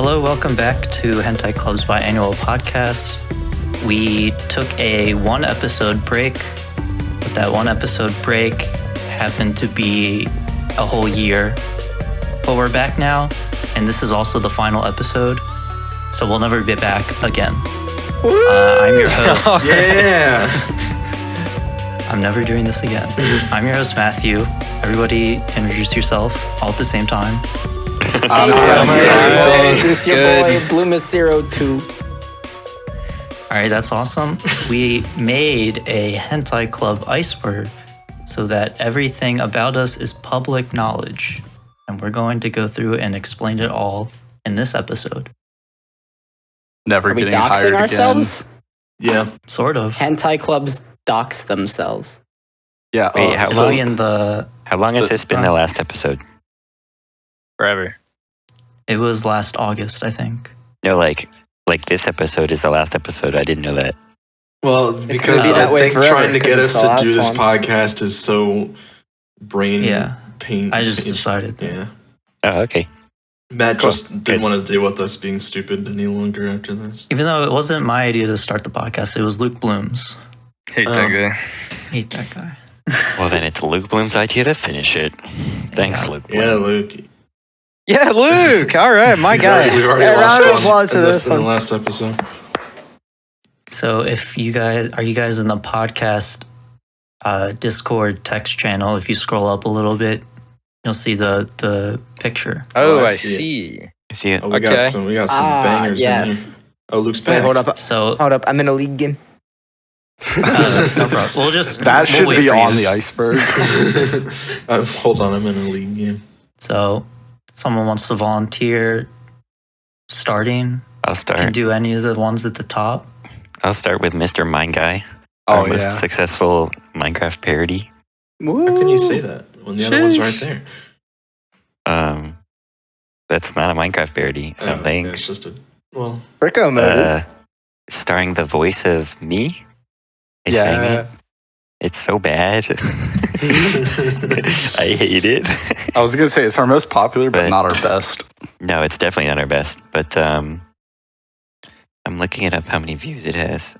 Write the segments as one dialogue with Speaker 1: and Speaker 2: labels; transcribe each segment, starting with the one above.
Speaker 1: Hello, welcome back to Hentai Club's Biannual Podcast. We took a one-episode break, but that one-episode break happened to be a whole year. But we're back now, and this is also the final episode, so we'll never be back again. I'm your host.
Speaker 2: Yeah!
Speaker 1: I'm never doing this again. I'm your host, Matthew. Everybody introduce yourself all at the same time.
Speaker 3: This is your boy, Bloomis02.
Speaker 1: Alright, that's awesome. We made a Hentai Club Iceberg so that everything about us is public knowledge. And we're going to go through and explain it all in this episode.
Speaker 4: Never
Speaker 3: Are we
Speaker 4: getting hired
Speaker 3: doxing ourselves?
Speaker 2: Yeah.
Speaker 1: Sort of.
Speaker 3: Hentai clubs dox themselves.
Speaker 4: Again. Yeah.
Speaker 5: Wait, how
Speaker 1: It'll
Speaker 5: long?
Speaker 1: be in the...
Speaker 5: How long has this been the last episode?
Speaker 6: Forever.
Speaker 1: It was last August, I think.
Speaker 5: No, like this episode is the last episode. I didn't know that.
Speaker 2: Well, because
Speaker 3: be that
Speaker 2: I
Speaker 3: way
Speaker 2: think
Speaker 3: forever,
Speaker 2: trying to get
Speaker 3: 'cause
Speaker 2: us
Speaker 3: it's the
Speaker 2: to do this
Speaker 3: last one.
Speaker 2: podcast is so brain pain.
Speaker 1: I just decided that.
Speaker 2: Yeah.
Speaker 5: Oh, okay.
Speaker 2: Matt
Speaker 5: Cool.
Speaker 2: just didn't want to deal with us being stupid any longer after this.
Speaker 1: Even though it wasn't my idea to start the podcast, it was Luke Bloom's.
Speaker 6: Hate that guy.
Speaker 1: Hate that guy.
Speaker 5: Well, then it's Luke Bloom's idea to finish it. Thanks,
Speaker 1: Yeah.
Speaker 5: Luke Bloom.
Speaker 2: Yeah, Luke.
Speaker 6: Yeah, Luke. All right, my
Speaker 2: We've
Speaker 6: guy.
Speaker 2: already
Speaker 3: Yeah,
Speaker 2: lost
Speaker 3: round of
Speaker 2: one
Speaker 3: applause
Speaker 2: in
Speaker 3: to
Speaker 2: this
Speaker 3: this
Speaker 2: in the
Speaker 3: one.
Speaker 2: last episode.
Speaker 1: So if you guys, are you guys in the podcast Discord text channel? If you scroll up a little bit, you'll see the picture.
Speaker 6: Oh,
Speaker 2: I
Speaker 6: I
Speaker 2: see
Speaker 6: see.
Speaker 5: See it?
Speaker 2: Oh, we
Speaker 6: Okay.
Speaker 2: got some bangers
Speaker 3: yes.
Speaker 2: in here. Oh, Luke's
Speaker 7: Wait,
Speaker 2: back.
Speaker 7: hold up.
Speaker 1: So
Speaker 7: Hold up. I'm in a league game.
Speaker 1: no problem. We'll just
Speaker 4: That
Speaker 1: we'll
Speaker 4: should
Speaker 1: wait
Speaker 4: be
Speaker 1: for
Speaker 4: on
Speaker 1: you.
Speaker 4: the iceberg.
Speaker 2: Hold on, I'm in a league game.
Speaker 1: So someone wants to volunteer starting.
Speaker 5: I'll
Speaker 1: Can
Speaker 5: start.
Speaker 1: do any of the ones at the top.
Speaker 5: I'll start with Mr. Mine Guy.
Speaker 4: Oh,
Speaker 5: Our most
Speaker 4: yeah.
Speaker 5: successful Minecraft parody.
Speaker 3: Woo.
Speaker 2: How can you say that when the other one's right there?
Speaker 5: That's not a Minecraft parody. I don't think.
Speaker 2: It's just a well.
Speaker 7: Rico Motors.
Speaker 5: Starring the voice of me. I sang
Speaker 4: Yeah.
Speaker 5: it. It's so bad. I hate it.
Speaker 4: I was going to say it's our most popular, but
Speaker 5: But-
Speaker 4: not our best.
Speaker 5: No, it's definitely not our best. But I'm looking it up how many views it has.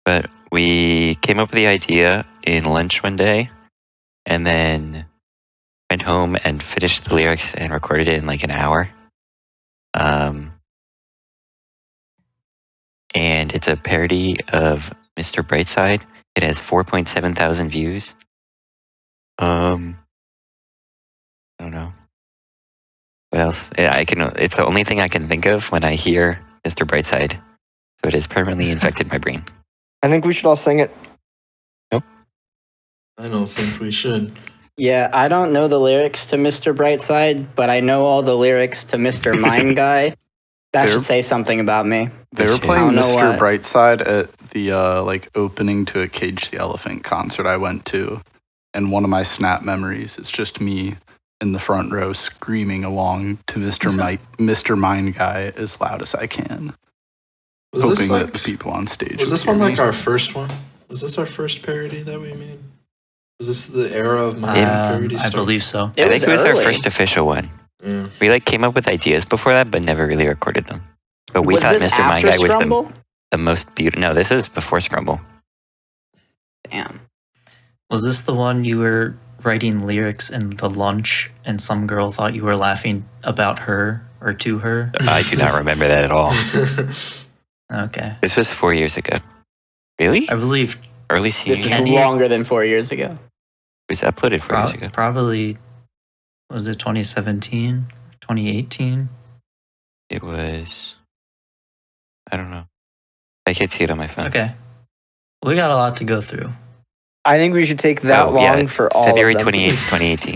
Speaker 5: But we came up with the idea in lunch one day, and then went home and finished the lyrics and recorded it in like an hour. And it's a parody of Mr. Brightside. It has 4.7 thousand views. I don't know. What else? It's the only thing I can think of when I hear Mr. Brightside. So it has permanently infected my brain.
Speaker 7: I think we should all sing it.
Speaker 2: I don't think we should.
Speaker 3: Yeah, I don't know the lyrics to Mr. Brightside, but I know all the lyrics to Mr. Mine Guy. That
Speaker 4: They're-
Speaker 3: should say something about me.
Speaker 4: They were
Speaker 5: That's true.
Speaker 4: playing
Speaker 3: I don't know
Speaker 4: Mr.
Speaker 3: why.
Speaker 4: Brightside at the opening to a Cage the Elephant concert I went to, and one of my snap memories is just me in the front row screaming along to Mr. Mine Guy as loud as I can,
Speaker 2: Was this
Speaker 4: hoping that the
Speaker 2: like?
Speaker 4: people on stage.
Speaker 2: Was
Speaker 4: would
Speaker 2: this one
Speaker 4: hear
Speaker 2: like
Speaker 4: me.
Speaker 2: our first one? Was this our first parody that we made? Was this the era of my parody?
Speaker 1: I believe so.
Speaker 3: It
Speaker 5: I think it was
Speaker 3: early.
Speaker 5: our first official one.
Speaker 2: Yeah.
Speaker 5: We came up with ideas before that, but never really recorded them. But we
Speaker 3: Was
Speaker 5: thought
Speaker 3: this
Speaker 5: Mr. Mine
Speaker 3: after
Speaker 5: Guy was
Speaker 3: Scrumble?
Speaker 5: the most beautiful. No, this is before Scrumble.
Speaker 3: Damn.
Speaker 1: Was this the one you were writing lyrics in the lunch and some girl thought you were laughing about her or to her?
Speaker 5: I do not remember that at all.
Speaker 1: Okay.
Speaker 5: This was 4 years ago. Really?
Speaker 1: I believe
Speaker 5: Early senior
Speaker 3: This is
Speaker 5: year?
Speaker 1: Kenny-
Speaker 3: longer than 4 years ago.
Speaker 5: It was uploaded 4 years ago.
Speaker 1: probably, was it 2017? 2018?
Speaker 5: It was. I don't know. I can't see it on my phone.
Speaker 1: Okay. We got a lot to go through.
Speaker 7: I think we should take that
Speaker 5: Oh,
Speaker 7: long
Speaker 5: yeah.
Speaker 7: for all
Speaker 5: February
Speaker 7: of them.
Speaker 5: 28th, 2018.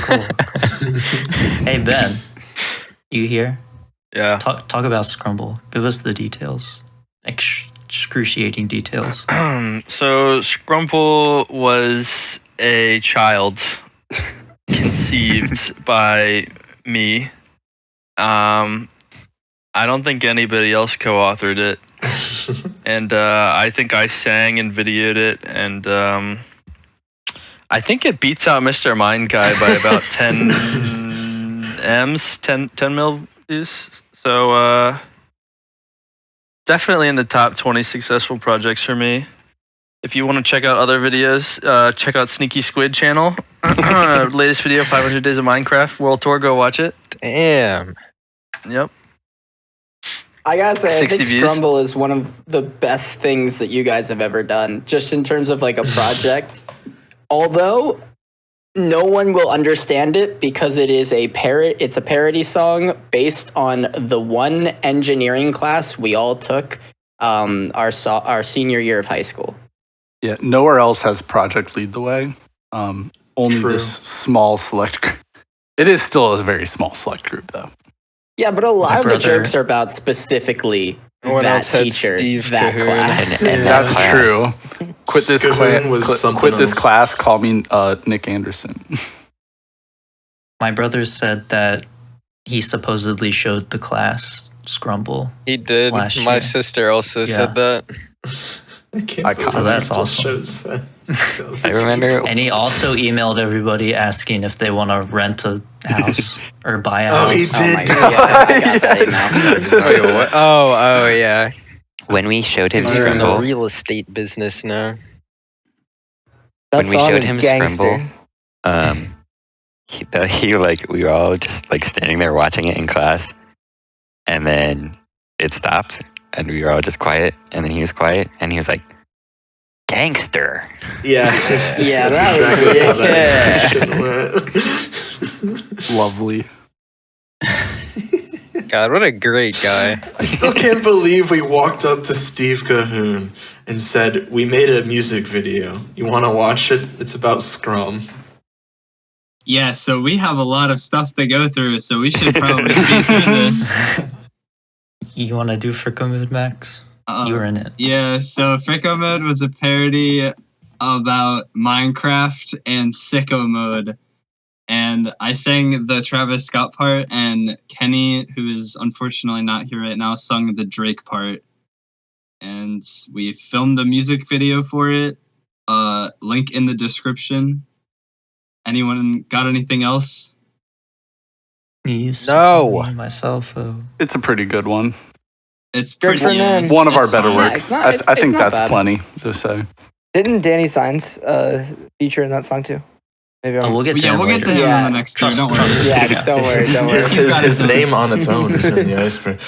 Speaker 1: Cool. Hey, Ben. You here?
Speaker 6: Yeah.
Speaker 1: Talk about Scrumble. Give us the details. Excruciating details.
Speaker 6: So Scrumple was a child conceived by me. I don't think anybody else co-authored it. And I think I sang and videoed it, and I think it beats out Mr. Mind Guy by about 10 M's, 10 mil views. So definitely in the top 20 successful projects for me. If you want to check out other videos, check out Sneaky Squid channel. Latest video, 500 Days of Minecraft World Tour. Go watch it.
Speaker 8: Damn.
Speaker 6: Yep.
Speaker 3: I gotta say, I
Speaker 6: 60
Speaker 3: think
Speaker 6: views.
Speaker 3: Scrumble is one of the best things that you guys have ever done, just in terms of like a project. Although no one will understand it because it is it's a parody song based on the one engineering class we all took our senior year of high school.
Speaker 4: Yeah, nowhere else has Project Lead the Way. Only
Speaker 2: True.
Speaker 4: this small select group. It is still a very small select group, though.
Speaker 3: Yeah, but a lot
Speaker 1: My
Speaker 3: of the
Speaker 1: brother-
Speaker 3: jokes are about specifically
Speaker 8: No one
Speaker 3: that
Speaker 8: else had
Speaker 3: teacher,
Speaker 8: Steve
Speaker 3: that
Speaker 8: Cahoon.
Speaker 3: class.
Speaker 5: And
Speaker 4: That's
Speaker 5: class.
Speaker 4: true. Quit this
Speaker 2: Cahoon was
Speaker 4: class.
Speaker 2: something
Speaker 4: Quit this
Speaker 2: else.
Speaker 4: class. Call me Nick Anderson.
Speaker 1: My brother said that he supposedly showed the class Scrumble.
Speaker 8: He did.
Speaker 1: Last
Speaker 8: My
Speaker 1: year.
Speaker 8: sister also
Speaker 1: Yeah.
Speaker 8: said that.
Speaker 2: I can't
Speaker 4: So
Speaker 2: believe
Speaker 1: that's
Speaker 2: he still
Speaker 1: awesome.
Speaker 2: shows that.
Speaker 5: I remember
Speaker 1: And he also emailed everybody asking if they want to rent a house or buy a
Speaker 2: Oh,
Speaker 1: house.
Speaker 2: he
Speaker 3: Oh my
Speaker 2: did.
Speaker 3: god, yeah, I got that email.
Speaker 8: Wait, what? Oh, yeah.
Speaker 5: when we showed him
Speaker 8: He's in the
Speaker 5: Scrumble,
Speaker 8: real estate business now.
Speaker 7: That
Speaker 5: when we
Speaker 7: song
Speaker 5: showed
Speaker 7: is
Speaker 5: him
Speaker 7: gangster.
Speaker 5: Scrumble, we were all just like standing there watching it in class, and then it stopped, and we were all just quiet, and then he was quiet, and he was like, "Gangster."
Speaker 2: Yeah.
Speaker 3: Yeah,
Speaker 2: That's
Speaker 3: that was
Speaker 2: exactly how that went.
Speaker 4: Lovely.
Speaker 8: God, what a great guy.
Speaker 2: I still can't believe we walked up to Steve Cahoon and said, "We made a music video. You want to watch it? It's about Scrum."
Speaker 9: Yeah, so we have a lot of stuff to go through, so we should probably speed through this.
Speaker 1: You want to do Fricko Mood, Max? You were in it.
Speaker 9: Yeah, so Fricko Mode was a parody about Minecraft and Sicko Mode. And I sang the Travis Scott part, and Kenny, who is unfortunately not here right now, sung the Drake part. And we filmed the music video for it. Link in the description. Anyone got anything else?
Speaker 1: You used to
Speaker 8: No.
Speaker 1: call me myself.
Speaker 4: It's a pretty good one.
Speaker 9: It's
Speaker 7: Good
Speaker 9: pretty.
Speaker 7: for them.
Speaker 9: it's-
Speaker 4: One of our
Speaker 9: it's
Speaker 4: better
Speaker 9: fine.
Speaker 3: Yeah,
Speaker 4: works.
Speaker 3: it's not-
Speaker 4: I
Speaker 3: it's
Speaker 4: think
Speaker 3: not
Speaker 4: that's
Speaker 3: bad.
Speaker 4: plenty to say.
Speaker 7: Didn't Danny Signs feature in that song too? Maybe
Speaker 1: Oh, we'll get to
Speaker 9: Yeah,
Speaker 1: him
Speaker 9: we'll get to
Speaker 1: later.
Speaker 9: him
Speaker 3: Yeah,
Speaker 9: on the next tier.
Speaker 1: trust-
Speaker 9: Don't
Speaker 1: trust
Speaker 9: worry.
Speaker 1: me.
Speaker 3: Yeah, don't worry, don't worry.
Speaker 9: He's got
Speaker 2: His
Speaker 9: his own.
Speaker 2: name on its own is in the Iceberg.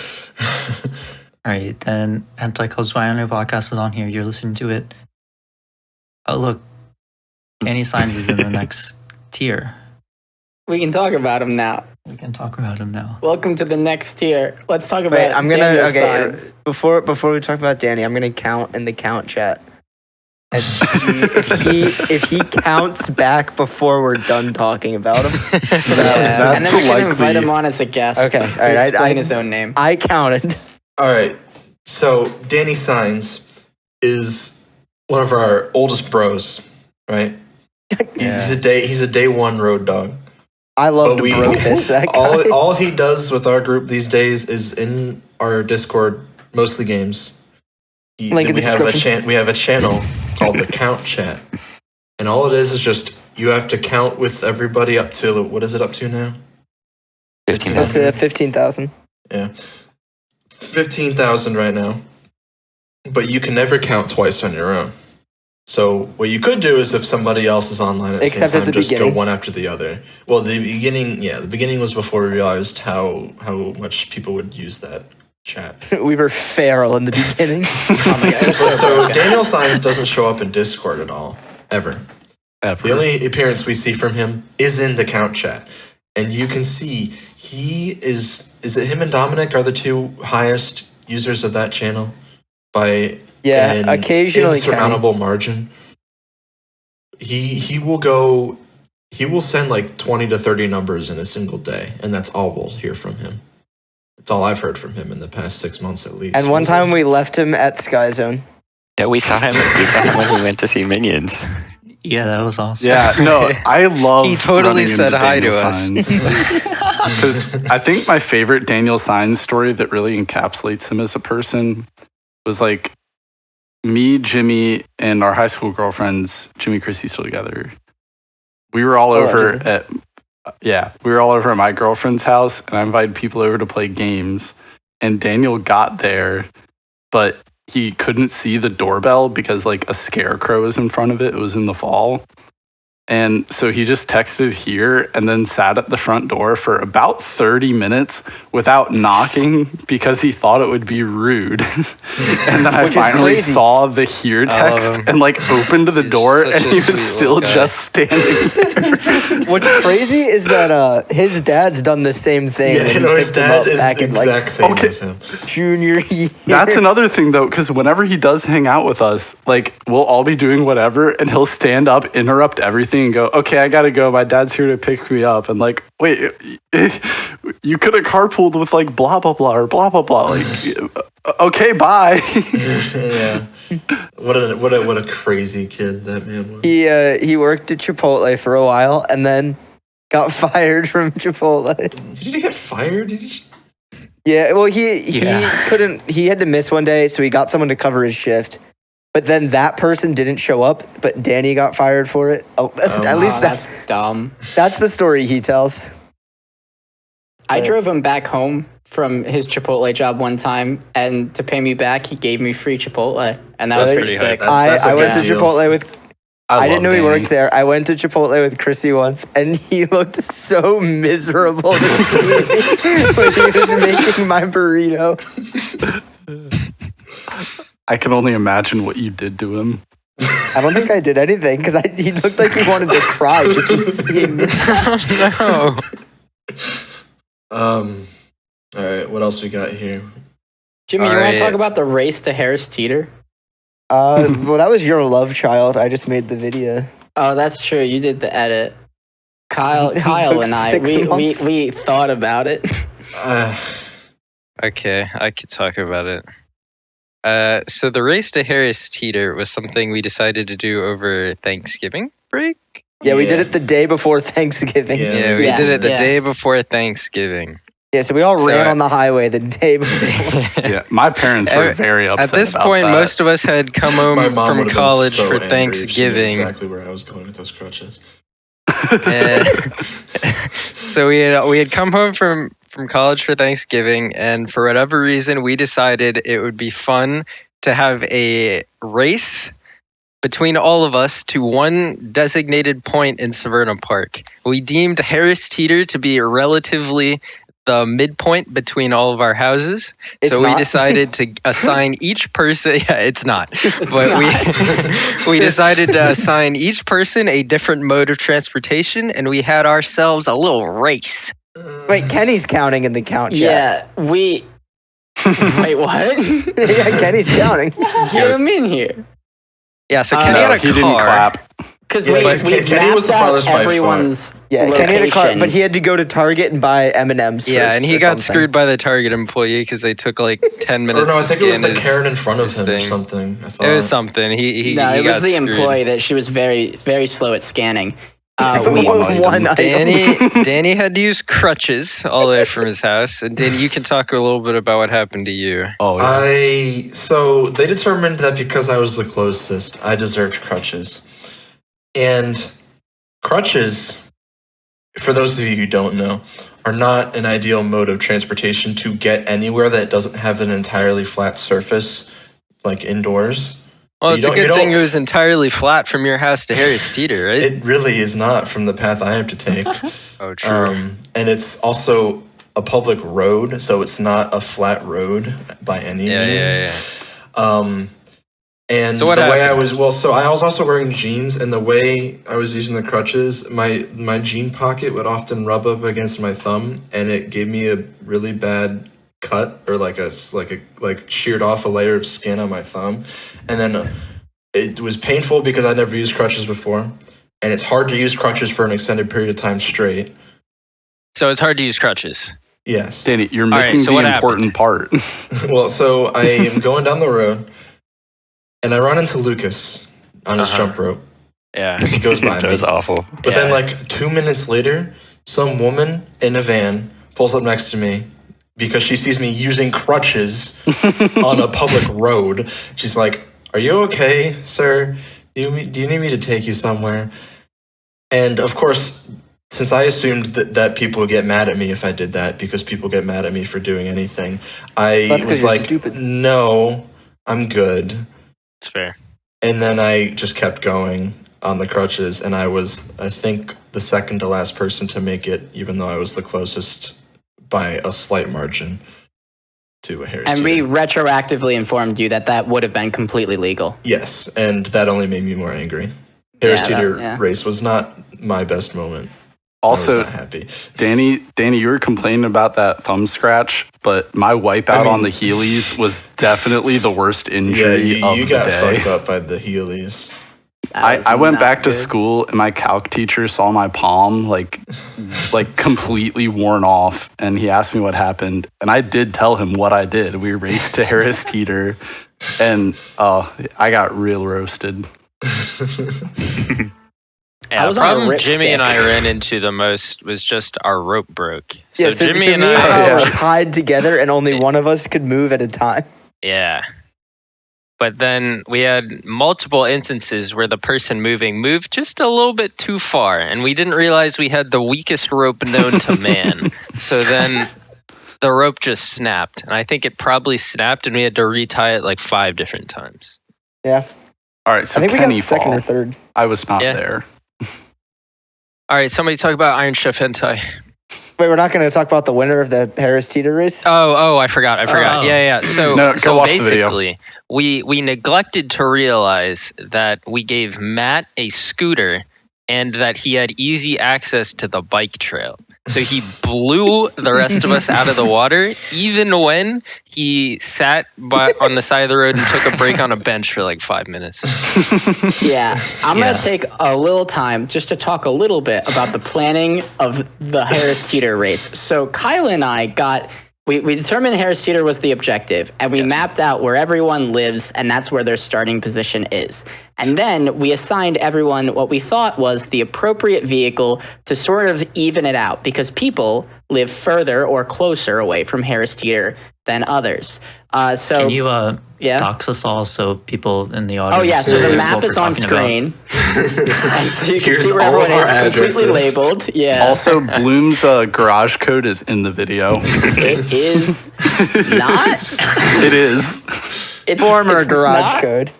Speaker 1: All right, then Hentai Club's Biannual Podcast is on here. You're listening to it. Oh, look. Danny Signs is in the next tier.
Speaker 3: We can talk about him now.
Speaker 1: We can talk about him now.
Speaker 3: Welcome to the next tier. Let's talk about
Speaker 7: Wait, I'm gonna
Speaker 3: Daniel
Speaker 7: okay.
Speaker 3: Signs.
Speaker 7: Before we talk about Danny, I'm gonna count in the count chat. And if he counts back before we're done talking about him,
Speaker 3: Yeah, and then we can
Speaker 4: likely-
Speaker 3: invite him on as a guest
Speaker 7: Okay,
Speaker 3: to
Speaker 7: all right,
Speaker 3: explain
Speaker 7: I-
Speaker 3: his own name.
Speaker 7: I counted.
Speaker 2: All right. So Danny Signs is one of our oldest bros, right? He's a day one road dog.
Speaker 7: I love
Speaker 2: But
Speaker 7: to bro fist that guy.
Speaker 2: all he does with our group these days is in our Discord, mostly games.
Speaker 7: Link in the description.
Speaker 2: We have a channel called the Count Chat, and all it is just you have to count with everybody up to what is it up to now?
Speaker 5: 15,000.
Speaker 7: That's 15,000.
Speaker 2: Yeah, 15,000 right now. But you can never count twice on your own. So what you could do is if somebody else is online at the
Speaker 7: Except
Speaker 2: same
Speaker 7: at
Speaker 2: time,
Speaker 7: the
Speaker 2: just
Speaker 7: beginning.
Speaker 2: go one after the other. Well, the beginning was before we realized how much people would use that chat.
Speaker 7: We were feral in the beginning.
Speaker 3: Oh my God.
Speaker 2: So Daniel Signs doesn't show up in Discord at all, ever.
Speaker 4: Ever.
Speaker 2: The only appearance we see from him is in the count chat. And you can see he is it him and Dominic are the two highest users of that channel by
Speaker 7: Yeah,
Speaker 2: an
Speaker 7: occasionally. Kenny.
Speaker 2: insurmountable margin. He will send like 20 to 30 numbers in a single day, and that's all we'll hear from him. That's all I've heard from him in the past 6 months at least.
Speaker 7: And one time we left him at Sky Zone.
Speaker 5: Yeah, we saw him. We saw him when we went to see Minions.
Speaker 1: Yeah, that was awesome.
Speaker 4: Yeah, no, I love.
Speaker 8: He totally
Speaker 4: running
Speaker 8: said
Speaker 4: into
Speaker 8: hi to
Speaker 4: Daniel
Speaker 8: us.
Speaker 4: Signs. Because I think my favorite Daniel Signs story that really encapsulates him as a person was like me, Jimmy, and our high school girlfriends, Jimmy and Christy still together. we were all over
Speaker 7: Allegedly.
Speaker 4: we were all over at my girlfriend's house, and I invited people over to play games. And Daniel got there, but he couldn't see the doorbell because like a scarecrow was in front of it. It was in the fall. And so he just texted here and then sat at the front door for about 30 minutes without knocking because he thought it would be rude. And then I
Speaker 7: Which is
Speaker 4: finally
Speaker 7: crazy.
Speaker 4: saw the here
Speaker 8: I love
Speaker 4: text
Speaker 8: him.
Speaker 4: and like opened the
Speaker 8: He's
Speaker 4: door
Speaker 8: such
Speaker 4: and
Speaker 8: a
Speaker 4: he was
Speaker 8: sweet
Speaker 4: still
Speaker 8: little guy.
Speaker 4: just standing.
Speaker 7: What's crazy is that his dad's done the same thing.
Speaker 2: Yeah,
Speaker 7: when
Speaker 2: you
Speaker 7: he
Speaker 2: know, his
Speaker 7: picked him
Speaker 2: dad
Speaker 7: up
Speaker 2: is
Speaker 7: back
Speaker 2: the
Speaker 7: in like
Speaker 2: exact same
Speaker 4: Okay.
Speaker 2: as him.
Speaker 7: junior year.
Speaker 4: That's another thing though, because whenever he does hang out with us, like we'll all be doing whatever and he'll stand up, interrupt everything and go, okay, I gotta go. My dad's here to pick me up. And like, wait, you could have carpooled with like blah, blah, blah, or blah, blah, blah. Like, okay, bye.
Speaker 2: Yeah. What a crazy kid that man was.
Speaker 7: He worked at Chipotle for a while and then got fired from Chipotle.
Speaker 2: Did he get fired? Did he?
Speaker 7: Yeah, well, he
Speaker 8: Yeah.
Speaker 7: couldn't. He had to miss one day, so he got someone to cover his shift. But then that person didn't show up, but Danny got fired for it. Oh, at least
Speaker 3: Oh,
Speaker 7: that's
Speaker 3: that's dumb.
Speaker 7: the story he tells.
Speaker 3: I drove him back home from his Chipotle job one time, and to pay me back, he gave me free Chipotle, and that was
Speaker 8: That's
Speaker 3: pretty
Speaker 8: pretty
Speaker 3: sick.
Speaker 2: That's a
Speaker 7: I went to
Speaker 2: good deal.
Speaker 7: Chipotle with. I didn't know he
Speaker 4: love
Speaker 7: worked there. I went to Chipotle with Chrissy once, and he looked so miserable to see me when he was making my burrito.
Speaker 4: I can only imagine what you did to him.
Speaker 7: I don't think I did anything because he looked like he wanted to cry just from seeing me.
Speaker 8: No.
Speaker 2: All right, what else we got here?
Speaker 3: Jimmy, you want
Speaker 8: Alright.
Speaker 3: to talk about the race to Harris Teeter?
Speaker 7: Well, that was your love child. I just made the video.
Speaker 3: Oh, that's true. You did the edit. Kyle
Speaker 7: It
Speaker 3: and
Speaker 7: took
Speaker 3: I,
Speaker 7: 6
Speaker 3: we
Speaker 7: months.
Speaker 3: thought about it.
Speaker 8: Okay, I could talk about it. So the race to Harris Teeter was something we decided to do over Thanksgiving break.
Speaker 7: Yeah, we did
Speaker 2: Yeah.
Speaker 7: it the day before Thanksgiving.
Speaker 2: Yeah.
Speaker 8: Yeah, we
Speaker 3: Yeah,
Speaker 8: did it the
Speaker 3: yeah.
Speaker 8: day before Thanksgiving.
Speaker 7: Yeah, so we all
Speaker 8: So-
Speaker 7: ran on the highway the day before.
Speaker 4: Yeah, my parents were
Speaker 8: At-
Speaker 4: very upset
Speaker 8: At this
Speaker 4: about
Speaker 8: point,
Speaker 4: that.
Speaker 8: most of us had come home
Speaker 2: My mom
Speaker 8: from
Speaker 2: would have been
Speaker 8: college
Speaker 2: so
Speaker 8: for
Speaker 2: angry if she knew
Speaker 8: Thanksgiving.
Speaker 2: exactly where I was going with those crutches.
Speaker 8: And so we had come home from college for Thanksgiving, and for whatever reason, we decided it would be fun to have a race between all of us to one designated point in Severna Park. We deemed Harris Teeter to be relatively the midpoint between all of our houses.
Speaker 7: It's
Speaker 8: So we
Speaker 7: not.
Speaker 8: decided to assign each person. Yeah, it's not. But
Speaker 3: not.
Speaker 8: we decided to assign each person a different mode of transportation, and we had ourselves a little race.
Speaker 7: Wait, Kenny's counting in the count chat.
Speaker 3: Yeah, we. Wait, what?
Speaker 7: Yeah, Kenny's counting.
Speaker 3: Get him in here.
Speaker 8: Yeah, so
Speaker 3: Uh,
Speaker 8: Kenny
Speaker 4: No,
Speaker 8: had a
Speaker 4: he
Speaker 8: car.
Speaker 4: didn't clap.
Speaker 3: Because
Speaker 2: Yeah,
Speaker 3: we
Speaker 2: but Kenny was
Speaker 3: mapped
Speaker 2: the
Speaker 3: out
Speaker 2: farthest by far.
Speaker 3: everyone's
Speaker 7: Yeah,
Speaker 3: location.
Speaker 7: Kenny had a car, but he had to go to Target and buy M&Ms.
Speaker 8: Yeah,
Speaker 7: first
Speaker 8: and he
Speaker 7: or
Speaker 8: got
Speaker 7: something.
Speaker 8: screwed by the Target employee because they took like 10
Speaker 2: Or
Speaker 8: minutes
Speaker 2: no, I
Speaker 8: to
Speaker 2: think it was
Speaker 8: scan
Speaker 2: the
Speaker 8: his-
Speaker 2: Karen in front of
Speaker 8: his
Speaker 2: him or
Speaker 8: thing.
Speaker 2: something. I thought.
Speaker 8: It was something. He
Speaker 3: No, it was
Speaker 8: got
Speaker 3: the
Speaker 8: screwed.
Speaker 3: employee that she was very, very slow at scanning.
Speaker 7: So
Speaker 3: We,
Speaker 7: one item.
Speaker 8: Danny had to use crutches all the way from his house. And Danny, you can talk a little bit about what happened to you.
Speaker 4: Oh, yeah.
Speaker 2: So they determined that because I was the closest, I deserved crutches. And crutches, for those of you who don't know, are not an ideal mode of transportation to get anywhere that doesn't have an entirely flat surface, like indoors.
Speaker 8: Well,
Speaker 2: You
Speaker 8: it's a
Speaker 2: don't- you
Speaker 8: good thing
Speaker 2: don't-
Speaker 8: it was entirely flat from your house to Harris Teeter, right?
Speaker 2: It really is not from the path I have to take.
Speaker 8: Oh, true.
Speaker 2: And it's also a public road, so it's not a flat road by any
Speaker 8: Yeah,
Speaker 2: means.
Speaker 8: yeah.
Speaker 2: And
Speaker 8: So what
Speaker 2: the way I
Speaker 8: happened?
Speaker 2: was, so I was also wearing jeans, and the way I was using the crutches, my jean pocket would often rub up against my thumb, and it gave me a really bad cut, or like sheared off a layer of skin on my thumb, and then it was painful because I'd never used crutches before, and it's hard to use crutches for an extended period of time straight.
Speaker 8: So it's hard to use crutches.
Speaker 2: Yes.
Speaker 4: Danny, you're
Speaker 8: right,
Speaker 4: missing
Speaker 8: so
Speaker 4: the
Speaker 8: what
Speaker 4: important part.
Speaker 2: Well, so I am going down the road, and I run into Lucas on his jump rope.
Speaker 8: Yeah.
Speaker 2: He goes by
Speaker 5: That
Speaker 2: me.
Speaker 5: was awful.
Speaker 2: But then,
Speaker 8: Yeah.
Speaker 2: like 2 minutes later, some woman in a van pulls up next to me because she sees me using crutches on a public road. She's like, "Are you okay, sir? Do you need me to take you somewhere?" And of course, since I assumed that people would get mad at me if I did that, because people get mad at me for doing anything, I
Speaker 7: That's 'cause
Speaker 2: was
Speaker 7: you're
Speaker 2: like,
Speaker 7: stupid.
Speaker 2: no, I'm good.
Speaker 10: It's fair.
Speaker 2: And then I just kept going on the crutches, and I was, I think, the second to last person to make it, even though I was the closest by a slight margin to a Harris
Speaker 3: And we
Speaker 2: Teeter.
Speaker 3: retroactively informed you that would have been completely legal.
Speaker 2: Yes, and that only made me more angry. Harris
Speaker 3: Yeah,
Speaker 2: Teeter
Speaker 3: yeah.
Speaker 2: race was not my best moment. I
Speaker 4: Also,
Speaker 2: was not happy.
Speaker 4: Danny, you were complaining about that thumb scratch, but my wipeout on the Heelys was definitely the worst
Speaker 2: Yeah,
Speaker 4: injury of
Speaker 2: you
Speaker 4: the
Speaker 2: got
Speaker 4: day.
Speaker 2: fucked up by the Heelys.
Speaker 4: I went
Speaker 3: not
Speaker 4: back to
Speaker 3: good.
Speaker 4: school and my calc teacher saw my palm like completely worn off, and he asked me what happened, and I did tell him what I did. We raced to Harris Teeter, and I got real roasted.
Speaker 10: Yeah,
Speaker 3: I
Speaker 10: the
Speaker 3: was on a
Speaker 10: problem
Speaker 3: rip
Speaker 10: Jimmy and I
Speaker 3: stick.
Speaker 10: ran into the most was just our rope broke. So
Speaker 7: Yeah, so
Speaker 10: Jimmy
Speaker 7: me
Speaker 10: and
Speaker 7: and
Speaker 10: I,
Speaker 7: Kyle were tied together, and only one of us could move at a time.
Speaker 10: yeah. But then we had multiple instances where the person moved just a little bit too far, and we didn't realize we had the weakest rope known to man. So then the rope just snapped, and I think it probably snapped, and we had to retie it like 5 different times.
Speaker 7: Yeah,
Speaker 4: All right, so
Speaker 7: I think we
Speaker 4: Kenny
Speaker 7: got second
Speaker 4: fall.
Speaker 7: or third.
Speaker 4: I was not
Speaker 10: Yeah.
Speaker 4: there.
Speaker 10: All right, somebody talk about Iron Chef Hentai.
Speaker 7: Wait, we're not going to talk about the winner of the Harris Teeter race?
Speaker 10: Oh, I forgot.
Speaker 1: Oh.
Speaker 10: Yeah. So,
Speaker 4: No, go watch the video.
Speaker 10: basically, we neglected to realize that we gave Matt a scooter and that he had easy access to the bike trail. So he blew the rest of us out of the water, even when he sat on the side of the road and took a break on a bench for like 5 minutes.
Speaker 3: Yeah, I'm
Speaker 1: Yeah.
Speaker 3: going to take a little time just to talk a little bit about the planning of the Harris Teeter race. So Kyle and I we determined Harris Teeter was the objective, and we mapped out where everyone lives, and that's where their starting position is. And then we assigned everyone what we thought was the appropriate vehicle to sort of even it out, because people live further or closer away from Harris Teeter than others. So
Speaker 1: Can you
Speaker 3: yeah.
Speaker 1: dox us all so people in the audience?
Speaker 3: Oh yeah, so
Speaker 1: know
Speaker 3: the
Speaker 1: what
Speaker 3: map
Speaker 1: we're
Speaker 3: is on
Speaker 1: talking about?
Speaker 3: screen. And so you can
Speaker 2: Here's
Speaker 3: see where
Speaker 2: all of
Speaker 3: everyone
Speaker 2: our
Speaker 3: is completely
Speaker 2: addresses.
Speaker 3: labeled. Yeah.
Speaker 4: Also, Bloom's garage code is in the video.
Speaker 3: It is not.
Speaker 4: It is.
Speaker 3: It's
Speaker 7: Former
Speaker 3: it's
Speaker 7: garage
Speaker 3: not.
Speaker 7: code.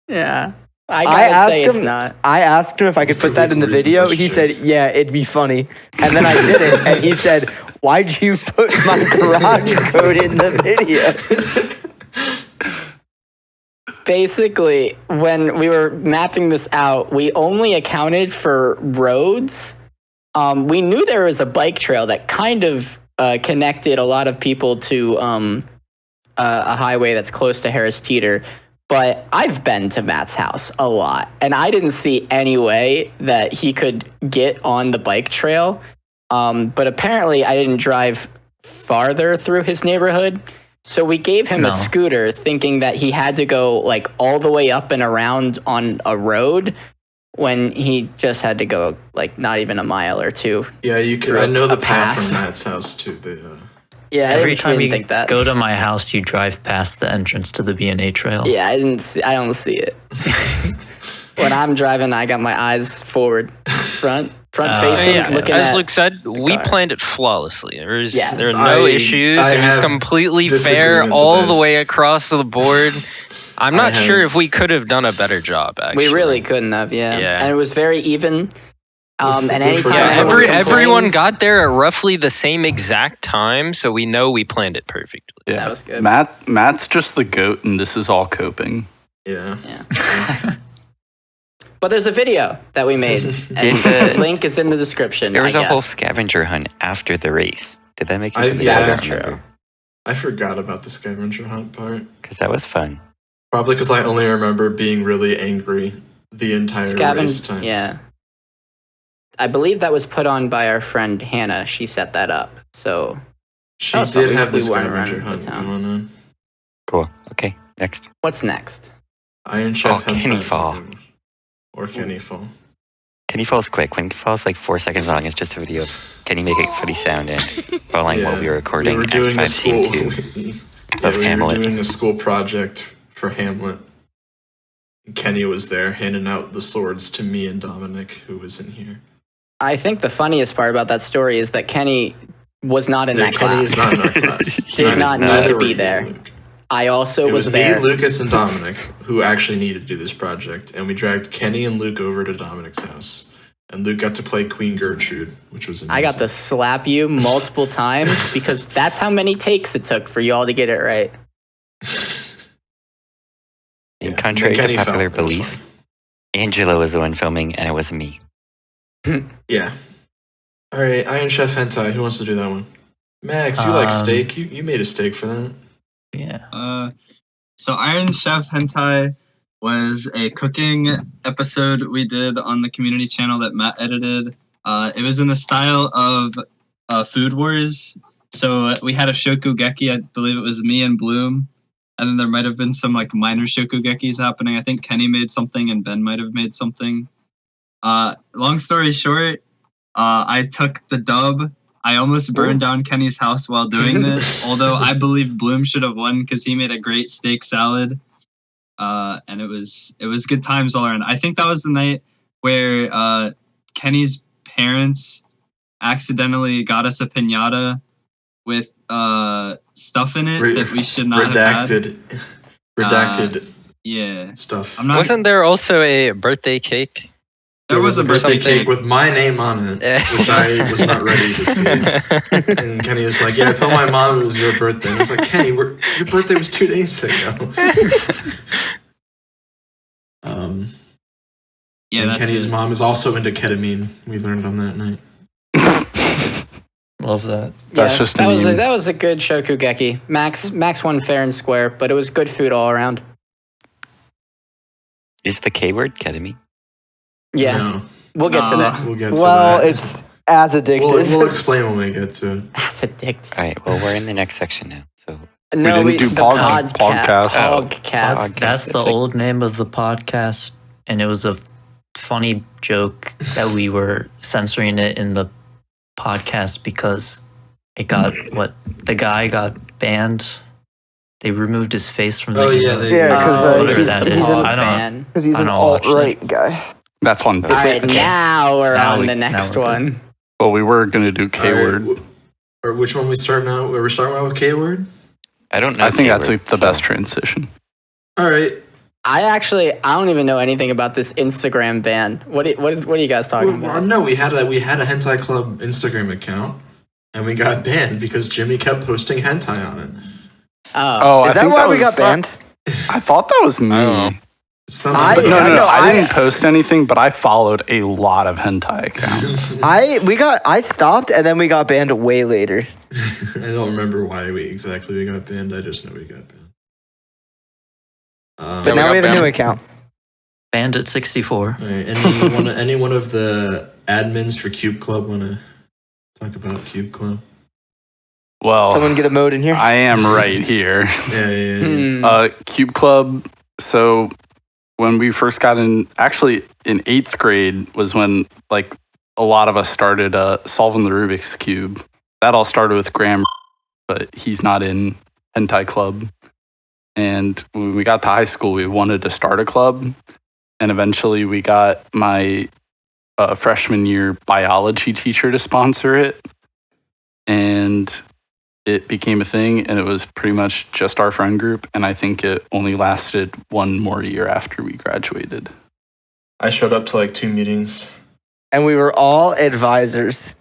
Speaker 3: Yeah. I
Speaker 7: I
Speaker 3: gotta
Speaker 7: asked
Speaker 3: say it's
Speaker 7: him.
Speaker 3: not.
Speaker 7: I asked him if I could put that in the
Speaker 2: Reasons
Speaker 7: video.
Speaker 2: that's
Speaker 7: He
Speaker 2: true.
Speaker 7: said, "Yeah, it'd be funny." And then I did it, and he said, "Why'd you put my garage code in the video?"
Speaker 3: Basically, when we were mapping this out, we only accounted for roads. We knew there was a bike trail that kind of connected a lot of people to a highway that's close to Harris Teeter. But I've been to Matt's house a lot, and I didn't see any way that he could get on the bike trail. But apparently, I didn't drive farther through his neighborhood. So we gave him a
Speaker 1: No.
Speaker 3: scooter thinking that he had to go like all the way up and around on a road when he just had to go like not even a mile or two.
Speaker 2: Yeah, you could.
Speaker 3: Through
Speaker 2: I know the
Speaker 3: a
Speaker 2: path
Speaker 3: path.
Speaker 2: from Matt's house to the.
Speaker 3: Yeah,
Speaker 1: Every
Speaker 3: I
Speaker 1: time
Speaker 3: didn't
Speaker 1: you
Speaker 3: think that.
Speaker 1: go to my house, you drive past the entrance to the B&A trail.
Speaker 3: Yeah, I don't see it. When I'm driving, I got my eyes forward, front facing,
Speaker 10: Yeah,
Speaker 3: looking
Speaker 10: as
Speaker 3: at.
Speaker 10: Luke said, we
Speaker 3: car.
Speaker 10: planned it flawlessly.
Speaker 3: Yes.
Speaker 10: There are no
Speaker 2: I
Speaker 10: issues. It was
Speaker 2: have
Speaker 10: completely fair
Speaker 2: disagreements with
Speaker 10: all the
Speaker 2: this.
Speaker 10: way across the board. I'm
Speaker 2: I
Speaker 10: not
Speaker 2: have-
Speaker 10: sure if we could have done a better job, actually.
Speaker 3: We really couldn't have, yeah.
Speaker 10: Yeah.
Speaker 3: And it was very even. And
Speaker 2: Look
Speaker 3: anytime
Speaker 2: for
Speaker 10: Yeah,
Speaker 2: that.
Speaker 3: anyone
Speaker 10: everyone
Speaker 3: complains-
Speaker 10: got there at roughly the same exact time, so we know we planned it perfectly.
Speaker 4: Yeah.
Speaker 3: That was good.
Speaker 4: Matt's just the goat, and this is all coping.
Speaker 2: Yeah.
Speaker 3: Yeah. But there's a video that we made, and
Speaker 5: Did
Speaker 3: the
Speaker 5: the-
Speaker 3: link is in the description.
Speaker 5: There was
Speaker 3: I
Speaker 5: a whole
Speaker 3: guess.
Speaker 5: scavenger hunt after the race. Did that make you?
Speaker 2: Yeah.
Speaker 3: That's true.
Speaker 2: I forgot about the scavenger hunt part.
Speaker 5: Because that was fun.
Speaker 2: Probably because I only remember being really angry the entire race time.
Speaker 3: Yeah. I believe that was put on by our friend Hannah. She set that up. So
Speaker 2: She
Speaker 3: Oh, so
Speaker 2: did
Speaker 3: we-
Speaker 2: have the
Speaker 3: we weren't
Speaker 2: scavenger
Speaker 3: around
Speaker 2: hunt
Speaker 3: the town.
Speaker 2: going on.
Speaker 5: Cool. Okay, next.
Speaker 3: what's next?
Speaker 2: Iron Chef
Speaker 5: Oh,
Speaker 2: Hentai
Speaker 5: Kenny
Speaker 2: is a
Speaker 5: Fall.
Speaker 2: good one. Or Kenny Fall.
Speaker 5: Kenny falls quick. When he falls like 4 seconds long, it's just a video of Kenny make a funny sound and following while we were recording
Speaker 2: we were
Speaker 5: Act
Speaker 2: doing
Speaker 5: 5 Scene 2
Speaker 2: yeah,
Speaker 5: of
Speaker 2: we
Speaker 5: Hamlet.
Speaker 2: were doing a school project for Hamlet. Kenny was there handing out the swords to me and Dominic, who was in here.
Speaker 3: I think the funniest part about that story is that Kenny was not in that
Speaker 2: Kenny
Speaker 3: class.
Speaker 2: is not in our class.
Speaker 3: Did not need
Speaker 2: Neither
Speaker 3: to
Speaker 2: were
Speaker 3: be
Speaker 2: you,
Speaker 3: there.
Speaker 2: Luke.
Speaker 3: I also
Speaker 2: It was
Speaker 3: there.
Speaker 2: me, Lucas, and Dominic who actually needed to do this project, and we dragged Kenny and Luke over to Dominic's house. And Luke got to play Queen Gertrude, which was amazing.
Speaker 3: I got to slap you multiple times because that's how many takes it took for you all to get it right.
Speaker 5: In contrary to
Speaker 2: Kenny
Speaker 5: popular
Speaker 2: felt it was
Speaker 5: belief,
Speaker 2: fun.
Speaker 5: Angela was the one filming, and it wasn't me.
Speaker 2: Yeah. All right, Iron Chef Hentai. Who wants to do that one? Max, you like steak. You made a steak for that.
Speaker 1: Yeah.
Speaker 9: So Iron Chef Hentai was a cooking episode we did on the community channel that Matt edited. It was in the style of Food Wars. So we had a shokugeki. I believe it was me and Bloom. And then there might have been some like minor shokugekis happening. I think Kenny made something and Ben might have made something. Long story short, I took the dub. I almost burned down Kenny's house while doing this, although I believe Bloom should have won because he made a great steak salad. And it was good times all around. I think that was the night where Kenny's parents accidentally got us a piñata with stuff in it that we should not have had.
Speaker 2: Redacted
Speaker 9: Yeah.
Speaker 2: stuff.
Speaker 8: Wasn't there also a birthday cake?
Speaker 9: There was a birthday
Speaker 2: cake with my name on it, which I was not ready to see. And Kenny was like, "Yeah, tell my mom it was your birthday." And I was like, "Kenny, your birthday was 2 days ago."
Speaker 9: Yeah,
Speaker 2: and
Speaker 9: that's
Speaker 2: Kenny's
Speaker 9: it.
Speaker 2: mom is also into ketamine. We learned on that night.
Speaker 1: Love that.
Speaker 4: That's just
Speaker 3: that
Speaker 4: a
Speaker 3: was
Speaker 4: meme.
Speaker 3: that was a good shokugeki. Max won fair and square, but it was good food all around.
Speaker 5: Is the K word ketamine?
Speaker 3: Yeah,
Speaker 2: No,
Speaker 3: we'll get to that.
Speaker 2: we'll get to
Speaker 7: Well,
Speaker 2: that.
Speaker 7: it's as addictive.
Speaker 2: We'll explain when we get to it.
Speaker 3: That's addictive.
Speaker 5: All right. Well, we're in the next section now. So
Speaker 3: No,
Speaker 4: didn't do
Speaker 3: the
Speaker 4: podcast.
Speaker 3: podcast.
Speaker 1: That's the
Speaker 5: It's like-
Speaker 1: old name of the podcast, and it was a funny joke that we were censoring it in the podcast because it got the guy got banned. They removed his face from the
Speaker 2: Oh, yeah,
Speaker 1: email.
Speaker 2: they-
Speaker 7: Yeah,
Speaker 1: whatever
Speaker 7: because
Speaker 1: that
Speaker 7: he's
Speaker 1: is.
Speaker 7: an
Speaker 1: I don't.
Speaker 3: fan.
Speaker 7: because he's
Speaker 1: I
Speaker 7: an
Speaker 1: don't watch
Speaker 7: alt-right guy.
Speaker 4: That's one.
Speaker 3: All right,
Speaker 1: Okay.
Speaker 3: now we're
Speaker 1: Now
Speaker 3: on
Speaker 1: we-
Speaker 3: the
Speaker 1: now
Speaker 3: next
Speaker 1: we're good.
Speaker 3: one.
Speaker 4: Well, we were going to do K
Speaker 2: All right,
Speaker 4: word.
Speaker 2: Or which one we starting out? We're starting out with K word.
Speaker 5: I don't know.
Speaker 4: I think that's
Speaker 5: K-word,
Speaker 4: like the
Speaker 5: so-
Speaker 4: best transition.
Speaker 2: All right.
Speaker 3: I don't even know anything about this Instagram ban. What are you guys talking
Speaker 2: Well,
Speaker 3: about?
Speaker 2: no, we had a Hentai Club Instagram account, and we got banned because Jimmy kept posting hentai on it.
Speaker 3: Oh,
Speaker 4: Oh,
Speaker 7: Is that why we got banned?
Speaker 4: I thought that was me.
Speaker 8: I don't know.
Speaker 2: Something
Speaker 7: I-
Speaker 2: like
Speaker 4: No,
Speaker 7: I
Speaker 4: I didn't post anything, but I followed a lot of hentai accounts.
Speaker 7: I stopped and then we got banned way later.
Speaker 2: I don't remember why we got banned. I just know we got banned.
Speaker 7: But
Speaker 8: we
Speaker 7: now
Speaker 8: got
Speaker 7: we have a new
Speaker 8: banned.
Speaker 7: account.
Speaker 1: Bandit 64.
Speaker 2: All right, any one of the admins for Cube Club want to talk about Cube Club?
Speaker 4: Well,
Speaker 7: Someone get a mode in here.
Speaker 4: I am right here.
Speaker 2: Yeah.
Speaker 4: Cube Club. So when we first got in 8th grade was when like a lot of us started solving the Rubik's Cube. That all started with Graham, but he's not in Hentai Club. And when we got to high school, we wanted to start a club. And eventually we got my freshman year biology teacher to sponsor it. And it became a thing, and it was pretty much just our friend group. And I think it only lasted one more year after we graduated.
Speaker 2: I showed up to like 2 meetings.
Speaker 7: And we were all advisors.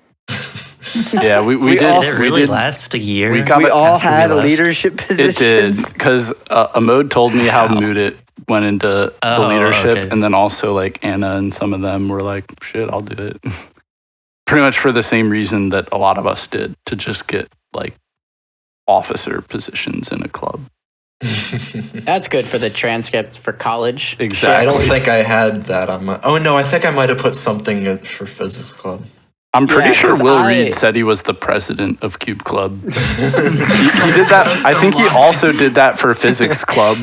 Speaker 4: Yeah, we
Speaker 7: We
Speaker 4: did.
Speaker 7: all-
Speaker 1: Did it
Speaker 4: we
Speaker 1: really
Speaker 4: did.
Speaker 1: last a year?
Speaker 4: We got
Speaker 7: We
Speaker 4: it
Speaker 7: all
Speaker 1: after we
Speaker 7: had
Speaker 1: left?
Speaker 7: leadership
Speaker 4: It did,
Speaker 7: positions.
Speaker 4: because Amode told me how
Speaker 1: How?
Speaker 4: Moodit went into the
Speaker 1: Oh,
Speaker 4: leadership,
Speaker 1: okay.
Speaker 4: and then also like Anna and some of them were like, "Shit, I'll do it." Pretty much for the same reason that a lot of us did, to just get like officer positions in a club.
Speaker 3: that's good for the transcript for college.
Speaker 4: Exactly.
Speaker 2: I don't think I had that on my. Oh no, I think I might have put something for Physics Club.
Speaker 4: I'm pretty
Speaker 3: Yeah,
Speaker 4: sure
Speaker 3: 'cause
Speaker 4: Will
Speaker 3: I-
Speaker 4: Reed said he was the president of Cube Club.
Speaker 2: he
Speaker 4: He did that. I think he also did that for Physics Club.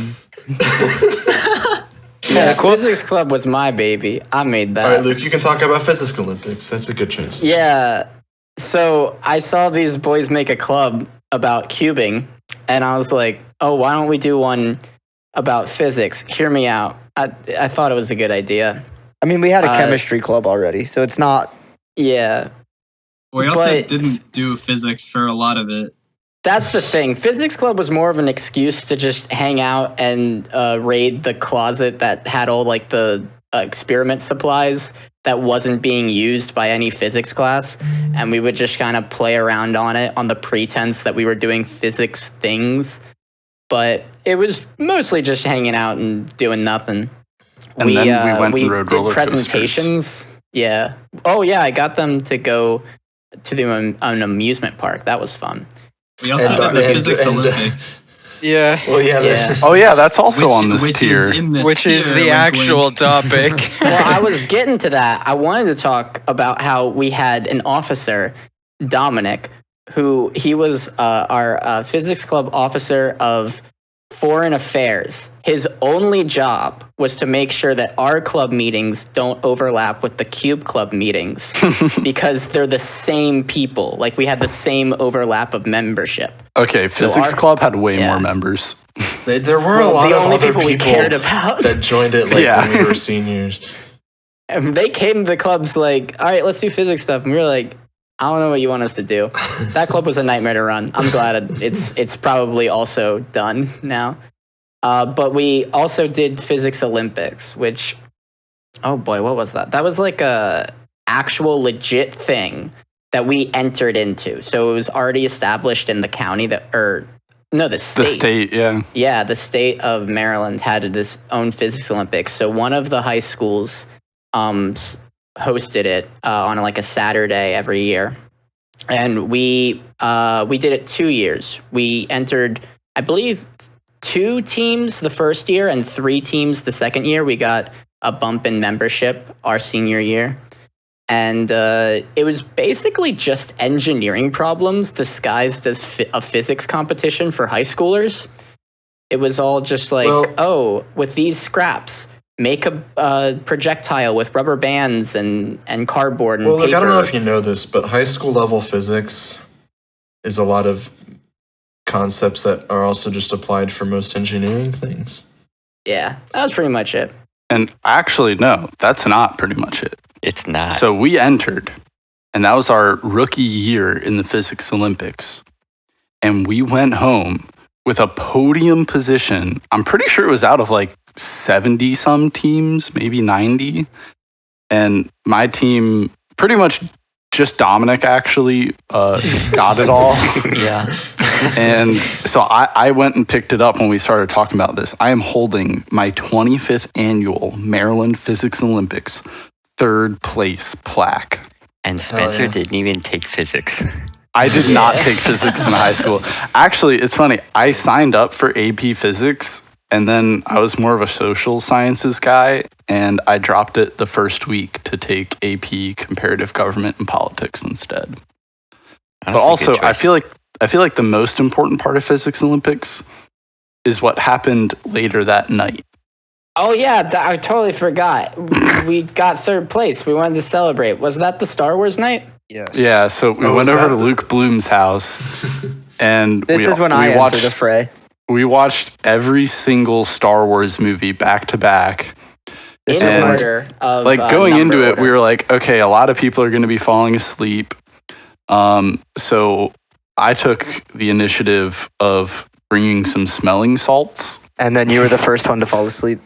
Speaker 3: Yeah, Physics Club was my baby. I made that.
Speaker 2: All right, Luke, you can talk about Physics Olympics. That's a good chance.
Speaker 3: Yeah. So I saw these boys make a club about cubing, and I was like, oh, why don't we do one about physics? Hear me out. I thought it was a good idea.
Speaker 7: I mean, we had a
Speaker 3: Uh,
Speaker 7: chemistry club already, so it's not.
Speaker 3: Yeah,
Speaker 9: We also
Speaker 3: But-
Speaker 9: didn't do physics for a lot of it.
Speaker 3: that's the thing. Physics club was more of an excuse to just hang out and raid the closet that had all like the experiment supplies that wasn't being used by any physics class, and we would just kind of play around on it on the pretense that we were doing physics things. But it was mostly just hanging out and doing nothing.
Speaker 4: And then we went and rode
Speaker 3: did
Speaker 4: roller coasters.
Speaker 3: presentations. Yeah. Oh yeah, I got them to go to an amusement park. That was fun.
Speaker 9: We also
Speaker 2: And-
Speaker 9: did the
Speaker 2: and-
Speaker 9: physics
Speaker 2: and-
Speaker 9: Olympics,
Speaker 8: Yeah.
Speaker 2: Well, yeah.
Speaker 3: Yeah.
Speaker 4: Oh yeah, that's also on this
Speaker 9: which
Speaker 4: tier.
Speaker 9: is in this
Speaker 8: Which is
Speaker 9: tier,
Speaker 8: the
Speaker 9: wink,
Speaker 8: actual
Speaker 9: wink.
Speaker 8: topic.
Speaker 3: Well, I was getting to that. I wanted to talk about how we had an officer, Dominic, who he was our physics club officer of foreign affairs. His only job was to make sure that our club meetings don't overlap with the Cube Club meetings because they're the same people. Like we had the same overlap of membership.
Speaker 4: Okay, Physics
Speaker 3: our-
Speaker 4: Club had way
Speaker 3: yeah.
Speaker 4: more members.
Speaker 2: There were
Speaker 3: Well,
Speaker 2: a lot
Speaker 3: the
Speaker 2: of
Speaker 3: only
Speaker 2: other
Speaker 3: people we
Speaker 2: people
Speaker 3: cared about.
Speaker 2: that joined it like
Speaker 4: Yeah.
Speaker 2: when we were seniors.
Speaker 3: And they came to the clubs like, all right, let's do physics stuff. And we were like, I don't know what you want us to do. That club was a nightmare to run. I'm glad it's probably also done now. But we also did physics Olympics, which, oh boy, what was that? That was like a actual legit thing that we entered into. So it was already established in the county the
Speaker 4: The state, yeah.
Speaker 3: Yeah, the state of Maryland had this own physics Olympics. So one of the high schools hosted it on like a Saturday every year, and we did it 2 years. We entered, I believe, 2 teams the first year and 3 teams the second year. We got a bump in membership our senior year. And it was basically just engineering problems disguised as a physics competition for high schoolers. It was all just like,
Speaker 2: Well-
Speaker 3: with these scraps, make a projectile with rubber bands and cardboard and
Speaker 2: Well, look,
Speaker 3: paper.
Speaker 2: I don't know if you know this, but high school level physics is a lot of concepts that are also just applied for most engineering things.
Speaker 3: Yeah, that was pretty much it.
Speaker 4: And actually, no, that's not pretty much it.
Speaker 5: It's not.
Speaker 4: So we entered, and that was our rookie year in the Physics Olympics. And we went home with a podium position. I'm pretty sure it was out of like 70 some teams, maybe 90. And my team, pretty much just Dominic actually got it all.
Speaker 1: Yeah.
Speaker 4: And so I went and picked it up when we started talking about this. I am holding my 25th annual Maryland Physics Olympics 3rd place plaque.
Speaker 5: And Spencer
Speaker 2: yeah.
Speaker 5: didn't even take physics.
Speaker 4: I did not take physics in high school. Actually, it's funny. I signed up for AP Physics, and then I was more of a social sciences guy, and I dropped it the first week to take AP Comparative Government and Politics instead. But
Speaker 5: Honestly,
Speaker 4: also,
Speaker 5: good
Speaker 4: I
Speaker 5: choice.
Speaker 4: feel like the most important part of Physics Olympics is what happened later that night.
Speaker 3: Oh yeah, I totally forgot. We got 3rd place. We wanted to celebrate. Was that the Star Wars night?
Speaker 8: Yes.
Speaker 4: Yeah, so we
Speaker 2: Oh,
Speaker 4: went
Speaker 2: was
Speaker 4: over
Speaker 2: that
Speaker 4: to
Speaker 2: the-
Speaker 4: Luke Bloom's house, and
Speaker 7: This is when I
Speaker 4: watched,
Speaker 7: enter the fray.
Speaker 4: We watched every single Star Wars movie back to back.
Speaker 3: In
Speaker 4: And,
Speaker 3: order of
Speaker 4: Like going
Speaker 3: number
Speaker 4: into it,
Speaker 3: order.
Speaker 4: we were like, okay, a lot of people are going to be falling asleep. So I took the initiative of bringing some smelling salts.
Speaker 7: And then you were the first one to fall asleep.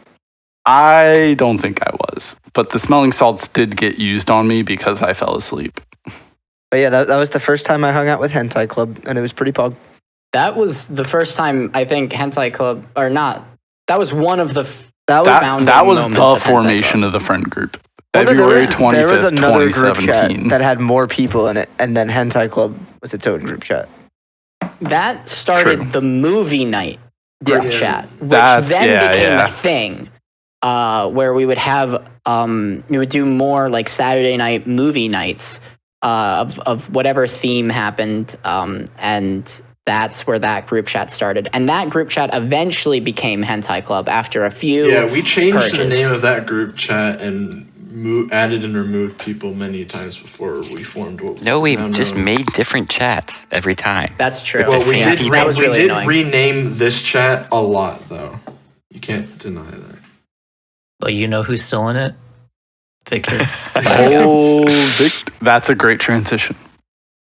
Speaker 4: I don't think I was, but the smelling salts did get used on me because I fell asleep.
Speaker 7: But yeah, that was the first time I hung out with Hentai Club, and it was pretty pog.
Speaker 3: That was the first time I think Hentai Club, or not. That was one of the
Speaker 7: That was
Speaker 4: That was
Speaker 3: moments
Speaker 4: the
Speaker 3: of Hentai
Speaker 4: formation
Speaker 3: Club.
Speaker 4: of the friend group.
Speaker 7: Well,
Speaker 4: February
Speaker 7: there was
Speaker 4: 25th,
Speaker 7: another group chat
Speaker 4: 2017.
Speaker 7: that had more people in it, and then Hentai Club was its own group chat.
Speaker 3: That started
Speaker 4: True.
Speaker 3: the movie night group
Speaker 7: Yes.
Speaker 3: chat, which
Speaker 4: That's-
Speaker 3: then
Speaker 4: yeah,
Speaker 3: became
Speaker 4: yeah.
Speaker 3: a thing where we would have we would do more like Saturday night movie nights of whatever theme happened, and that's where that group chat started. And that group chat eventually became Hentai Club after a few.
Speaker 2: Yeah, we changed the
Speaker 3: purges.
Speaker 2: name of that group chat and added and removed people many times before we formed what
Speaker 5: No,
Speaker 2: is
Speaker 5: we
Speaker 2: now
Speaker 5: just
Speaker 2: known.
Speaker 5: made different chats every time.
Speaker 3: That's true.
Speaker 2: Well, we
Speaker 5: same
Speaker 2: did,
Speaker 5: people.
Speaker 3: that was
Speaker 2: we
Speaker 3: really
Speaker 2: did
Speaker 3: annoying.
Speaker 2: rename this chat a lot, though. You can't deny that.
Speaker 1: But you know who's still in it? Victor.
Speaker 4: That's a great transition.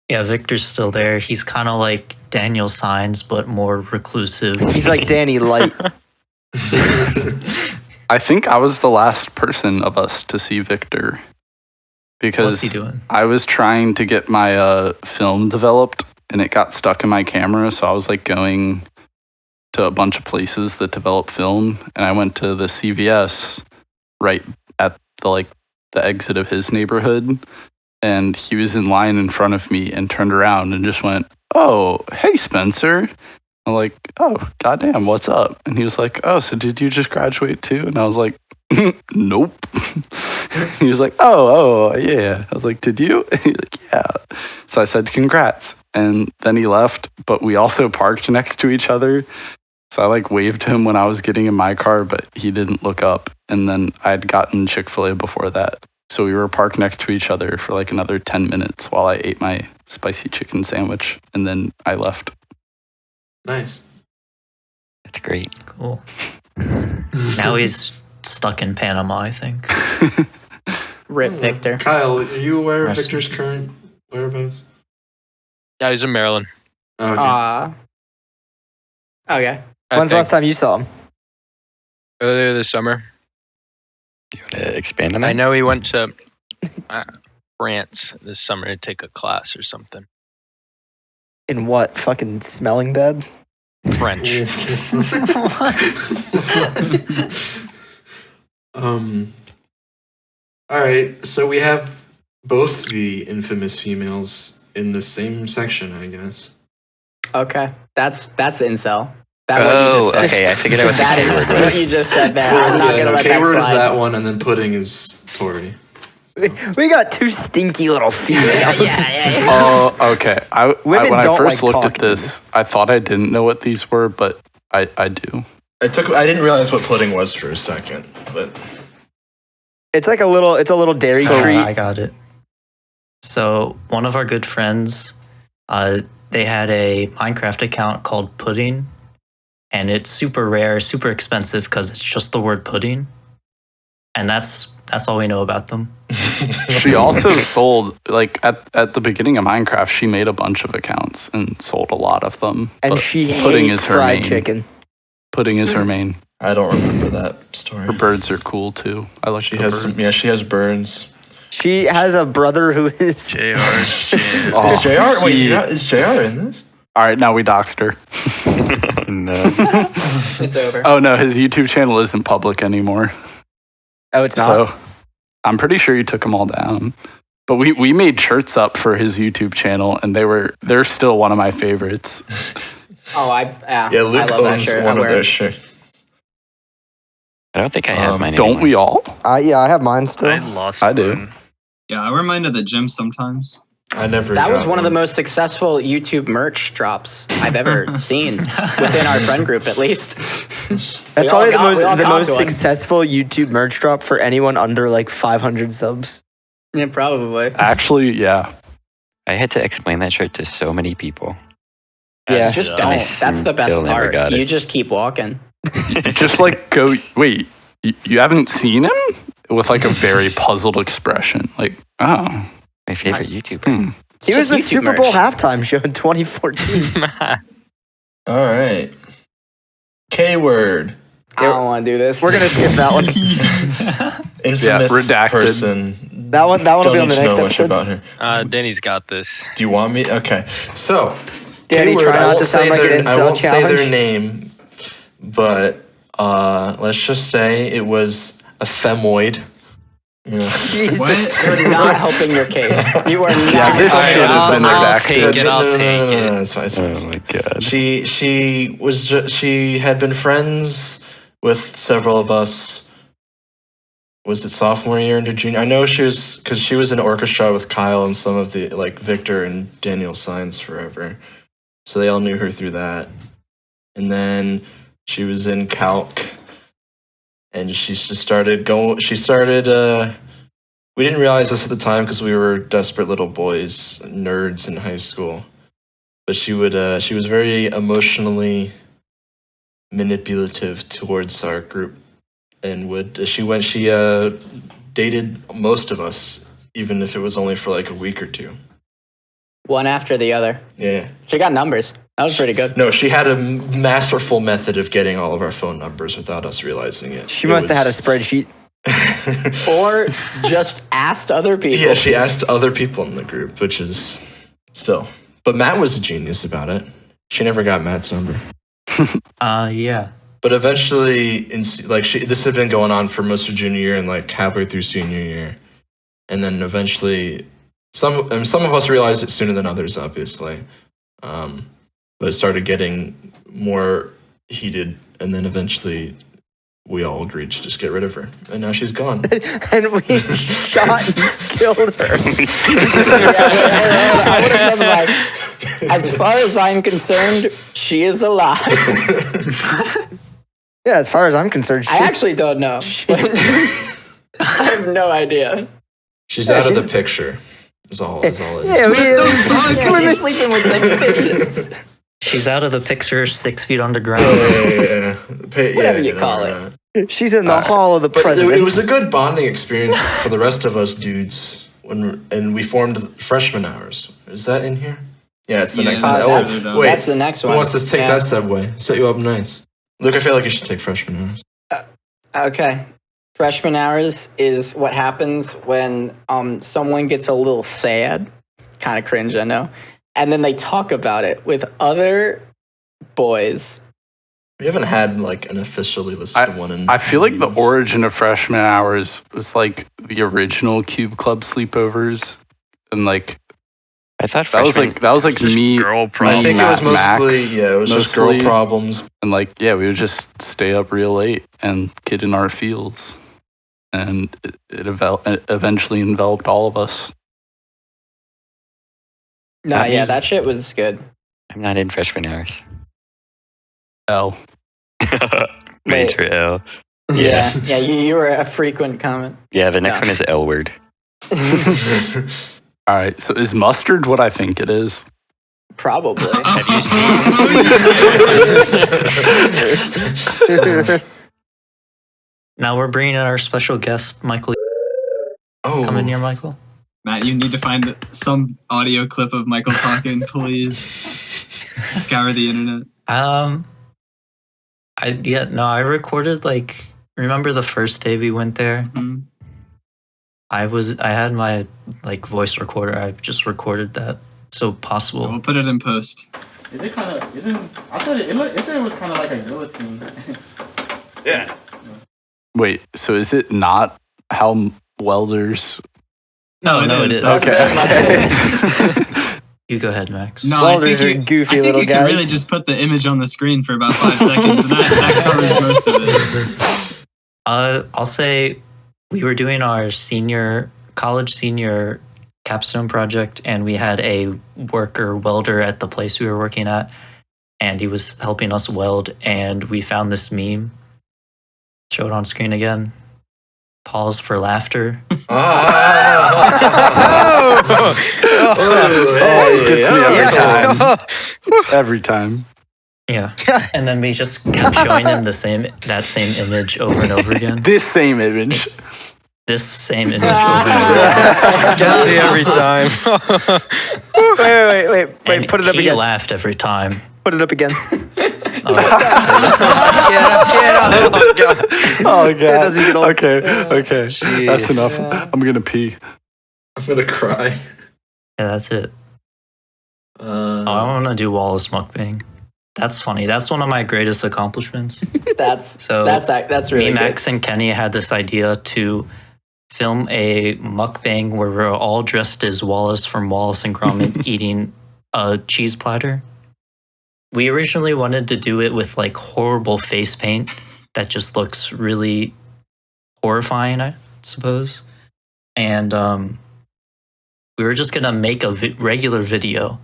Speaker 1: Yeah, Victor's still there. He's kind of like Daniel Signs, but more reclusive.
Speaker 7: He's like Danny Light.
Speaker 4: I think I was the last person of us to see Victor because
Speaker 1: What's he doing?
Speaker 4: I was trying to get my film developed and it got stuck in my camera, so I was like going to a bunch of places that develop film, and I went to the CVS right at the exit of his neighborhood, and he was in line in front of me and turned around and just went, "Oh, hey Spencer." I'm like, "Oh, goddamn, what's up?" And he was like, "Oh, so did you just graduate too?" And I was like, "Nope." He was like, "Oh, yeah." I was like, "Did you?" And he's like, "Yeah." So I said, "Congrats." And then he left, but we also parked next to each other. So I like waved to him when I was getting in my car, but he didn't look up. And then I'd gotten Chick-fil-A before that. So we were parked next to each other for like another 10 minutes while I ate my spicy chicken sandwich. And then I left.
Speaker 2: Nice.
Speaker 5: That's great.
Speaker 1: Cool. Now he's stuck in Panama, I think.
Speaker 3: Rip Victor.
Speaker 2: Kyle, are you aware of
Speaker 1: Rest-
Speaker 2: Victor's current whereabouts?
Speaker 10: Yeah, he's in Maryland.
Speaker 2: Oh, okay.
Speaker 3: Okay.
Speaker 10: I
Speaker 7: When's the
Speaker 10: think.
Speaker 7: last time you saw him?
Speaker 10: Earlier this summer.
Speaker 5: Do you want to expand on that?
Speaker 10: I know he went to France this summer to take a class or something.
Speaker 7: In what? Fucking smelling bed?
Speaker 10: French.
Speaker 2: All right, so we have both the infamous females in the same section, I guess.
Speaker 3: Okay. That's incel. That
Speaker 5: Oh,
Speaker 3: what you just said.
Speaker 5: okay. I figured out what the
Speaker 3: That is
Speaker 5: keyword
Speaker 3: what
Speaker 5: was.
Speaker 3: you just said there. I'm not gonna let that
Speaker 2: K-word is
Speaker 3: slide.
Speaker 2: that one, and then pudding is Tori.
Speaker 7: We got two stinky little females.
Speaker 3: Yeah.
Speaker 4: Oh, okay.
Speaker 7: Women
Speaker 4: when I
Speaker 7: don't
Speaker 4: first
Speaker 7: like
Speaker 4: looked at
Speaker 7: talking to
Speaker 4: this, I thought I didn't know what these were, but I do.
Speaker 2: I didn't realize what pudding was for a second, but
Speaker 7: It's like a little dairy treat.
Speaker 1: I got it. So one of our good friends, they had a Minecraft account called Pudding, and it's super rare, super expensive because it's just the word pudding, and that's all we know about them.
Speaker 4: She also sold, like, at the beginning of Minecraft, she made a bunch of accounts and sold a lot of them.
Speaker 7: And
Speaker 4: But
Speaker 7: she
Speaker 4: pudding
Speaker 7: hates
Speaker 4: is her
Speaker 7: fried
Speaker 4: main.
Speaker 7: chicken.
Speaker 4: Pudding is her main.
Speaker 2: I don't remember that story.
Speaker 4: Her birds are cool too. I like
Speaker 2: She
Speaker 4: the
Speaker 2: has
Speaker 4: birds.
Speaker 2: some, yeah, she has birds.
Speaker 7: She has a brother who is.
Speaker 6: JR.
Speaker 4: Oh,
Speaker 2: Is JR? Wait,
Speaker 4: he-
Speaker 2: is JR in this?
Speaker 4: All right, now we doxed her.
Speaker 5: No.
Speaker 3: It's over.
Speaker 4: Oh no, his YouTube channel isn't public anymore.
Speaker 7: Oh, it's not.
Speaker 4: So I'm pretty sure he took them all down. But we made shirts up for his YouTube channel, and they're still one of my favorites.
Speaker 3: Oh,
Speaker 2: Yeah,
Speaker 3: I
Speaker 2: Luke
Speaker 3: love that
Speaker 2: owns
Speaker 3: shirt.
Speaker 2: one
Speaker 3: I
Speaker 2: of
Speaker 3: wear
Speaker 2: their
Speaker 3: it.
Speaker 2: shirts.
Speaker 5: I don't think I have mine
Speaker 4: Don't
Speaker 5: anymore.
Speaker 4: we all?
Speaker 7: Yeah, I have mine still.
Speaker 6: I lost
Speaker 4: I do.
Speaker 6: mine.
Speaker 9: Yeah, I wear mine at the gym sometimes.
Speaker 2: I never.
Speaker 3: That was
Speaker 2: got
Speaker 3: one of the most successful YouTube merch drops I've ever seen within our friend group, at least.
Speaker 7: That's probably
Speaker 3: we all
Speaker 7: the
Speaker 3: caught
Speaker 7: most
Speaker 3: to one.
Speaker 7: successful YouTube merch drop for anyone under like 500 subs.
Speaker 3: Yeah, probably.
Speaker 4: Actually, yeah.
Speaker 5: I had to explain that shirt to so many people.
Speaker 7: Yeah.
Speaker 3: Just
Speaker 5: And
Speaker 3: don't.
Speaker 5: I
Speaker 3: That's the best
Speaker 5: still never
Speaker 3: part.
Speaker 5: got it.
Speaker 3: You just keep walking.
Speaker 4: Just like go. Wait, you haven't seen him with like a very puzzled expression. Like, oh,
Speaker 5: My favorite
Speaker 3: Nice.
Speaker 5: YouTuber.
Speaker 7: He was
Speaker 3: Just
Speaker 7: the
Speaker 3: YouTube
Speaker 7: Super Bowl
Speaker 3: merch.
Speaker 7: halftime show in 2014.
Speaker 2: All right. K-word.
Speaker 3: I don't want to do this.
Speaker 7: We're gonna skip that one.
Speaker 2: Infamous
Speaker 4: redacted.
Speaker 2: person.
Speaker 7: That one will
Speaker 2: Don't
Speaker 7: be on
Speaker 2: need
Speaker 7: the
Speaker 2: to
Speaker 7: next
Speaker 2: know much
Speaker 7: episode.
Speaker 2: about her.
Speaker 10: Danny's got this.
Speaker 2: Do you want me? Okay. So,
Speaker 7: Danny,
Speaker 2: K-word,
Speaker 7: try
Speaker 2: I
Speaker 7: not
Speaker 2: won't
Speaker 7: to sound
Speaker 2: say
Speaker 7: like an
Speaker 2: I
Speaker 7: incel
Speaker 2: won't say their
Speaker 7: challenge.
Speaker 2: name, but let's just say it was a femoid. Yeah.
Speaker 7: Jesus.
Speaker 9: What?
Speaker 3: You're not helping your case. You are not.
Speaker 4: Yeah, this
Speaker 3: helping
Speaker 4: shit
Speaker 3: your
Speaker 4: has
Speaker 3: case.
Speaker 4: been
Speaker 10: I'll
Speaker 4: redacted.
Speaker 10: take it. I'll take it.
Speaker 2: No, it's fine, it's fine, it's
Speaker 5: Oh
Speaker 2: fine.
Speaker 5: my god.
Speaker 2: She had been friends with several of us. Was it sophomore year into junior? I know she was because she was in orchestra with Kyle and some of the like Victor and Daniel Signs forever, so they all knew her through that. And then she was in Calc, and she just started going. She started. We didn't realize this at the time because we were desperate little boys, nerds in high school. But she would. She was very emotionally manipulative towards our group, and she dated most of us, even if it was only for like a week or two.
Speaker 3: One after the other.
Speaker 2: Yeah.
Speaker 3: She got numbers. That was pretty good.
Speaker 2: No, she had a masterful method of getting all of our phone numbers without us realizing it.
Speaker 7: She must have had a spreadsheet.
Speaker 3: Or just asked other people.
Speaker 2: Yeah, she asked other people in the group, which is still. But Matt was a genius about it. She never got Matt's number.
Speaker 1: Yeah.
Speaker 2: But eventually, this had been going on for most of junior year and like halfway through senior year, and then eventually, some of us realized it sooner than others, obviously, but it started getting more heated, and then eventually, we all agreed to just get rid of her, and now she's gone.
Speaker 7: And we shot and killed her.
Speaker 3: I would have done as far as I'm concerned, she is alive.
Speaker 7: Yeah, as far as I'm concerned,
Speaker 3: I actually don't know. I have no idea.
Speaker 2: She's out of the picture. Is all it is.
Speaker 3: Yeah, you're sleeping with bitches.
Speaker 1: She's out of the picture, 6 feet underground.
Speaker 3: Whatever you call it.
Speaker 7: She's in the hall of the president.
Speaker 2: It was a good bonding experience for the rest of us dudes, and we formed freshman hours. Is that in here? Yeah, it's the next one.
Speaker 3: That's the next one.
Speaker 2: Who wants to take that subway? Set you up nice. Luke, I feel like you should take freshman hours.
Speaker 3: Okay. Freshman hours is what happens when someone gets a little sad. Kind of cringe, I know. And then they talk about it with other boys.
Speaker 2: We haven't had like an officially listed one in
Speaker 4: I feel like the
Speaker 2: years.
Speaker 4: origin of freshman hours was like the original Cube Club sleepovers, and like
Speaker 5: I thought
Speaker 4: that was like
Speaker 6: Just
Speaker 4: me.
Speaker 6: girl
Speaker 2: I
Speaker 6: problems.
Speaker 2: think it was
Speaker 4: Matt,
Speaker 2: mostly
Speaker 4: Max,
Speaker 2: it was just girl
Speaker 4: mostly.
Speaker 2: problems.
Speaker 4: And like, yeah, we would just stay up real late and get in our fields, and it eventually enveloped all of us.
Speaker 3: No, yeah, that shit was good.
Speaker 5: I'm not in freshman hours.
Speaker 4: L.
Speaker 5: Major L.
Speaker 3: Yeah, you were a frequent comment.
Speaker 5: Yeah, the next
Speaker 3: No.
Speaker 5: one is L word.
Speaker 4: All right, so is mustard what I think it is?
Speaker 3: Probably.
Speaker 5: Have you seen?
Speaker 1: Now we're bringing in our special guest, Michael.
Speaker 2: Oh,
Speaker 1: Come in here, Michael.
Speaker 9: Matt, you need to find some audio clip of Michael talking, please. Scour the internet.
Speaker 1: I recorded remember the first day we went there?
Speaker 9: Mhm.
Speaker 1: I had my voice recorder. I just recorded that. So possible.
Speaker 9: We'll put it in post.
Speaker 11: Is it kind of? I thought it said it was kind of like a guillotine.
Speaker 6: Yeah.
Speaker 4: Wait, so is it not how welders?
Speaker 2: Oh,
Speaker 1: No, it is.
Speaker 4: Okay.
Speaker 1: You go ahead, Max.
Speaker 9: No,
Speaker 7: Welders
Speaker 9: I
Speaker 7: are
Speaker 9: think
Speaker 7: goofy
Speaker 9: you
Speaker 7: little
Speaker 9: can really
Speaker 7: guys.
Speaker 9: just put the image on the screen for about 5 seconds, and that covers most of it.
Speaker 1: I'll say we were doing our college senior capstone project, and we had a worker welder at the place we were working at, and he was helping us weld, and we found this meme. Show it on screen again. Pause for laughter.
Speaker 4: It gets me every time.
Speaker 1: Yeah. And then we just kept showing him that same image over and over again.
Speaker 4: This same image.
Speaker 1: This same image over and over again.
Speaker 8: Gets me every time.
Speaker 7: Wait.
Speaker 1: And
Speaker 7: Put it up
Speaker 1: he
Speaker 7: again.
Speaker 1: laughed every time.
Speaker 7: Put it up again.
Speaker 1: Oh,
Speaker 4: Oh god.
Speaker 7: doesn't get old.
Speaker 4: Okay. That's
Speaker 8: Jeez.
Speaker 4: enough. I'm gonna pee.
Speaker 2: I'm gonna cry.
Speaker 1: yeah, that's it. I want to do Wallace mukbang. That's funny. That's one of my greatest accomplishments.
Speaker 3: That's really
Speaker 1: Me,
Speaker 3: good.
Speaker 1: Max, and Kenny had this idea to film a mukbang where we're all dressed as Wallace from Wallace and Gromit eating a cheese platter. We originally wanted to do it with horrible face paint that just looks really horrifying, I suppose. And we were just gonna make a regular video,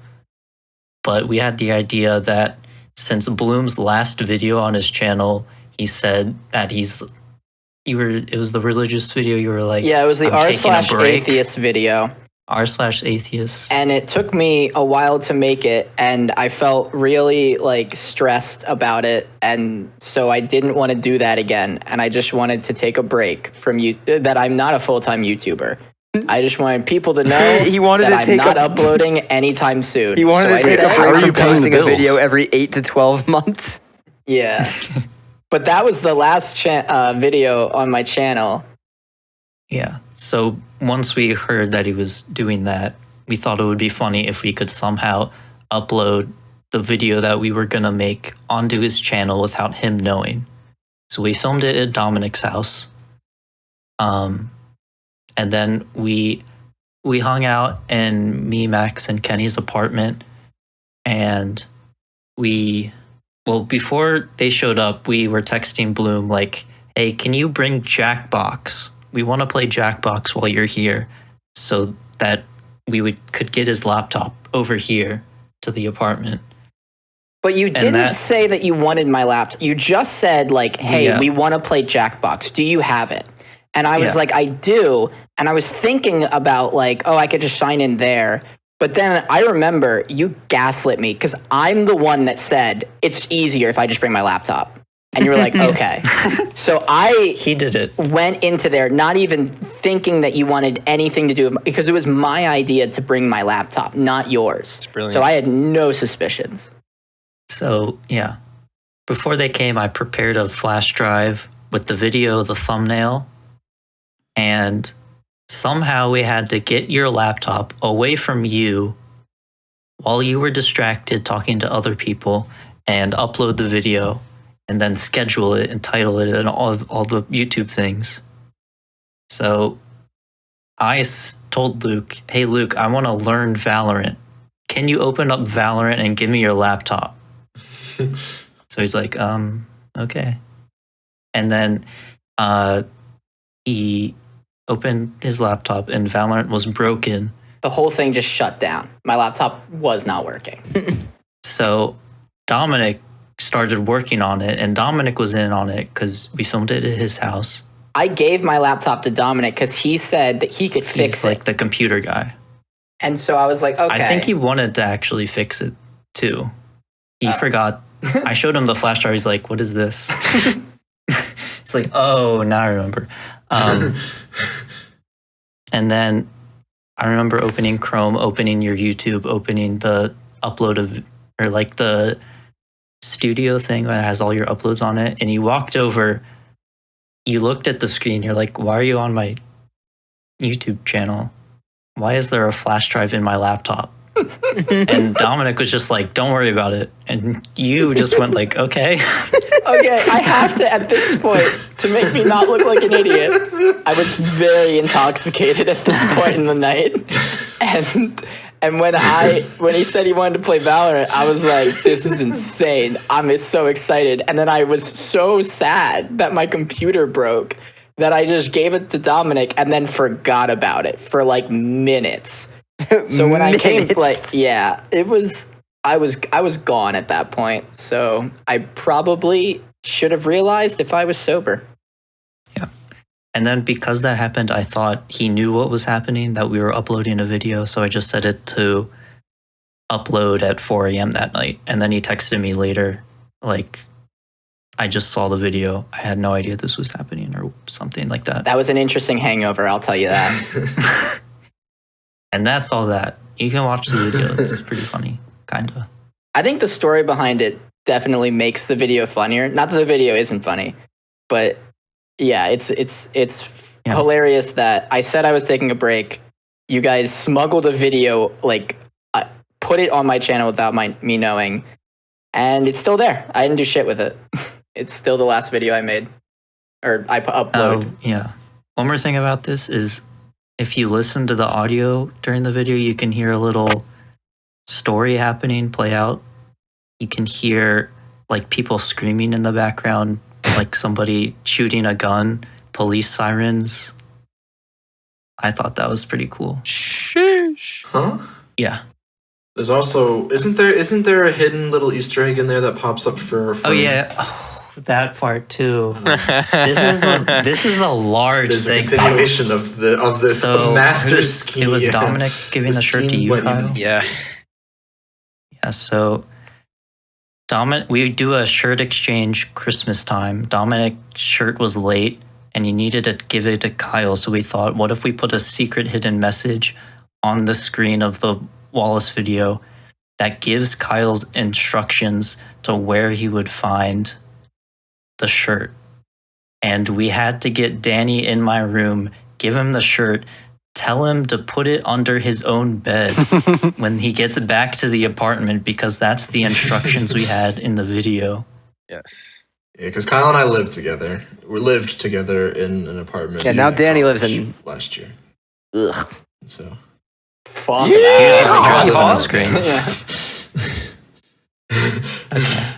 Speaker 1: but we had the idea that since Bloom's last video on his channel, he said that it was the religious video. You were like,
Speaker 3: Yeah, it was the
Speaker 1: I'm taking a break.
Speaker 3: r/atheist video.
Speaker 1: r/atheists.
Speaker 3: And it took me a while to make it, and I felt really like stressed about it, and so I didn't want to do that again. And I just wanted to take a break from you. That I'm not a full-time YouTuber. I just wanted people to know
Speaker 7: He wanted
Speaker 3: that
Speaker 7: to
Speaker 3: I'm
Speaker 7: take
Speaker 3: not
Speaker 7: a-
Speaker 3: uploading anytime soon.
Speaker 7: He wanted
Speaker 3: So
Speaker 7: to
Speaker 3: I
Speaker 7: take a
Speaker 3: said-
Speaker 4: How are
Speaker 7: break
Speaker 4: you
Speaker 7: from
Speaker 4: paying the
Speaker 7: posting a
Speaker 4: bills?
Speaker 7: video every 8 to 12 months.
Speaker 3: Yeah, but that was the last video on my channel.
Speaker 1: Yeah. So once we heard that he was doing that, we thought it would be funny if we could somehow upload the video that we were going to make onto his channel without him knowing. So we filmed it at Dominic's house. And then we hung out in me, Max, and Kenny's apartment. And before they showed up, we were texting Bloom like, hey, can you bring Jackbox? We want to play Jackbox while you're here so that we could get his laptop over here to the apartment.
Speaker 3: But you didn't
Speaker 1: that-
Speaker 3: say that you wanted my laptop. You just said like, hey,
Speaker 1: Yeah.
Speaker 3: we want to play Jackbox. Do you have it? And I was
Speaker 1: Yeah.
Speaker 3: like, I do. And I was thinking about like, oh, I could just sign in there. But then I remember you gaslit me because I'm the one that said it's easier if I just bring my laptop. And you were like, okay. So
Speaker 1: He did it.
Speaker 3: went into there not even thinking that you wanted anything to do with because it was my idea to bring my laptop, not yours.
Speaker 10: It's brilliant.
Speaker 3: So I had no suspicions.
Speaker 1: So, yeah. Before they came, I prepared a flash drive with the video, the thumbnail, and somehow we had to get your laptop away from you while you were distracted talking to other people and upload the video and then schedule it and title it and all the YouTube things. So I told Luke, hey, Luke, I want to learn Valorant. Can you open up Valorant and give me your laptop? So he's like, okay. And then he opened his laptop and Valorant was broken.
Speaker 3: The whole thing just shut down. My laptop was not working.
Speaker 1: So Dominic started working on it, and Dominic was in on it because we filmed it at his house.
Speaker 3: I gave my laptop to Dominic because he said that he could fix
Speaker 1: He's
Speaker 3: it.
Speaker 1: like the computer guy.
Speaker 3: And so I was like, okay.
Speaker 1: I think he wanted to actually fix it too. He forgot. I showed him the flash drive. He's like, what is this? It's like, oh, now I remember. And then I remember opening Chrome, opening your YouTube, opening the upload of, or like the studio thing that has all your uploads on it. And you walked over, you looked at the screen, you're like, why are you on my YouTube channel? Why is there a flash drive in my laptop? And Dominic was just like, don't worry about it. And you just went like, okay.
Speaker 3: Okay, I have to, at this point, to make me not look like an idiot, I was very intoxicated at this point in the night. And when he said he wanted to play Valorant, I was like, this is insane. I'm so excited. And then I was so sad that my computer broke that I just gave it to Dominic and then forgot about it for like minutes. So when I came, like, yeah, it was, I was gone at that point. So I probably should have realized if I was sober.
Speaker 1: Yeah. And then because that happened, I thought he knew what was happening, that we were uploading a video. So I just set it to upload at 4 a.m. that night. And then he texted me later, like, I just saw the video. I had no idea this was happening or something like that.
Speaker 3: That was an interesting hangover, I'll tell you that.
Speaker 1: And that's all that. You can watch the video. It's pretty funny, kind of.
Speaker 3: I think the story behind it definitely makes the video funnier. Not that the video isn't funny, but yeah, it's
Speaker 1: Yeah.
Speaker 3: hilarious that I said I was taking a break. You guys smuggled a video, like put it on my channel without me knowing, and it's still there. I didn't do shit with it. It's still the last video I made, or I upload.
Speaker 1: Yeah. One more thing about this is if you listen to the audio during the video, you can hear a little story happening play out. You can hear like people screaming in the background, like somebody shooting a gun, police sirens. I thought that was pretty cool.
Speaker 10: Sheesh.
Speaker 2: Huh?
Speaker 1: Yeah.
Speaker 2: There's also isn't there a hidden little Easter egg in there that pops up for
Speaker 1: Oh yeah. Oh, that part too. This is a large
Speaker 2: There's a
Speaker 1: segment.
Speaker 2: continuation of this master scheme.
Speaker 1: It was Dominic giving the shirt to you, Kyle.
Speaker 10: Yeah.
Speaker 1: Yeah. So Dominic, we do a shirt exchange Christmas time. Dominic's shirt was late, and he needed to give it to Kyle. So we thought, what if we put a secret hidden message on the screen of the Wallace video that gives Kyle's instructions to where he would find the shirt? And we had to get Danny in my room, give him the shirt, tell him to put it under his own bed when he gets back to the apartment, because that's the instructions we had in the video.
Speaker 10: Yes.
Speaker 2: Yeah, because Kyle and I lived together. We lived together in an apartment.
Speaker 7: Yeah, now
Speaker 2: in
Speaker 7: Danny lives
Speaker 2: college
Speaker 7: in-
Speaker 2: last year.
Speaker 7: Ugh.
Speaker 2: So
Speaker 3: Fuck
Speaker 1: He
Speaker 3: that.
Speaker 1: uses a dress on the screen.
Speaker 3: Yeah.
Speaker 1: Okay.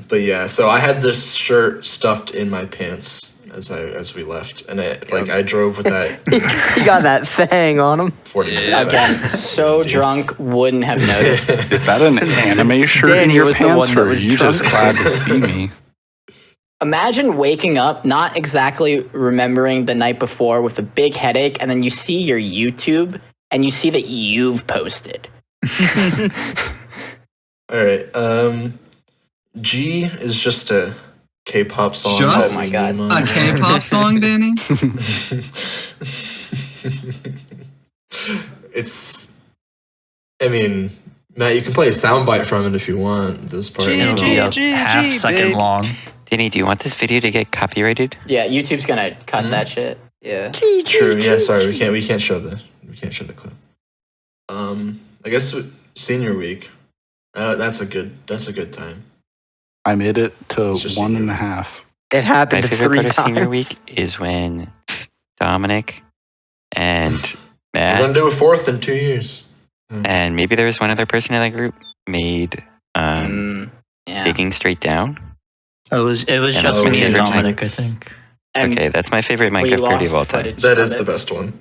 Speaker 2: But yeah, so I had this shirt stuffed in my pants as we left, and I drove with that
Speaker 7: He got that thing on him.
Speaker 2: 40 minutes
Speaker 10: Yeah.
Speaker 2: back.
Speaker 3: Again, so drunk, wouldn't have noticed.
Speaker 4: Is that an anime shirt in
Speaker 7: Danny
Speaker 4: your
Speaker 7: was the
Speaker 4: pants,
Speaker 7: one that
Speaker 4: or are
Speaker 7: was
Speaker 4: you just
Speaker 7: drunk.
Speaker 4: glad to see me?
Speaker 3: Imagine waking up, not exactly remembering the night before with a big headache, and then you see your YouTube and you see that you've posted.
Speaker 2: All right. G is just a K-pop song.
Speaker 9: Just
Speaker 3: Oh my God.
Speaker 9: A K-pop song, Danny?
Speaker 2: It's. I mean, Matt, you can play a soundbite from it if you want. This part.
Speaker 4: G,
Speaker 2: I don't
Speaker 4: G,
Speaker 2: know.
Speaker 4: G.
Speaker 1: Half second
Speaker 4: babe.
Speaker 1: long.
Speaker 5: Danny, do you want this video to get copyrighted?
Speaker 3: Yeah, YouTube's gonna cut that shit. Yeah.
Speaker 2: True. Yeah. Sorry, we can't show the clip. I guess senior week. That's a good time.
Speaker 4: I made it to
Speaker 2: It's just
Speaker 4: 1.5.
Speaker 7: It
Speaker 5: My
Speaker 7: happened
Speaker 5: favorite
Speaker 7: 3
Speaker 5: part of
Speaker 7: times.
Speaker 5: senior week is when Dominic and
Speaker 2: We're
Speaker 5: Matt,
Speaker 2: gonna do a fourth in 2 years.
Speaker 5: and maybe there was one other person in that group, made
Speaker 3: Yeah.
Speaker 5: Digging Straight Down.
Speaker 1: It was
Speaker 5: And
Speaker 1: just
Speaker 5: that's
Speaker 1: me
Speaker 5: my
Speaker 1: and
Speaker 5: favorite
Speaker 1: Dominic, I think.
Speaker 3: And
Speaker 5: Okay, that's my favorite
Speaker 3: we
Speaker 5: Minecraft parody of all
Speaker 3: lost
Speaker 5: time.
Speaker 3: footage
Speaker 2: That
Speaker 3: from
Speaker 2: is the
Speaker 3: it.
Speaker 2: best one.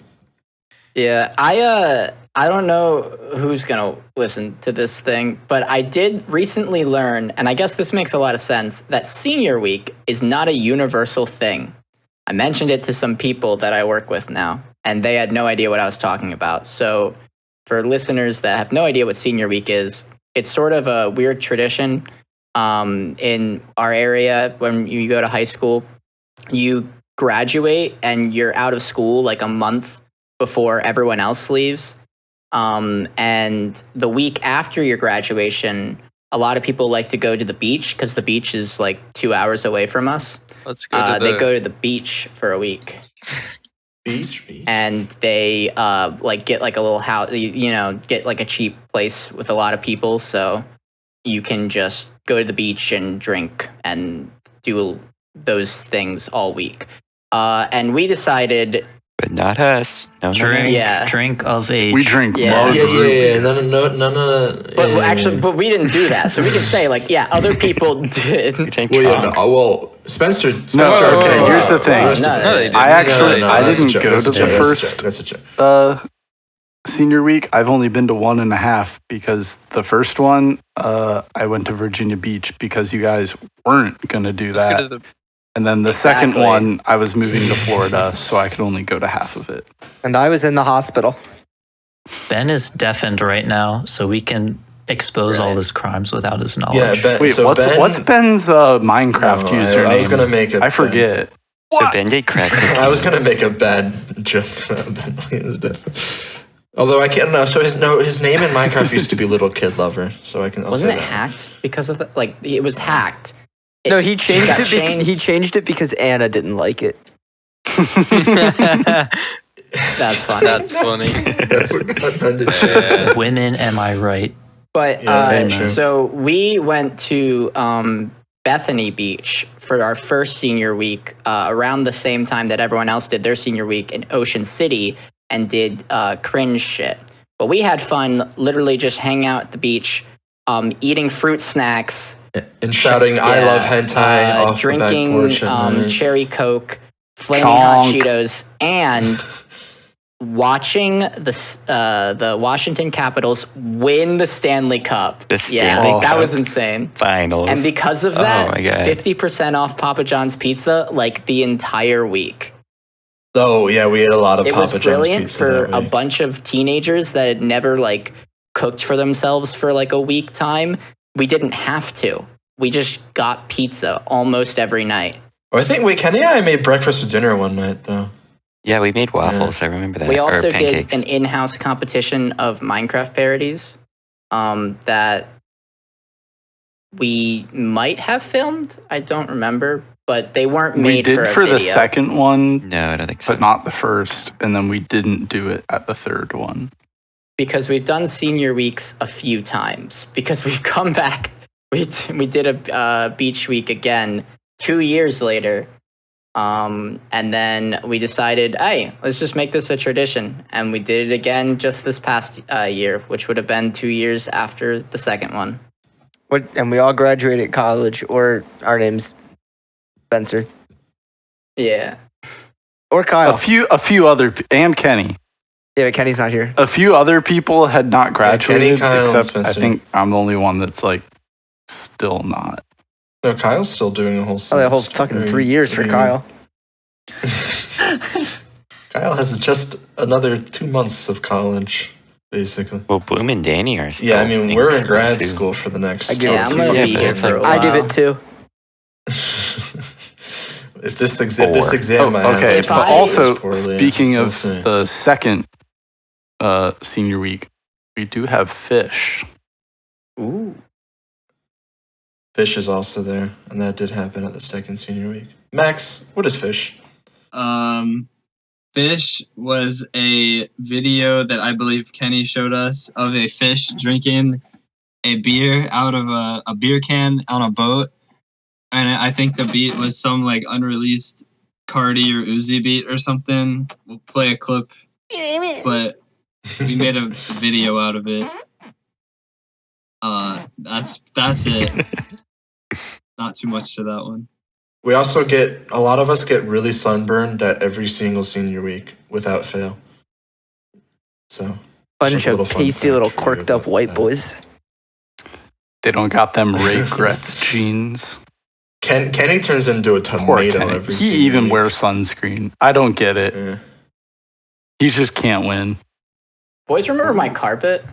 Speaker 3: Yeah, I don't know who's gonna listen to this thing, but I did recently learn, and I guess this makes a lot of sense, that senior week is not a universal thing. I mentioned it to some people that I work with now, and they had no idea what I was talking about. So for listeners that have no idea what senior week is, it's sort of a weird tradition in our area. When you go to high school, you graduate and you're out of school like a month before everyone else leaves. And the week after your graduation, a lot of people like to go to the beach because the beach is like 2 hours away from us.
Speaker 10: Let's go to
Speaker 3: They go to the beach for a week.
Speaker 2: Beach.
Speaker 3: And they like get like a little house, get like a cheap place with a lot of people, so you can just go to the beach and drink and do those things all week. And we decided,
Speaker 5: But not us. No, no, no.
Speaker 1: Drink,
Speaker 3: Yeah.
Speaker 1: drink of age.
Speaker 4: We drink
Speaker 3: Yeah.
Speaker 4: mug
Speaker 2: Yeah.
Speaker 4: Ruby.
Speaker 2: No.
Speaker 3: but actually, but we didn't do that. So we can say like, yeah, other people
Speaker 5: We
Speaker 3: did.
Speaker 5: drink
Speaker 2: Well, yeah,
Speaker 5: Trunk.
Speaker 2: no, well, Spencer.
Speaker 4: No,
Speaker 2: okay,
Speaker 4: here's the thing.
Speaker 3: No, they didn't.
Speaker 4: I actually, I
Speaker 2: that's a
Speaker 4: didn't
Speaker 2: joke,
Speaker 4: go
Speaker 2: that's
Speaker 4: to
Speaker 2: a joke,
Speaker 4: the first
Speaker 2: That's a joke.
Speaker 4: senior week. I've only been to 1.5 because the first one, I went to Virginia Beach because you guys weren't gonna do
Speaker 10: Let's go
Speaker 4: that.
Speaker 10: to the
Speaker 4: And then the
Speaker 3: Exactly.
Speaker 4: second one, I was moving to Florida, so I could only go to half of it.
Speaker 7: And I was in the hospital.
Speaker 1: Ben is deafened right now, so we can expose all
Speaker 3: Right.
Speaker 1: his crimes without his
Speaker 2: Yeah,
Speaker 1: knowledge.
Speaker 2: Ben,
Speaker 4: Wait,
Speaker 2: so
Speaker 4: what's Ben's Minecraft
Speaker 2: No,
Speaker 4: username?
Speaker 2: I was gonna make a.
Speaker 4: I forget.
Speaker 5: So Ben did crack the
Speaker 2: I was gonna make a bad joke about Ben. Is dead. Although I can't know. So his name in Minecraft used to be Little Kid Lover. So I'll
Speaker 3: Wasn't
Speaker 2: say
Speaker 3: it
Speaker 2: that.
Speaker 3: hacked because of the, like it was hacked?
Speaker 7: No, he changed
Speaker 3: got
Speaker 7: it.
Speaker 3: changed.
Speaker 7: He changed it because Anna didn't like it.
Speaker 3: That's funny.
Speaker 10: That's funny.
Speaker 2: That's what got Ben to change.
Speaker 1: Women, am I right?
Speaker 3: But
Speaker 2: Yeah, true.
Speaker 3: so we went to Bethany Beach for our first senior week around the same time that everyone else did their senior week in Ocean City and did cringe shit. But we had fun, literally just hanging out at the beach, eating fruit snacks,
Speaker 2: And shouting, "I love hentai" off the back
Speaker 3: drinking
Speaker 2: porch. at night.
Speaker 3: cherry Coke, flaming hot
Speaker 4: Chonk.
Speaker 3: Cheetos, and watching the Washington Capitals win the Stanley Cup.
Speaker 5: The Stanley
Speaker 3: That
Speaker 5: Cup
Speaker 3: was insane.
Speaker 5: Finals.
Speaker 3: And because of
Speaker 5: Oh
Speaker 3: that,
Speaker 5: my God.
Speaker 3: 50% off Papa John's pizza like the entire week.
Speaker 2: Oh yeah, we ate a lot of
Speaker 3: It
Speaker 2: Papa
Speaker 3: was
Speaker 2: John's
Speaker 3: brilliant
Speaker 2: pizza
Speaker 3: for
Speaker 2: that
Speaker 3: a
Speaker 2: week.
Speaker 3: bunch of teenagers that had never like cooked for themselves for like a week time. We didn't have to. We just got pizza almost every night.
Speaker 2: Oh, I think Kenny and I made breakfast for dinner one night though.
Speaker 5: Yeah, we made waffles. I remember that.
Speaker 3: We
Speaker 5: Or
Speaker 3: also did
Speaker 5: pancakes.
Speaker 3: an in-house competition of Minecraft parodies that we might have filmed. I don't remember, but they weren't
Speaker 4: We
Speaker 3: made
Speaker 4: did
Speaker 3: for a
Speaker 4: for the
Speaker 3: video.
Speaker 4: second one,
Speaker 5: No, I don't think so.
Speaker 4: but not the first, and then we didn't do it at the third one.
Speaker 3: Because we've done senior weeks a few times. Because we've come back. We did a beach week again 2 years later. And then we decided, hey, let's just make this a tradition. And we did it again just this past year, which would have been 2 years after the second one.
Speaker 7: And we all graduated college, or our name's Spencer.
Speaker 3: Yeah.
Speaker 7: Or Kyle.
Speaker 4: A few other and Kenny.
Speaker 7: Yeah, but Kenny's not here.
Speaker 4: A few other people had not graduated,
Speaker 2: Kyle, and
Speaker 4: except I
Speaker 2: Spencer.
Speaker 4: think I'm the only one that's like still not.
Speaker 2: No, Kyle's still doing a whole.
Speaker 7: Oh, the whole fucking 3 years for Kyle.
Speaker 2: Kyle has just another 2 months of college, basically.
Speaker 5: Well, Bloom and Danny are still
Speaker 2: Yeah, I mean we're in
Speaker 5: school,
Speaker 2: grad
Speaker 5: too.
Speaker 2: school for the next.
Speaker 7: I give
Speaker 3: Yeah,
Speaker 7: it
Speaker 3: I'm
Speaker 7: 2
Speaker 3: going to
Speaker 5: Yeah,
Speaker 3: be
Speaker 5: but
Speaker 3: here
Speaker 5: it's
Speaker 3: for a
Speaker 5: like-
Speaker 3: while.
Speaker 7: I give it 2.
Speaker 2: If this exam I have
Speaker 4: okay,
Speaker 3: If
Speaker 4: but
Speaker 3: I-
Speaker 4: also
Speaker 2: goes poorly,
Speaker 4: speaking
Speaker 2: we'll
Speaker 4: of
Speaker 2: see.
Speaker 4: the second senior week, we do have fish.
Speaker 3: Ooh.
Speaker 2: Fish is also there, and that did happen at the second senior week. Max, what is fish?
Speaker 9: Fish was a video that I believe Kenny showed us of a fish drinking a beer out of a beer can on a boat. And I think the beat was some like unreleased Cardi or Uzi beat or something. We'll play a clip, but we made a video out of it. That's it. Not too much to that one.
Speaker 2: We also a lot of us get really sunburned at every single senior week without fail. So
Speaker 7: Bunch
Speaker 2: just a
Speaker 7: of
Speaker 2: little fun
Speaker 7: pasty
Speaker 2: fact
Speaker 7: little
Speaker 2: for you
Speaker 7: quirked up
Speaker 2: about
Speaker 7: white
Speaker 2: that.
Speaker 7: boys.
Speaker 4: They don't got them regrets jeans.
Speaker 2: Kenny turns into a
Speaker 4: Poor
Speaker 2: tomato
Speaker 4: Kenny.
Speaker 2: every
Speaker 4: He
Speaker 2: senior
Speaker 4: even
Speaker 2: week.
Speaker 4: wears sunscreen. I don't get it.
Speaker 2: Yeah.
Speaker 4: He just can't win.
Speaker 3: Boys, remember my carpet?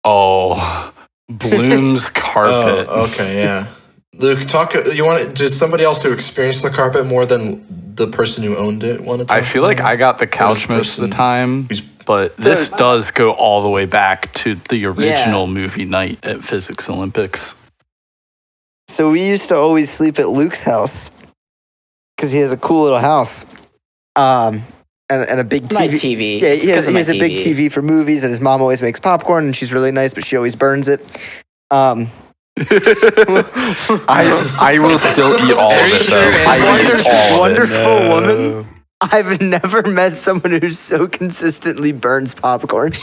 Speaker 4: Oh, Bloom's carpet.
Speaker 2: Oh, okay, yeah. Luke, does somebody else who experienced the carpet more than the person who owned it want to talk
Speaker 4: I feel like I got the couch most of the time, but this does go all the way back to the original movie night at Physics Olympics.
Speaker 7: So we used to always sleep at Luke's house because he has a cool little house, and a big TV.
Speaker 3: My TV.
Speaker 7: Yeah,
Speaker 3: It's
Speaker 7: he has
Speaker 3: because of my
Speaker 7: a big TV for movies, and his mom always makes popcorn, and she's really nice, but she always burns it.
Speaker 4: I will still eat all of it, though. I eat all of it.
Speaker 7: Wonderful woman. I've never met someone who so consistently burns popcorn.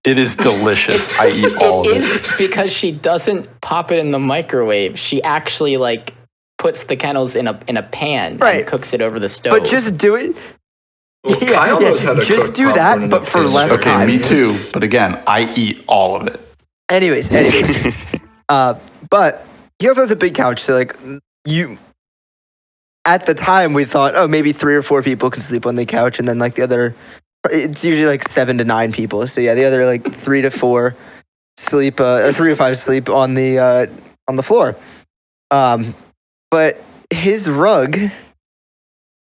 Speaker 4: It is delicious. I eat all of
Speaker 3: It
Speaker 4: it.
Speaker 3: is because she doesn't pop it in the microwave. She actually like puts the kennels in a pan and cooks it over the stove.
Speaker 7: But just do it.
Speaker 2: Well, Kyle knows how to
Speaker 7: just
Speaker 2: cook
Speaker 7: do
Speaker 2: popcorn
Speaker 7: that,
Speaker 2: in
Speaker 7: but
Speaker 2: a
Speaker 7: for
Speaker 2: pan.
Speaker 7: less
Speaker 4: Okay,
Speaker 7: time.
Speaker 4: me too. But again, I eat all of it.
Speaker 7: Anyways. But he also has a big couch, so like at the time we thought, oh, maybe 3 or 4 people can sleep on the couch, and then like the other, it's usually like 7 to 9 people. So yeah, the other like 3 to 4 sleep, or 3 to 5 sleep on the floor. But his rug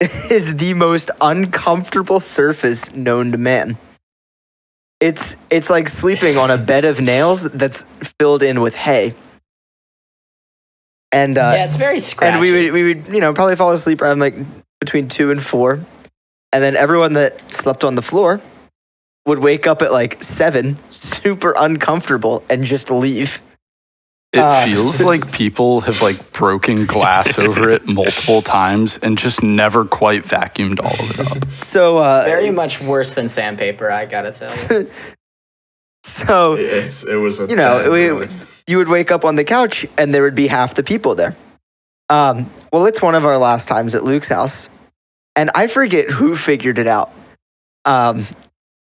Speaker 7: is the most uncomfortable surface known to man. It's like sleeping on a bed of nails that's filled in with hay. And
Speaker 3: yeah, it's very scratchy.
Speaker 7: and we would probably fall asleep around like between 2 and 4, and then everyone that slept on the floor would wake up at like 7, super uncomfortable, and just leave.
Speaker 4: It feels like people have like broken glass over it multiple times and just never quite vacuumed all of it up.
Speaker 7: So
Speaker 3: very much worse than sandpaper, I gotta tell you.
Speaker 7: So
Speaker 2: it was a
Speaker 7: you would wake up on the couch and there would be half the people there. Well, it's one of our last times at Luke's house, and I forget who figured it out.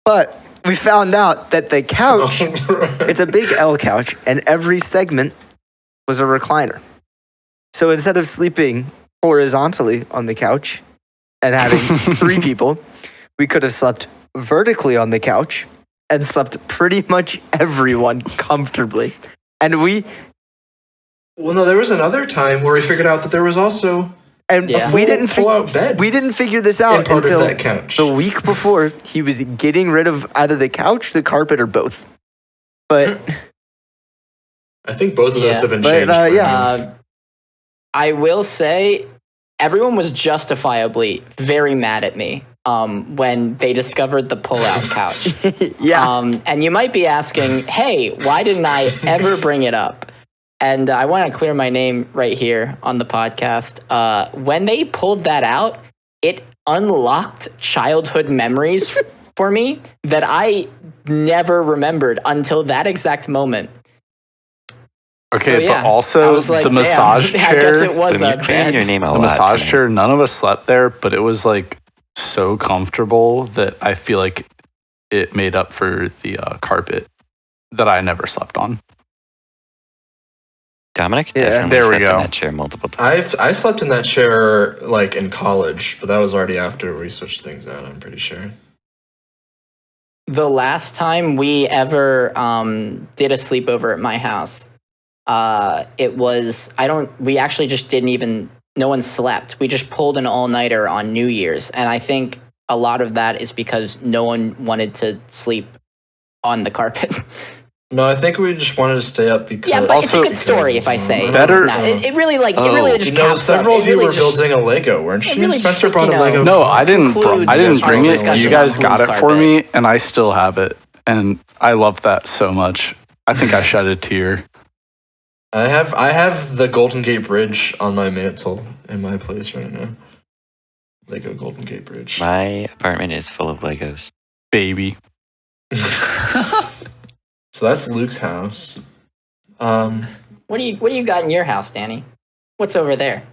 Speaker 7: But we found out that the couch, it's a big L couch, and every segment was a recliner. So instead of sleeping horizontally on the couch and having 3 people, we could have slept vertically on the couch and slept pretty much everyone comfortably. And
Speaker 2: Well, no, there was another time where we figured out that there was also
Speaker 7: we didn't
Speaker 2: pull-out bed.
Speaker 7: We didn't figure this
Speaker 2: in
Speaker 7: out
Speaker 2: part
Speaker 7: until
Speaker 2: of that couch.
Speaker 7: the week before. He was getting rid of either the couch, the carpet, or both. But
Speaker 2: I think both of those have been
Speaker 7: but,
Speaker 2: changed. by
Speaker 7: yeah.
Speaker 2: now.
Speaker 3: I will say, everyone was justifiably very mad at me when they discovered the pull-out couch. And you might be asking, hey, why didn't I ever bring it up? And I want to clear my name right here on the podcast. When they pulled that out, it unlocked childhood memories for me that I never remembered until that exact moment.
Speaker 4: Okay,
Speaker 3: So,
Speaker 4: but also
Speaker 3: was like,
Speaker 4: the massage
Speaker 3: damn,
Speaker 4: chair.
Speaker 3: I guess it was a
Speaker 5: Saying
Speaker 3: bad.
Speaker 5: your name a
Speaker 4: The
Speaker 5: lot.
Speaker 4: massage
Speaker 5: tonight.
Speaker 4: chair, none of us slept there, but it was like so comfortable that I feel like it made up for the carpet that I never slept on.
Speaker 5: Dominic
Speaker 7: Yeah,
Speaker 5: definitely
Speaker 4: there we
Speaker 5: slept
Speaker 4: go.
Speaker 5: in that chair multiple times.
Speaker 2: I slept in that chair like in college, but that was already after we switched things out, I'm pretty sure.
Speaker 3: The last time we ever did a sleepover at my house, we actually just didn't even, no one slept. We just pulled an all-nighter on New Year's. And I think a lot of that is because no one wanted to sleep on the carpet.
Speaker 2: No, I think we just wanted to stay up because.
Speaker 3: Yeah, but it's a
Speaker 4: Also-
Speaker 3: good story if I say.
Speaker 4: Better-
Speaker 3: It's not. It really just
Speaker 2: You know,
Speaker 3: caps
Speaker 2: several
Speaker 3: up.
Speaker 2: of you
Speaker 3: really
Speaker 2: were
Speaker 3: just-
Speaker 2: building a Lego, weren't
Speaker 3: it
Speaker 2: you?
Speaker 3: really
Speaker 2: Spencer
Speaker 3: just,
Speaker 2: brought
Speaker 3: you
Speaker 2: a
Speaker 3: know-
Speaker 2: Lego.
Speaker 4: No, I didn't
Speaker 3: concludes
Speaker 4: bring
Speaker 3: our
Speaker 4: it.
Speaker 3: discussion
Speaker 4: You guys
Speaker 3: on
Speaker 4: got
Speaker 3: Blue's
Speaker 4: it for
Speaker 3: carpet.
Speaker 4: me, and I still have it. And I love that so much. I think I shed a tear.
Speaker 2: I have the Golden Gate Bridge on my mantle in my place right now. Lego Golden Gate Bridge.
Speaker 5: My apartment is full of Legos.
Speaker 4: Baby.
Speaker 2: So that's Luke's house.
Speaker 3: What do you got in your house, Danny? What's over there?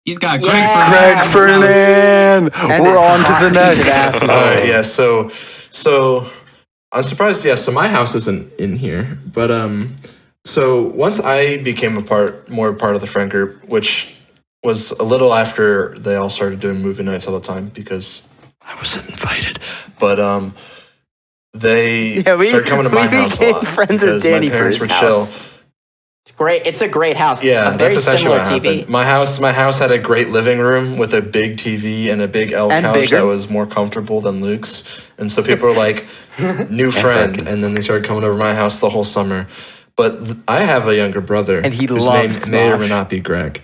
Speaker 9: He's got Greg
Speaker 3: Yeah.
Speaker 4: Greg
Speaker 9: Fernand.
Speaker 4: Fernand!
Speaker 7: And
Speaker 4: We're
Speaker 7: his
Speaker 4: on to
Speaker 7: hot
Speaker 4: the next.
Speaker 7: heated ass
Speaker 2: all right, yeah. So I'm surprised. Yeah, so my house isn't in here, but so once I became more part of the friend group, which was a little after they all started doing movie nights all the time because I wasn't invited, but they started coming to my house a
Speaker 7: became
Speaker 2: lot
Speaker 7: friends with
Speaker 2: because
Speaker 7: Danny
Speaker 2: my parents
Speaker 7: for
Speaker 2: were
Speaker 7: his
Speaker 2: chill.
Speaker 7: house.
Speaker 3: It's great. It's a great house.
Speaker 2: Yeah,
Speaker 3: a very
Speaker 2: that's essentially
Speaker 3: similar
Speaker 2: what
Speaker 3: TV.
Speaker 2: happened. My house had a great living room with a big TV and a big L
Speaker 7: And
Speaker 2: couch
Speaker 7: bigger.
Speaker 2: that was more comfortable than Luke's. And so people were like, new friend. And then they started coming over my house the whole summer. But I have a younger brother.
Speaker 7: And he
Speaker 2: whose
Speaker 7: loves
Speaker 2: name may or may
Speaker 7: Smosh.
Speaker 2: not be Greg.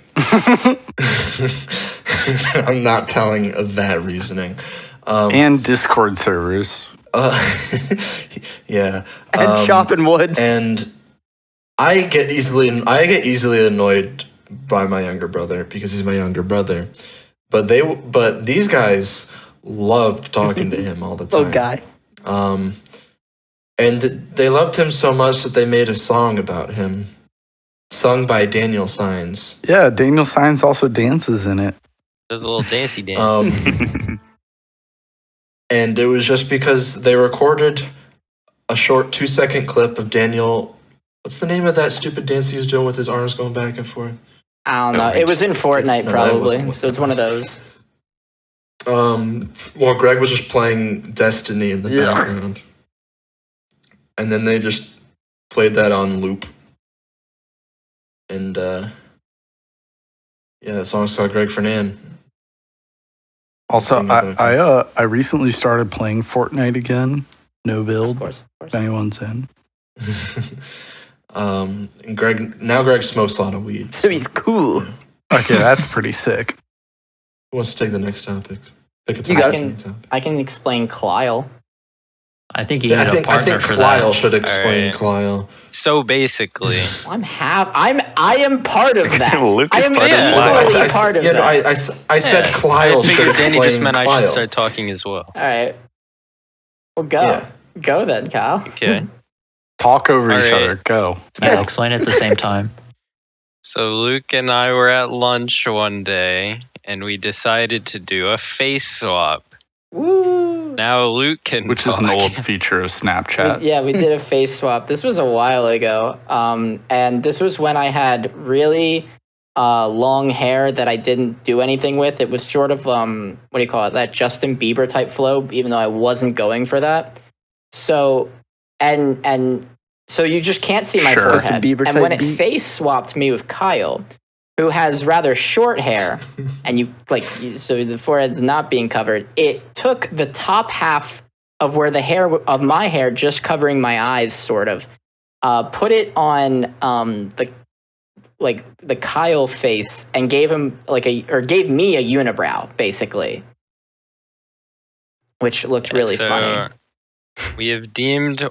Speaker 2: I'm not telling that reasoning.
Speaker 4: And Discord servers.
Speaker 2: Yeah.
Speaker 7: And chopping wood.
Speaker 2: And I get easily annoyed by my younger brother because he's my younger brother. But these guys loved talking to him all the time.
Speaker 7: Little guy.
Speaker 2: And they loved him so much that they made a song about him, sung by Daniel Signs.
Speaker 4: Yeah, Daniel Signs also dances in it.
Speaker 10: There's a little dancey dance.
Speaker 2: And it was just because they recorded a short 2-second clip of Daniel. What's the name of that stupid dance he was doing with his arms going back and forth?
Speaker 3: I don't know. It was in Fortnite,
Speaker 2: No, that
Speaker 3: probably.
Speaker 2: wasn't
Speaker 3: So it's one of those.
Speaker 2: Well, Greg was just playing Destiny in the background. And then they just played that on loop. And, yeah, that song's called Greg Fernand.
Speaker 4: Also,
Speaker 2: Sing about
Speaker 4: I recently started playing Fortnite again. No build.
Speaker 3: Of course.
Speaker 4: If anyone's in.
Speaker 2: And Greg smokes a lot of weed.
Speaker 7: So he's cool.
Speaker 4: Okay, that's pretty sick.
Speaker 2: Who wants to take the next topic? Pick a
Speaker 7: You got
Speaker 2: topic.
Speaker 3: I can explain Kyle.
Speaker 1: I think you
Speaker 2: Yeah,
Speaker 1: need a
Speaker 2: I
Speaker 1: partner
Speaker 2: think
Speaker 1: for
Speaker 2: Kyle
Speaker 1: that.
Speaker 2: should explain
Speaker 10: Alright.
Speaker 2: Kyle.
Speaker 10: So basically,
Speaker 3: I am part of that.
Speaker 5: Luke
Speaker 3: I
Speaker 5: is
Speaker 3: am
Speaker 5: part of
Speaker 3: equally
Speaker 5: that.
Speaker 3: part of
Speaker 2: Yeah, no,
Speaker 3: that.
Speaker 2: I said
Speaker 10: Yeah.
Speaker 2: Kyle
Speaker 10: I
Speaker 2: should
Speaker 10: figured Danny
Speaker 2: explain
Speaker 10: just meant I
Speaker 2: Kyle.
Speaker 10: should start talking as well.
Speaker 3: All right. Well, go.
Speaker 2: Yeah.
Speaker 3: Go then, Kyle.
Speaker 10: Okay.
Speaker 4: Talk over each
Speaker 10: Alright.
Speaker 4: other. Go.
Speaker 1: Yeah, explain at the same time.
Speaker 10: So Luke and I were at lunch one day, and we decided to do a face swap.
Speaker 3: Woo.
Speaker 10: Now Luke can
Speaker 4: Which is an
Speaker 10: talk.
Speaker 4: old feature of Snapchat.
Speaker 3: We did a face swap. This was a while ago. And this was when I had really long hair that I didn't do anything with. It was sort of, what do you call it? That Justin Bieber type flow, even though I wasn't going for that. So, and so you just can't see my
Speaker 4: Sure.
Speaker 3: forehead.
Speaker 7: Justin Bieber
Speaker 3: And
Speaker 7: type
Speaker 3: when it
Speaker 7: beat.
Speaker 3: face swapped me with Kyle, who has rather short hair, and so the forehead's not being covered, it took the top half of where the hair of my hair just covering my eyes, sort of, put it on the Kyle face, and gave him gave me a unibrow, basically, which looked really funny.
Speaker 10: We have deemed,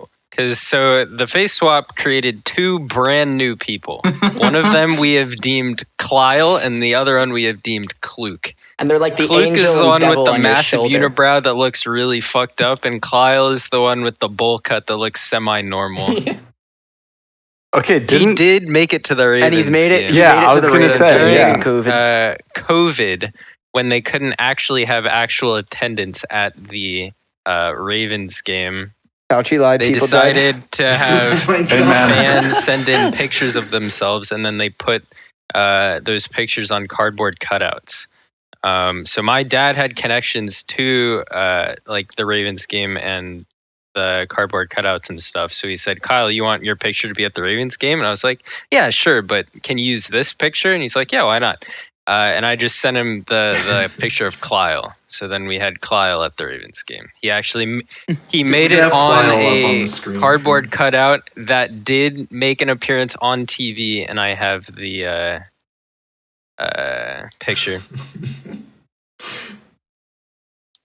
Speaker 10: so the face swap created two brand new people. One of them we have deemed Kyle, and the other one we have deemed Kluke.
Speaker 3: And they're like the
Speaker 10: Kluke
Speaker 3: angel
Speaker 10: is the
Speaker 3: and
Speaker 10: one
Speaker 3: devil
Speaker 10: with the
Speaker 3: on your
Speaker 10: massive
Speaker 3: shoulder.
Speaker 10: unibrow that looks really fucked up, and Kyle is the one with the bowl cut that looks semi-normal.
Speaker 4: Okay,
Speaker 10: He did make it to the Ravens
Speaker 7: And he's made it.
Speaker 10: game.
Speaker 4: Yeah, I
Speaker 7: to
Speaker 4: was
Speaker 7: the
Speaker 4: gonna
Speaker 7: Ravens
Speaker 4: say,
Speaker 7: during
Speaker 4: yeah.
Speaker 7: COVID.
Speaker 10: COVID, when they couldn't actually have actual attendance at the Ravens game,
Speaker 7: Fauci lied.
Speaker 10: they
Speaker 7: People died.
Speaker 10: decided to have
Speaker 2: Oh my God.
Speaker 10: fans send in pictures of themselves, and then they put those pictures on cardboard cutouts. So my dad had connections to the Ravens game and the cardboard cutouts and stuff. So he said, "Kyle, you want your picture to be at the Ravens game?" And I was like, "Yeah, sure, but can you use this picture?" And he's like, "Yeah, why not?" And I just sent him the picture of Kyle. So then we had Kyle at the Ravens game. He actually he made
Speaker 2: We
Speaker 10: it
Speaker 2: have
Speaker 10: on
Speaker 2: Kyle up on
Speaker 10: a
Speaker 2: the screen.
Speaker 10: cardboard cutout that did make an appearance on TV, and I have the picture.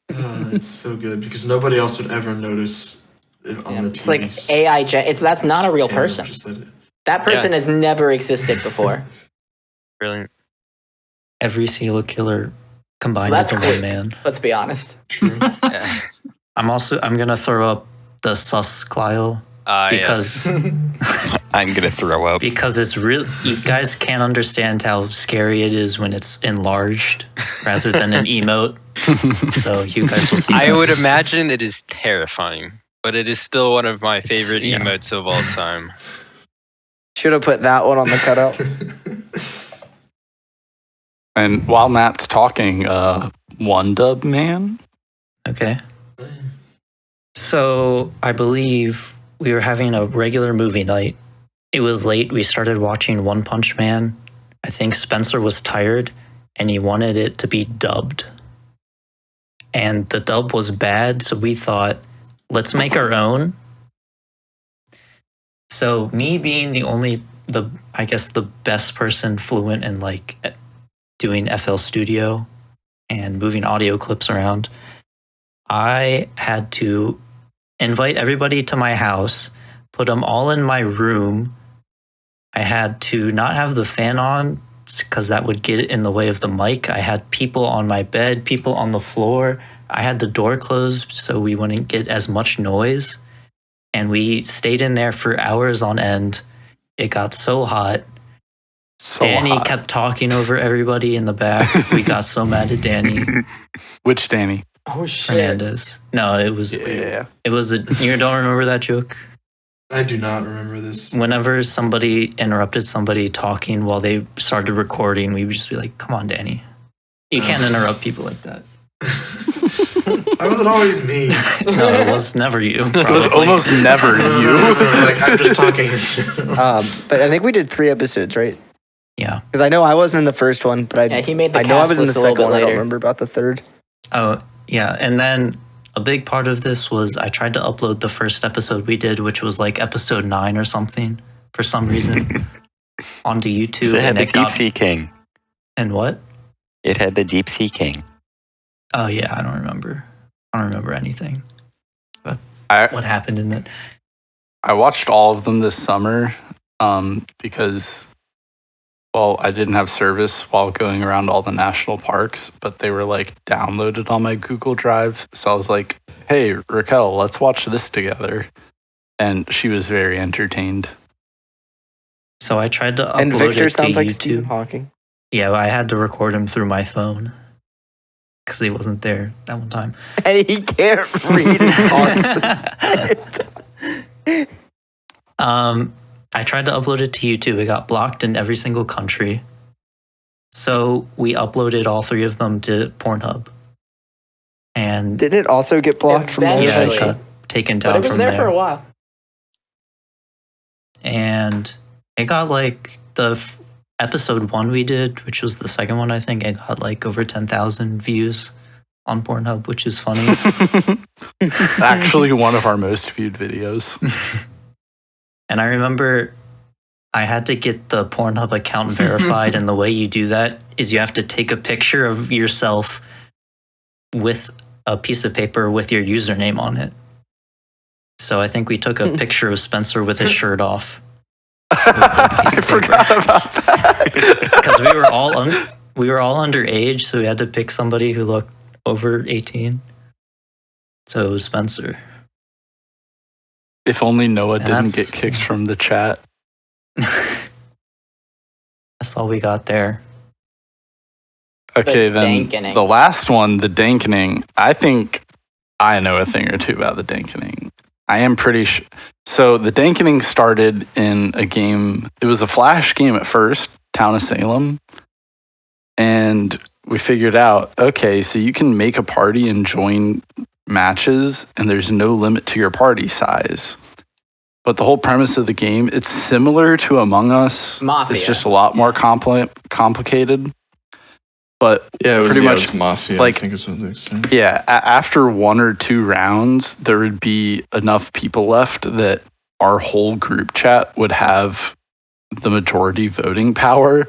Speaker 2: It's so good because nobody else would ever notice it on the
Speaker 3: It's like
Speaker 2: TV.
Speaker 3: AI. That's not a real
Speaker 2: Yeah,
Speaker 3: person.
Speaker 2: just let it-
Speaker 3: That person has never existed before.
Speaker 10: Brilliant.
Speaker 1: Every serial killer combined
Speaker 3: That's
Speaker 1: into
Speaker 3: quick.
Speaker 1: one man.
Speaker 3: Let's be honest.
Speaker 2: True.
Speaker 10: Yeah.
Speaker 1: I'm gonna throw up the sus Kyle because
Speaker 5: I'm gonna throw up.
Speaker 1: because it's real. You guys can't understand how scary it is when it's enlarged rather than an emote. So you guys will see.
Speaker 10: I
Speaker 1: that.
Speaker 10: would imagine it is terrifying, but it is still one of my favorite
Speaker 1: yeah.
Speaker 10: emotes of all time.
Speaker 7: Should have put that one on the cutout.
Speaker 4: And while Matt's talking, One Dub Man.
Speaker 1: Okay. So I believe we were having a regular movie night. It was late. We started watching One Punch Man. I think Spencer was tired and he wanted it to be dubbed. And the dub was bad, so we thought, let's make our own. So me being the best person fluent in doing FL Studio and moving audio clips around, I had to invite everybody to my house, put them all in my room. I had to not have the fan on because that would get in the way of the mic. I had people on my bed, people on the floor. I had the door closed so we wouldn't get as much noise. And we stayed in there for hours on end. It got so hot. Danny kept talking over everybody in the back. We got so mad at Danny
Speaker 4: Which Danny?
Speaker 3: Oh shit!
Speaker 1: Fernandez. No, it was
Speaker 4: Yeah.
Speaker 1: you don't remember that joke?
Speaker 2: I do not remember this.
Speaker 1: Whenever somebody interrupted somebody talking while they started recording, we would just be like, "Come on, Danny, you can't interrupt people like that."
Speaker 2: I wasn't always me.
Speaker 1: No, it was never you.
Speaker 4: It was
Speaker 1: Probably.
Speaker 4: almost never you.
Speaker 2: Like I'm just talking.
Speaker 7: But I think we did 3 episodes, right?
Speaker 1: Yeah.
Speaker 7: Because I know I wasn't in the first one, but
Speaker 3: Yeah, he made the
Speaker 7: I know I
Speaker 3: cast
Speaker 7: was in the
Speaker 3: list a little
Speaker 7: second
Speaker 3: bit
Speaker 7: one. I don't
Speaker 3: later.
Speaker 7: remember about the third.
Speaker 1: Oh, yeah. And then a big part of this was I tried to upload the first episode we did, which was like episode 9 or something for some reason, onto YouTube.
Speaker 5: So it had
Speaker 1: and
Speaker 5: the
Speaker 1: it
Speaker 5: Deep
Speaker 1: got,
Speaker 5: Sea King.
Speaker 1: And what?
Speaker 5: It had the Deep Sea King.
Speaker 1: Oh, yeah. I don't remember. I don't remember anything. But
Speaker 4: I-
Speaker 1: what happened in it?
Speaker 4: I watched all of them this summer because, well, I didn't have service while going around all the national parks, but they were like downloaded on my Google Drive. So I was like, hey, Raquel, let's watch this together. And she was very entertained.
Speaker 1: So I tried to
Speaker 7: And
Speaker 1: upload
Speaker 7: Victor
Speaker 1: it to
Speaker 7: sounds like
Speaker 1: YouTube.
Speaker 7: Stephen Hawking.
Speaker 1: Yeah, I had to record him through my phone. because he wasn't there that one time.
Speaker 7: And he can't read it.
Speaker 1: I tried to upload it to YouTube. It got blocked in every single country. So we uploaded all 3 of them to Pornhub. And
Speaker 7: Did it also get blocked from all
Speaker 1: yeah, it
Speaker 3: Eventually.
Speaker 1: got taken down
Speaker 3: But it was
Speaker 1: from
Speaker 3: there for a while.
Speaker 1: And it got like episode 1 we did, which was the second one, I think, it got like over 10,000 views on Pornhub, which is funny.
Speaker 4: Actually, one of our most viewed videos.
Speaker 1: And I remember I had to get the Pornhub account verified, and the way you do that is you have to take a picture of yourself with a piece of paper with your username on it. So I think we took a picture of Spencer with his shirt off.
Speaker 4: I forgot about that.
Speaker 1: Because we were all underage, so we had to pick somebody who looked over 18. So it was Spencer.
Speaker 4: If only Noah
Speaker 1: And
Speaker 4: didn't
Speaker 1: that's-
Speaker 4: get kicked from the chat.
Speaker 1: That's all we got there.
Speaker 4: Okay,
Speaker 3: The
Speaker 4: then
Speaker 3: dankening.
Speaker 4: the last one, the dankening. I think I know a thing or two about the dankening. I am pretty sure. So the dankening started in a game. It was a Flash game at first, Town of Salem. And we figured out, okay, so you can make a party and join matches, and there's no limit to your party size. But the whole premise of the game, it's similar to Among Us.
Speaker 3: Mafia.
Speaker 4: It's just a lot more complicated. But
Speaker 2: Yeah, it was,
Speaker 4: pretty
Speaker 2: yeah,
Speaker 4: much
Speaker 2: it was Mafia,
Speaker 4: like-
Speaker 2: I think is what they're saying.
Speaker 4: yeah, after 1 or 2 rounds, there would be enough people left that our whole group chat would have the majority voting power,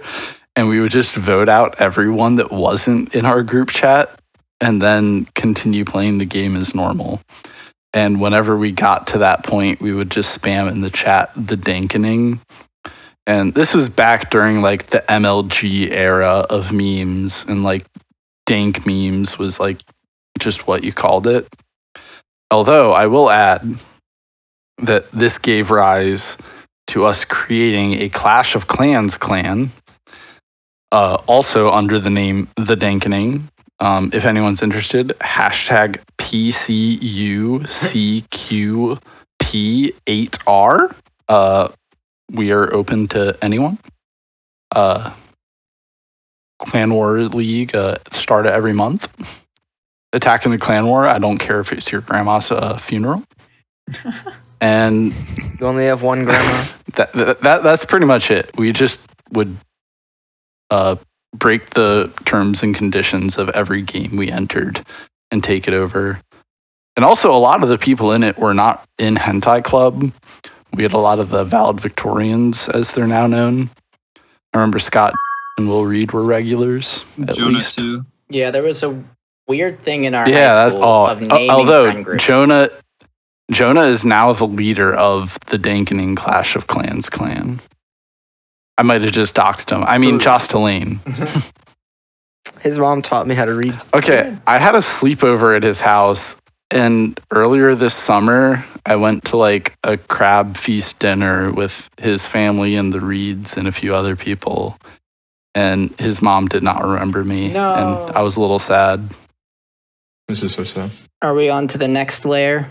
Speaker 4: and we would just vote out everyone that wasn't in our group chat and then continue playing the game as normal. And whenever we got to that point, we would just spam in the chat the dankening. And this was back during like the MLG era of memes, and like dank memes was like just what you called it. Although I will add that this gave rise to us creating a Clash of Clans clan, also under the name The Dankening. If anyone's interested, hashtag PCUCQP8R. We are open to anyone. Clan War League start every month. Attacking the Clan War. I don't care if it's your grandma's funeral. And
Speaker 7: You only have one grandma.
Speaker 4: that's pretty much it. We just would break the terms and conditions of every game we entered and take it over. And also, a lot of the people in it were not in Hentai Club. We had a lot of the valedictorians, as they're now known. I remember Scott and Will Reed were regulars, at
Speaker 9: Jonah
Speaker 4: least.
Speaker 9: too.
Speaker 3: Yeah, there was a weird thing in our
Speaker 4: Yeah,
Speaker 3: high
Speaker 4: that's
Speaker 3: school
Speaker 4: all.
Speaker 3: of naming
Speaker 4: Although
Speaker 3: friend groups.
Speaker 4: Jonah is now the leader of the Dankening Clash of Clans clan. I might have just doxed him. I mean,
Speaker 3: Ooh.
Speaker 4: Jostelaine.
Speaker 7: His mom taught me how to read.
Speaker 4: Okay, I had a sleepover at his house, and earlier this summer, I went to like a crab feast dinner with his family and the Reeds and a few other people, and his mom did not remember me,
Speaker 3: No.
Speaker 4: and I was a little sad.
Speaker 2: This is so sad.
Speaker 3: Are we on to the next layer?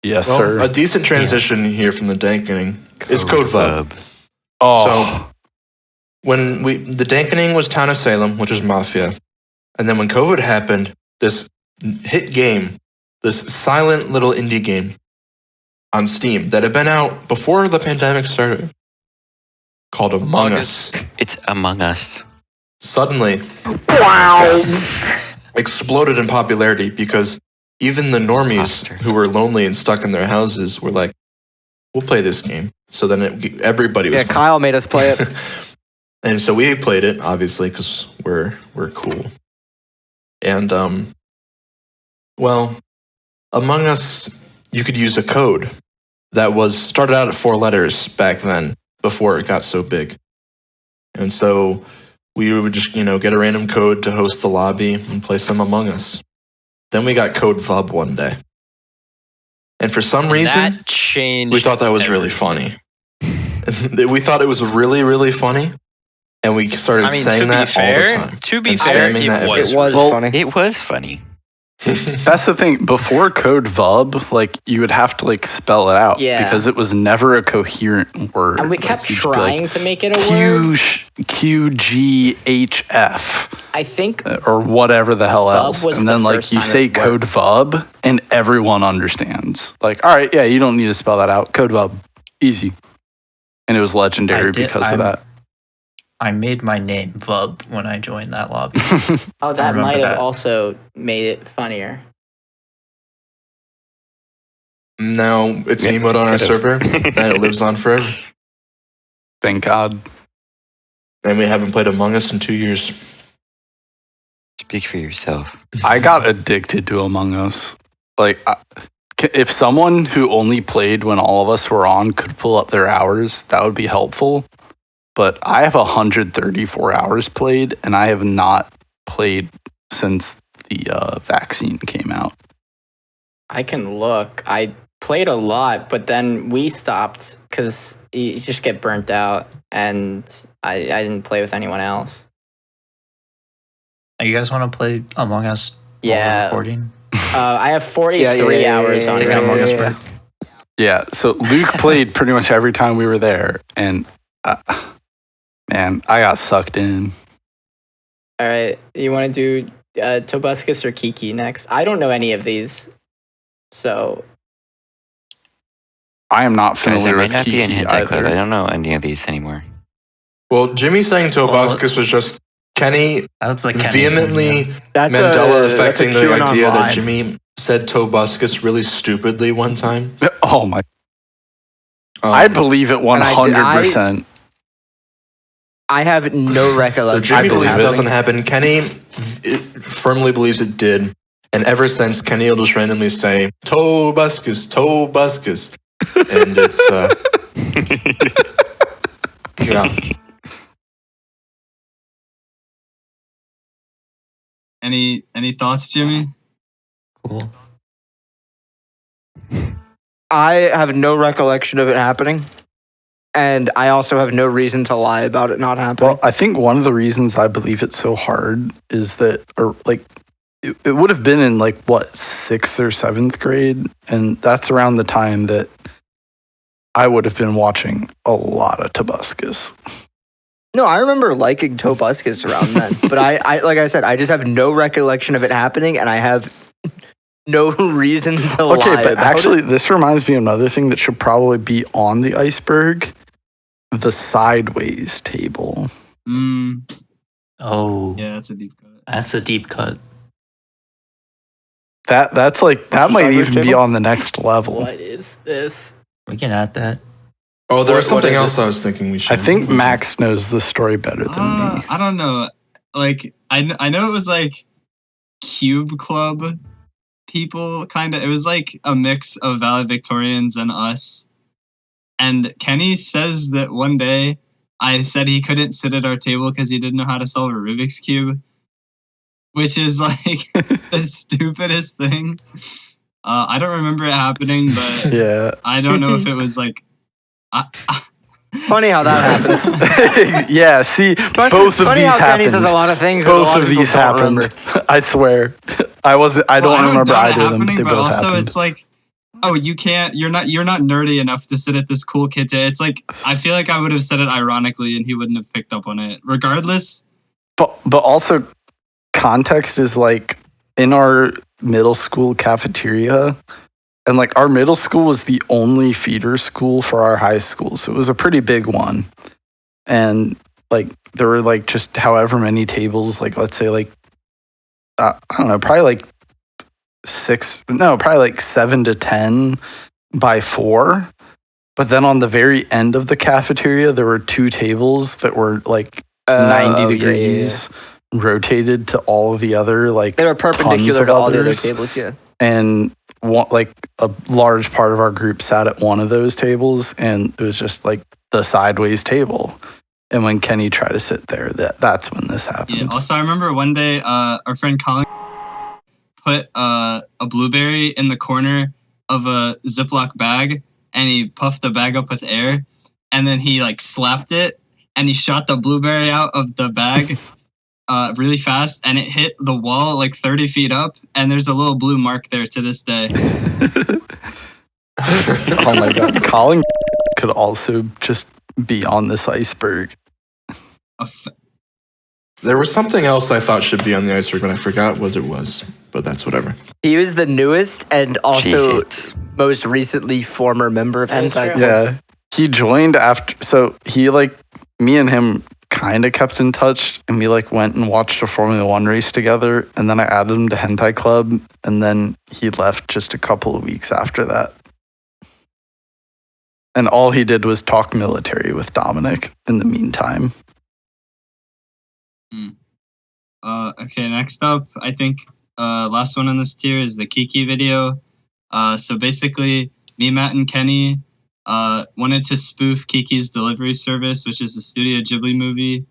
Speaker 4: Yes,
Speaker 2: Well,
Speaker 4: sir.
Speaker 2: a decent transition here from the dankening is Code Vub.
Speaker 4: Oh,
Speaker 2: So when the dankening was Town of Salem, which is Mafia, and then when COVID happened, this hit game, this silent little indie game on Steam that had been out before the pandemic started, called Among Us,
Speaker 5: It's Among Us.
Speaker 2: suddenly exploded in popularity because even the normies
Speaker 5: Monster.
Speaker 2: who were lonely and stuck in their houses were like, "We'll play this game." So then everybody was
Speaker 7: Yeah, Kyle made us play it.
Speaker 2: and so we played it, obviously, because we're cool. And well, Among Us, you could use a code that was started out at 4 letters back then, before it got so big. And so we would just, get a random code to host the lobby and play some Among Us. Then we got Code Vub one day, and for some reason,
Speaker 10: That changed.
Speaker 2: we thought that was really
Speaker 10: everything.
Speaker 2: funny. We thought it was really, really funny. and we started
Speaker 10: I mean,
Speaker 2: saying
Speaker 10: to be
Speaker 2: that
Speaker 10: fair,
Speaker 2: all the time.
Speaker 10: to be
Speaker 2: And
Speaker 10: fair,
Speaker 2: spamming
Speaker 10: it
Speaker 2: that
Speaker 10: was.
Speaker 7: It was
Speaker 4: Well,
Speaker 7: funny.
Speaker 5: It was funny.
Speaker 4: That's the thing. Before Code Vub, like you would have to like spell it out because it was never a coherent word.
Speaker 3: And we
Speaker 4: Like,
Speaker 3: kept
Speaker 4: you'd be like,
Speaker 3: trying to make it a word.
Speaker 4: QGHF
Speaker 3: I think
Speaker 4: or whatever the hell
Speaker 3: Vub
Speaker 4: else.
Speaker 3: was
Speaker 4: And
Speaker 3: the
Speaker 4: then like
Speaker 3: first
Speaker 4: you
Speaker 3: time
Speaker 4: say
Speaker 3: it
Speaker 4: Code Vub and everyone understands. Like, all right, yeah, you don't need to spell that out. Code Vub, easy. And it was legendary because of that.
Speaker 1: I made my name Vub when I joined that lobby.
Speaker 3: Oh, that
Speaker 1: remember
Speaker 3: might have
Speaker 1: that.
Speaker 3: also made it funnier.
Speaker 2: Now it's an emote on our server, and it lives on forever.
Speaker 4: Thank God.
Speaker 2: And we haven't played Among Us in 2 years.
Speaker 5: Speak for yourself.
Speaker 4: I got addicted to Among Us. Like, if someone who only played when all of us were on could pull up their hours, that would be helpful. But I have 134 hours played, and I have not played since the vaccine came out.
Speaker 3: I can look. I played a lot, but then we stopped because you just get burnt out, and I didn't play with anyone else.
Speaker 1: You guys want to play Among Us? while we're
Speaker 3: Yeah.
Speaker 1: recording.
Speaker 3: I have 43 hours on
Speaker 1: Take
Speaker 3: it.
Speaker 1: an Among Us break.
Speaker 4: Yeah, so Luke played pretty much every time we were there, and man, I got sucked in.
Speaker 3: All right, you want to do Tobuscus or Kiki next? I don't know any of these, so
Speaker 4: I am not
Speaker 5: Guys, I
Speaker 4: familiar
Speaker 5: might
Speaker 4: with
Speaker 5: not be in
Speaker 4: Kiki
Speaker 5: Hentai Club. I
Speaker 4: either.
Speaker 5: don't know any of these anymore.
Speaker 2: Well, Jimmy saying Tobuscus was just Kenny
Speaker 1: That's like Kenny
Speaker 2: vehemently
Speaker 1: thing,
Speaker 7: That's
Speaker 2: Mandela
Speaker 7: a
Speaker 2: affecting the
Speaker 7: QAnon
Speaker 2: idea that
Speaker 7: line.
Speaker 2: Jimmy said Tobuscus really stupidly one time.
Speaker 4: Oh my! I believe it 100%.
Speaker 7: I have no
Speaker 2: So
Speaker 7: recollection.
Speaker 2: Jimmy
Speaker 4: I believe
Speaker 2: believes
Speaker 4: it.
Speaker 2: it doesn't happen. Kenny firmly believes it did. And ever since, Kenny will just randomly say, Tobuscus, Tobuscus. And it's, yeah.
Speaker 9: Any thoughts, Jimmy?
Speaker 1: Cool.
Speaker 7: I have no recollection of it happening, and I also have no reason to lie about it not happening.
Speaker 4: Well, I think one of the reasons I believe it's so hard is that, or like, it would have been in like what 6th or 7th grade, and that's around the time that I would have been watching a lot of Tobuscus.
Speaker 7: No, I remember liking Tobuscus around then, but I like I said, I just have no recollection of it happening, and I have no reason to lie
Speaker 4: Okay, but
Speaker 7: about
Speaker 4: actually,
Speaker 7: it.
Speaker 4: this reminds me of another thing that should probably be on the Iceberg: the sideways table.
Speaker 1: Oh,
Speaker 9: Yeah, that's a deep cut.
Speaker 1: that's a deep cut.
Speaker 4: That's like that
Speaker 7: the
Speaker 4: might
Speaker 7: sideways
Speaker 4: even be
Speaker 7: table?
Speaker 4: on the next level.
Speaker 3: what is this?
Speaker 1: We can add that.
Speaker 2: Oh, there was
Speaker 7: What
Speaker 2: something
Speaker 7: is
Speaker 2: else
Speaker 7: it?
Speaker 2: I was thinking we should.
Speaker 4: I think Max knows the story better than me.
Speaker 9: I don't know. Like, I know it was like Cube Club people, kind of. It was like a mix of valedictorians and us. And Kenny says that one day I said he couldn't sit at our table because he didn't know how to solve a Rubik's Cube, which is like the stupidest thing. I don't remember it happening, but
Speaker 4: Yeah.
Speaker 9: I don't know if it was like.
Speaker 7: Funny how that happens.
Speaker 4: Yeah, see, both of
Speaker 7: Funny
Speaker 4: these
Speaker 7: how Kenny says
Speaker 4: happened.
Speaker 7: a lot of things. that a
Speaker 4: Both
Speaker 7: lot
Speaker 4: of
Speaker 7: people
Speaker 4: these
Speaker 7: don't
Speaker 4: happened.
Speaker 7: remember.
Speaker 4: I swear. I don't remember
Speaker 9: doubt it
Speaker 4: either of them.
Speaker 9: happening,
Speaker 4: They
Speaker 9: but
Speaker 4: both
Speaker 9: also
Speaker 4: happened.
Speaker 9: it's like, oh, you're not nerdy enough to sit at this cool kid table. It's like, I feel like I would have said it ironically and he wouldn't have picked up on it. Regardless,
Speaker 4: But also, context is like in our middle school cafeteria, and like our middle school was the only feeder school for our high school, so it was a pretty big one. And like there were like just however many tables, like let's say like I don't know, probably like 7 to 10 by 4. But then on the very end of the cafeteria, there were 2 tables that were like 90 degrees rotated to all of the other, like
Speaker 7: They were perpendicular
Speaker 4: tons
Speaker 7: to
Speaker 4: of
Speaker 7: all the other
Speaker 4: others.
Speaker 7: tables. Yeah.
Speaker 4: And like a large part of our group sat at one of those tables, and it was just like the sideways table. And when Kenny tried to sit there, that's when this happened.
Speaker 9: yeah. Also, I remember one day, our friend Colin put a blueberry in the corner of a Ziploc bag, and he puffed the bag up with air, and then he like slapped it, and he shot the blueberry out of the bag really fast, and it hit the wall like 30 feet up, and there's a little blue mark there to this day.
Speaker 4: Oh my god, Colin could also just be on this iceberg.
Speaker 2: There was something else I thought should be on the iceberg, but I forgot what it was. But that's whatever.
Speaker 7: He was the newest and also
Speaker 5: Jesus.
Speaker 7: most recently former member of
Speaker 3: That's
Speaker 7: Hentai
Speaker 3: true.
Speaker 7: Club.
Speaker 4: Yeah, he joined after. So he me and him kind of kept in touch, and we went and watched a Formula One race together. And then I added him to Hentai Club, and then he left just a couple of weeks after that. And all he did was talk military with Dominic in the meantime.
Speaker 9: Okay, next up, I think last one on this tier is the Kiki video. So basically, me, Matt, and Kenny wanted to spoof Kiki's Delivery Service, which is a Studio Ghibli movie.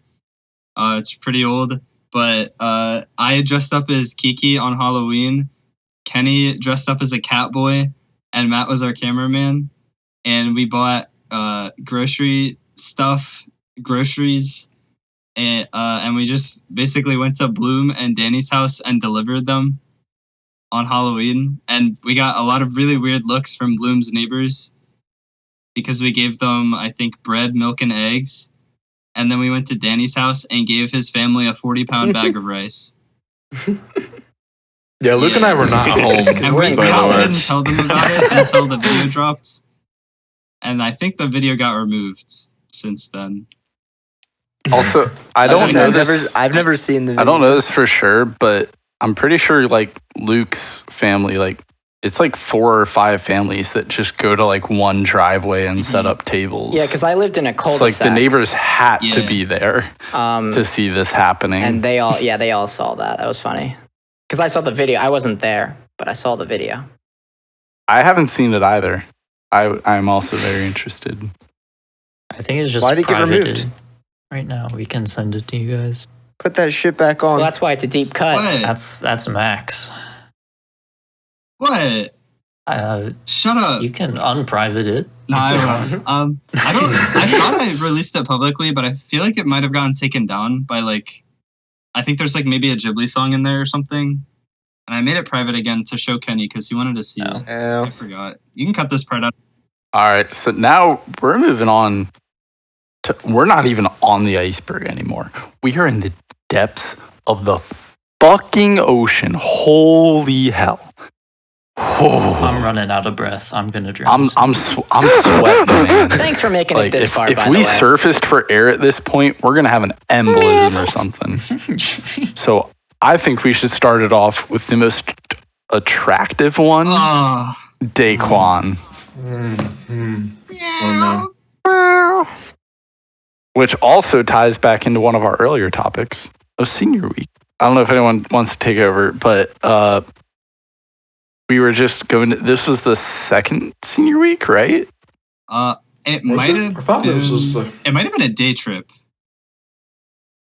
Speaker 9: It's pretty old, but I dressed up as Kiki on Halloween. Kenny dressed up as a cat boy, and Matt was our cameraman. And we bought groceries, and we just basically went to Bloom and Danny's house and delivered them on Halloween. And we got a lot of really weird looks from Bloom's neighbors because we gave them, I think, bread, milk, and eggs. And then we went to Danny's house and gave his family a 40-pound bag of rice.
Speaker 2: Yeah, Luke and I were not home.
Speaker 9: And we
Speaker 2: by the
Speaker 9: also
Speaker 2: way.
Speaker 9: didn't tell them about it until the video dropped. And I think the video got removed since then.
Speaker 4: Also, I don't know this.
Speaker 7: I've never seen the video.
Speaker 4: I don't know this for sure, but I'm pretty sure Luke's family, it's 4 or 5 families that just go to one driveway and set up tables.
Speaker 3: Yeah, because I lived in a
Speaker 4: It's
Speaker 3: cul-de-sac.
Speaker 4: the neighbors had to
Speaker 9: Yeah.
Speaker 4: be there to see this happening.
Speaker 3: And they all saw that. That was funny. Because I saw the video. I wasn't there, but I saw the video.
Speaker 4: I haven't seen it either. I'm also very interested.
Speaker 1: I think it's just
Speaker 7: Why did it get
Speaker 1: privated
Speaker 7: removed?
Speaker 1: right now. We can send it to you guys.
Speaker 7: Put that shit back on.
Speaker 3: Well, that's why it's a deep cut.
Speaker 9: What?
Speaker 1: That's max.
Speaker 9: What? Shut up.
Speaker 1: You can unprivate it.
Speaker 9: No, I won't. I thought I released it publicly, but I feel like it might have gotten taken down by I think there's maybe a Ghibli song in there or something. And I made it private again to show Kenny because he wanted to see it.
Speaker 7: Oh.
Speaker 9: I forgot. You can cut this part out.
Speaker 4: All right, so now we're moving on to. We're not even on the iceberg anymore. We are in the depths of the fucking ocean. Holy hell!
Speaker 1: I'm running out of breath. I'm gonna drown.
Speaker 4: I'm sweating, man.
Speaker 3: Thanks for making it this far,
Speaker 4: if
Speaker 3: by
Speaker 4: we
Speaker 3: the way.
Speaker 4: surfaced for air at this point, we're gonna have an embolism or something. So I think we should start it off with the most attractive one,
Speaker 9: Oh.
Speaker 4: Daquan,
Speaker 2: Oh no.
Speaker 4: which also ties back into one of our earlier topics of senior week. I don't know if anyone wants to take over, but we were just going to, this was the second senior week, right?
Speaker 9: It
Speaker 2: Was
Speaker 9: might
Speaker 2: it?
Speaker 9: have
Speaker 2: I thought
Speaker 9: been.
Speaker 2: this was
Speaker 9: It might have been a day trip.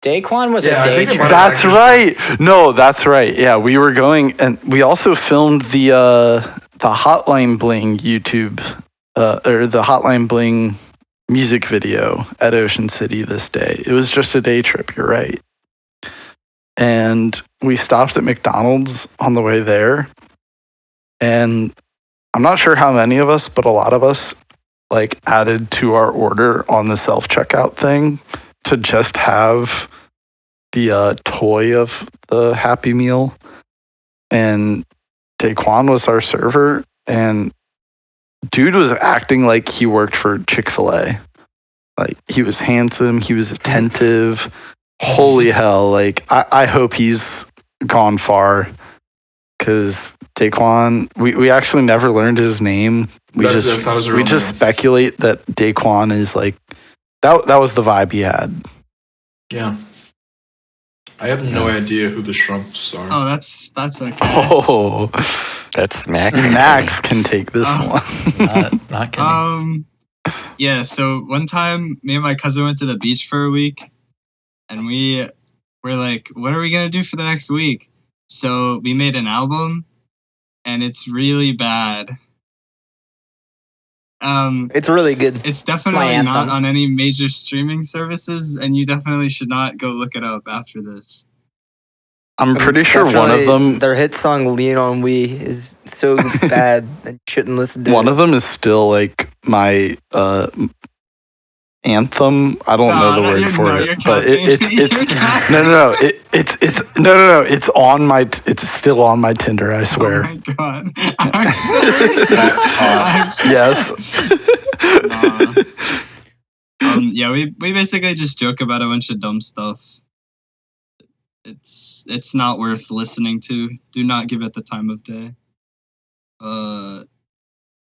Speaker 3: Daquan was
Speaker 2: Yeah,
Speaker 3: a
Speaker 2: I
Speaker 3: day
Speaker 2: think it
Speaker 3: trip.
Speaker 2: might-
Speaker 4: That's right. No, that's right. Yeah, we were going, and we also filmed the Hotline Bling YouTube, or the Hotline Bling music video at Ocean City this day. It was just a day trip. You're right. And we stopped at McDonald's on the way there, and I'm not sure how many of us, but a lot of us added to our order on the self-checkout thing to just have the toy of the Happy Meal. And Daquan was our server, and dude was acting like he worked for Chick-fil-A. He was handsome, he was attentive. Holy hell, I hope he's gone far, because Daquan, we actually never learned his name. We
Speaker 2: That's not his real
Speaker 4: we just
Speaker 2: name.
Speaker 4: speculate that Daquan is that was the vibe he had.
Speaker 2: Yeah. I have no idea who the Shrumps are.
Speaker 9: Oh, that's okay.
Speaker 4: Oh,
Speaker 5: That's Max.
Speaker 4: Max can take this
Speaker 9: Oh.
Speaker 4: one.
Speaker 1: Not kidding.
Speaker 9: Yeah, so one time me and my cousin went to the beach for a week, and we were like, what are we gonna do for the next week? So we made an album, and it's really bad.
Speaker 7: It's really good.
Speaker 9: It's definitely
Speaker 3: anthem.
Speaker 9: not on any major streaming services, and you definitely should not go look it up after this.
Speaker 4: I'm pretty
Speaker 7: It's
Speaker 4: sure one of
Speaker 7: definitely-
Speaker 4: them.
Speaker 7: Their hit song "Lean on We" is so bad that you shouldn't listen to it.
Speaker 4: One of them is still like my anthem. I don't know the word for it, but it's it's on my. It's still on my Tinder. I swear.
Speaker 9: Oh my god!
Speaker 2: That's hot.
Speaker 4: Yes.
Speaker 9: Yeah, we basically just joke about a bunch of dumb stuff. It's not worth listening to. Do not give it the time of day.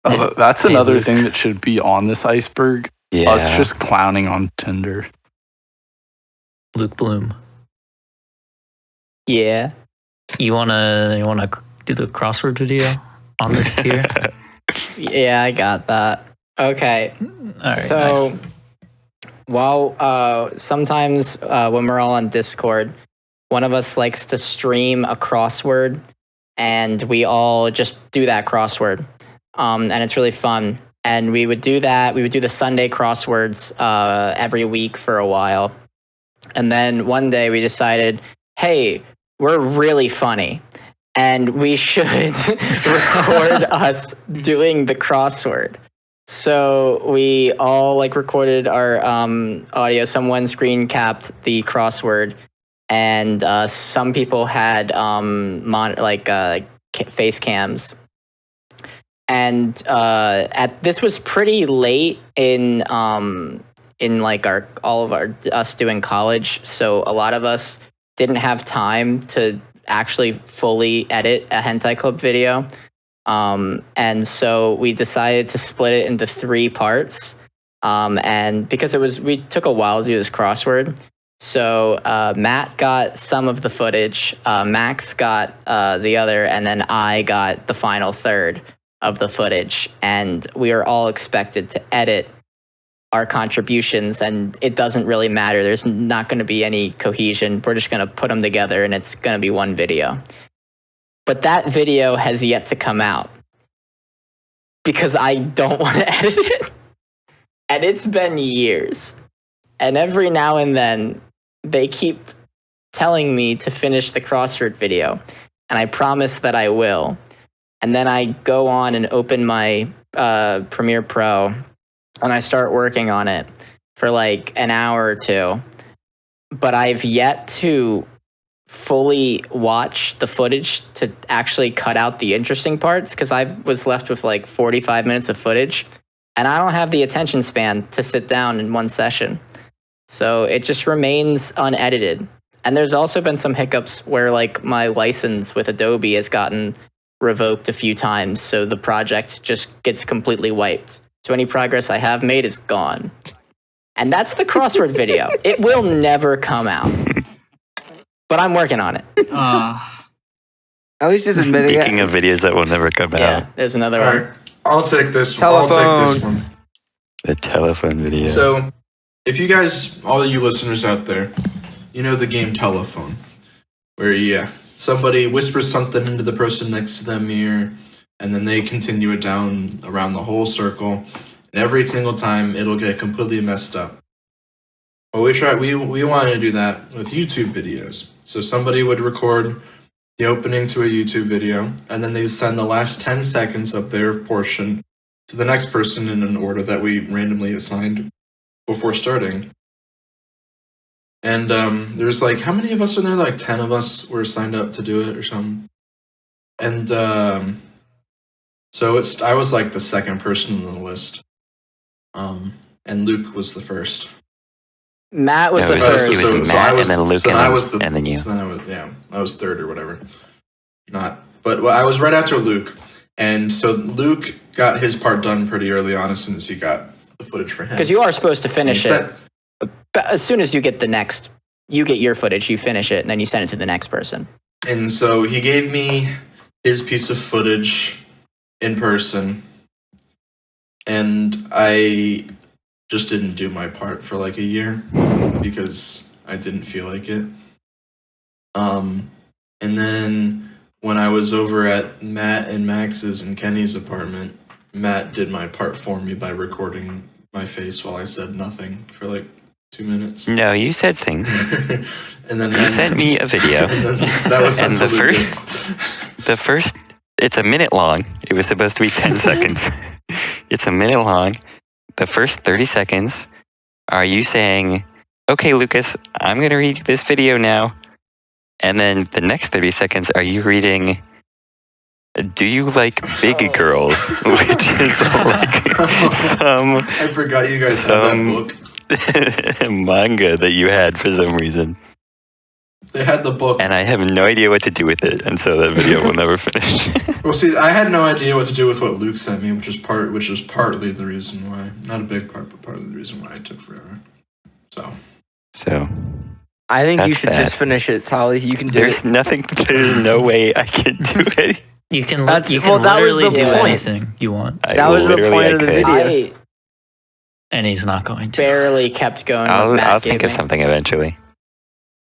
Speaker 4: That's
Speaker 1: Hey,
Speaker 4: another
Speaker 1: Luke.
Speaker 4: thing that should be on this iceberg.
Speaker 5: Yeah.
Speaker 4: Us just clowning on Tinder.
Speaker 1: Luke Bloom.
Speaker 3: Yeah.
Speaker 1: You wanna do the crossword video on this tier?
Speaker 3: Yeah, I got that. Okay.
Speaker 1: All right.
Speaker 3: So,
Speaker 1: nice.
Speaker 3: well, sometimes when we're all on Discord, one of us likes to stream a crossword, and we all just do that crossword, and it's really fun. And we would do that. We would do the Sunday crosswords every week for a while, and then one day we decided, hey, we're really funny, and we should record us doing the crossword. So we all recorded our audio. Someone screen capped the crossword, and some people had face cams. And this was pretty late in us doing college, so a lot of us didn't have time to actually fully edit a Hentai Club video. And so we decided to split it into 3 parts. And because we took a while to do this crossword. So Matt got some of the footage, Max got the other, and then I got the final third of the footage. And we are all expected to edit our contributions, and it doesn't really matter. There's not going to be any cohesion. We're just going to put them together, and it's going to be one video. But that video has yet to come out because I don't want to edit it. And it's been years. And every now and then, they keep telling me to finish the crossword video. And I promise that I will. And then I go on and open my Premiere Pro, and I start working on it for an hour or 2. But I've yet to fully watch the footage to actually cut out the interesting parts, because I was left with 45 minutes of footage, and I don't have the attention span to sit down in one session. So it just remains unedited. And there's also been some hiccups where my license with Adobe has gotten revoked a few times, so the project just gets completely wiped. So any progress I have made is gone. And that's the crossword video. It will never come out. But I'm working on it.
Speaker 7: At least just admitting
Speaker 5: Speaking
Speaker 7: it.
Speaker 5: of videos that will never come
Speaker 3: Yeah,
Speaker 5: out,
Speaker 3: there's another
Speaker 2: All
Speaker 3: one.
Speaker 2: right, I'll take this
Speaker 7: Telephone.
Speaker 2: one.
Speaker 5: the telephone video.
Speaker 2: So, if you guys, all you listeners out there, you know the game Telephone, where somebody whispers something into the person next to them ear, and then they continue it down around the whole circle, and every single time it'll get completely messed up. Well, we want to do that with YouTube videos. So somebody would record the opening to a YouTube video, and then they send the last 10 seconds of their portion to the next person in an order that we randomly assigned before starting. And there's how many of us are there? 10 of us were signed up to do it or something. And so I was the second person on the list. And Luke was the first.
Speaker 3: Matt was
Speaker 5: No,
Speaker 3: the
Speaker 5: it was-
Speaker 3: first.
Speaker 5: it was Matt, and then Luke, and
Speaker 2: I
Speaker 5: then-
Speaker 2: was
Speaker 5: and then you.
Speaker 2: So then I was third or whatever. But I was right after Luke. And so Luke got his part done pretty early on as soon as he got the footage for him.
Speaker 3: Because you are supposed to finish
Speaker 2: He
Speaker 3: it.
Speaker 2: sent-
Speaker 3: But as soon as you get you get your footage, you finish it, and then you send it to the next person.
Speaker 2: And so he gave me his piece of footage in person, and I just didn't do my part for a year because I didn't feel like it. And then when I was over at Matt and Max's and Kenny's apartment, Matt did my part for me by recording my face while I said nothing for like 2 minutes.
Speaker 5: No, you said things.
Speaker 2: And then
Speaker 5: You sent me a video.
Speaker 2: that was
Speaker 5: And
Speaker 2: sent to
Speaker 5: the
Speaker 2: Lucas.
Speaker 5: first, it's a minute long. It was supposed to be 10 seconds. It's a minute long. The first 30 seconds are you saying, okay, Lucas, I'm going to read this video now. And then the next 30 seconds are you reading, do you like big girls? Which is like
Speaker 2: I forgot you guys had that book.
Speaker 5: manga that you had for some reason.
Speaker 2: They had the book.
Speaker 5: And I have no idea what to do with it, and so that video will never finish.
Speaker 2: Well, see, I had no idea what to do with what Luke sent me, which is partly the reason why, not a big part, but partly the reason why it took forever. So
Speaker 7: I think you
Speaker 5: That's
Speaker 7: should
Speaker 5: bad.
Speaker 7: just finish it, Tali. You can do
Speaker 5: there's
Speaker 7: it.
Speaker 5: there's no way I can do it.
Speaker 1: You can
Speaker 7: That's-
Speaker 1: you can
Speaker 7: well, that was
Speaker 1: literally
Speaker 7: the
Speaker 1: do
Speaker 7: point.
Speaker 1: anything you want,
Speaker 7: That was the point of the
Speaker 5: could.
Speaker 7: video.
Speaker 3: I
Speaker 1: and he's not going to.
Speaker 3: barely kept going.
Speaker 5: I'll
Speaker 3: with Matt
Speaker 5: think of
Speaker 3: Gaming.
Speaker 5: something eventually.